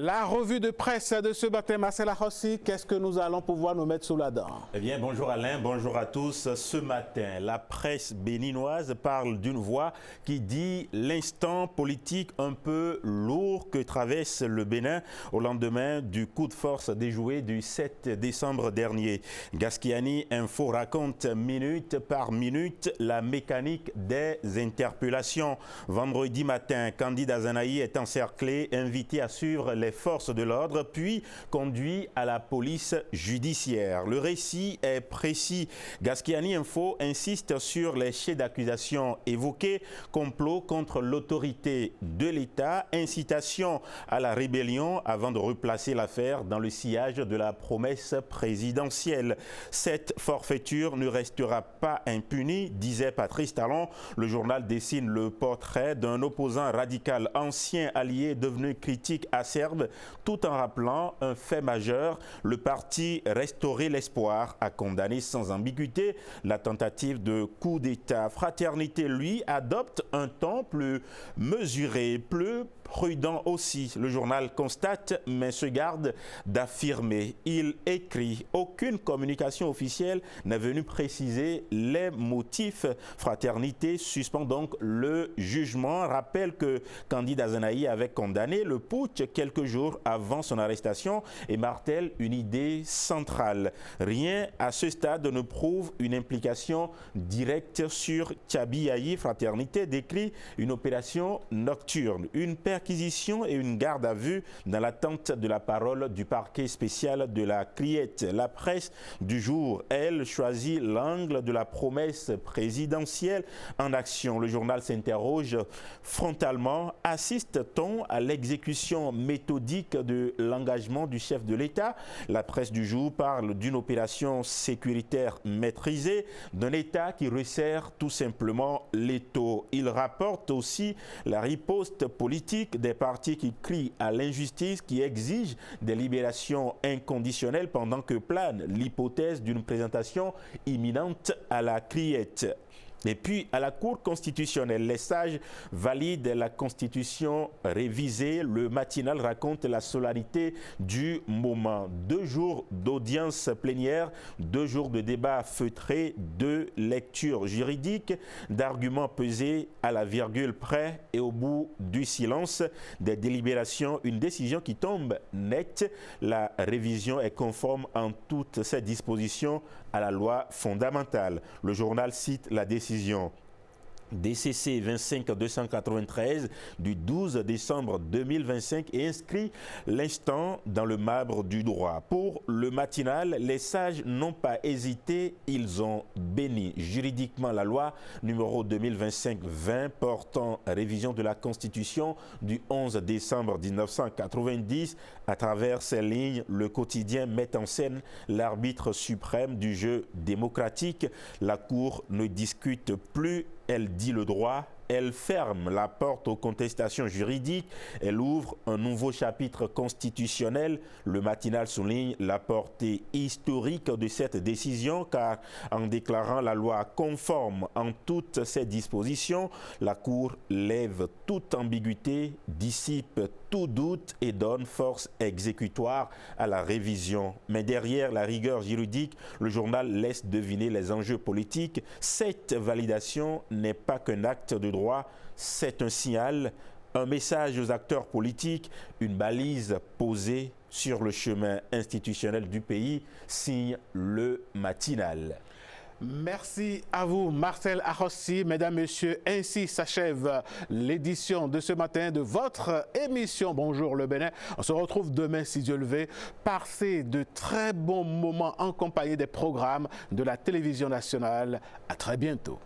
La revue de presse de ce matin, Marcel Arossi, qu'est-ce que nous allons pouvoir nous mettre sous la dent? Eh bien, bonjour Alain, bonjour à tous. Ce matin, la presse béninoise parle d'une voix qui dit l'instant politique un peu lourd que traverse le Bénin au lendemain du coup de force déjoué du 7 décembre dernier. Gaskiani Info raconte minute par minute la mécanique des interpellations. Vendredi matin, Candide Azanaï est encerclé, invité à suivre les forces de l'ordre, puis conduit à la police judiciaire. Le récit est précis. Gaskiani Info insiste sur les chefs d'accusation évoqués: complot contre l'autorité de l'État, incitation à la rébellion avant de replacer l'affaire dans le sillage de la promesse présidentielle. Cette forfaiture ne restera pas impunie, disait Patrice Talon. Le journal dessine le portrait d'un opposant radical, ancien allié devenu critique acerbe, tout en rappelant un fait majeur: le parti Restaurer l'Espoir a condamné sans ambiguïté la tentative de coup d'État. Fraternité, lui, adopte un ton plus mesuré, plus prudent aussi. Le journal constate, mais se garde d'affirmer. Il écrit: aucune communication officielle n'est venue préciser les motifs. Fraternité suspend donc le jugement. Rappelle que Candide Azanaï avait condamné le putsch quelques jours avant son arrestation et martèle une idée centrale. Rien à ce stade ne prouve une implication directe sur Tchabi-Ayi. Fraternité décrit une opération nocturne, une perquisition et une garde à vue dans l'attente de la parole du parquet spécial de la Criette. La presse du jour, elle, choisit l'angle de la promesse présidentielle en action. Le journal s'interroge frontalement: assiste-t-on à l'exécution méthodique de l'engagement du chef de l'État? La presse du jour parle d'une opération sécuritaire maîtrisée, d'un État qui resserre tout simplement l'étau. Il rapporte aussi la riposte politique des partis qui crient à l'injustice, qui exigent des libérations inconditionnelles pendant que plane l'hypothèse d'une présentation imminente à la Criette. Et puis, à la Cour constitutionnelle, les sages valident la Constitution révisée. Le matinal raconte la solennité du moment. 2 jours d'audience plénière, 2 jours de débat feutré, 2 lectures juridiques, d'arguments pesés à la virgule près, et au bout du silence, des délibérations, une décision qui tombe nette. La révision est conforme en toutes ses dispositions à la loi fondamentale. Le journal cite la décision DCC 25-293 du 12 décembre 2025 et inscrit l'instant dans le marbre du droit. Pour le matinal, les sages n'ont pas hésité, ils ont béni juridiquement la loi numéro 2025-20 portant révision de la Constitution du 11 décembre 1990. À travers ces lignes, le quotidien met en scène l'arbitre suprême du jeu démocratique. La Cour ne discute plus, elle dit le droit, elle ferme la porte aux contestations juridiques, elle ouvre un nouveau chapitre constitutionnel. Le matinal souligne la portée historique de cette décision car en déclarant la loi conforme en toutes ses dispositions, la Cour lève toute ambiguïté, dissipe tout doute et donne force exécutoire à la révision. Mais derrière la rigueur juridique, le journal laisse deviner les enjeux politiques. Cette validation n'est pas qu'un acte de droit, c'est un signal, un message aux acteurs politiques, une balise posée sur le chemin institutionnel du pays, signe le matinal. Merci à vous, Marcel Arossi. Mesdames, Messieurs, ainsi s'achève l'édition de ce matin de votre émission Bonjour le Bénin. On se retrouve demain, si Dieu le veut. Passez de très bons moments en compagnie des programmes de la télévision nationale. À très bientôt.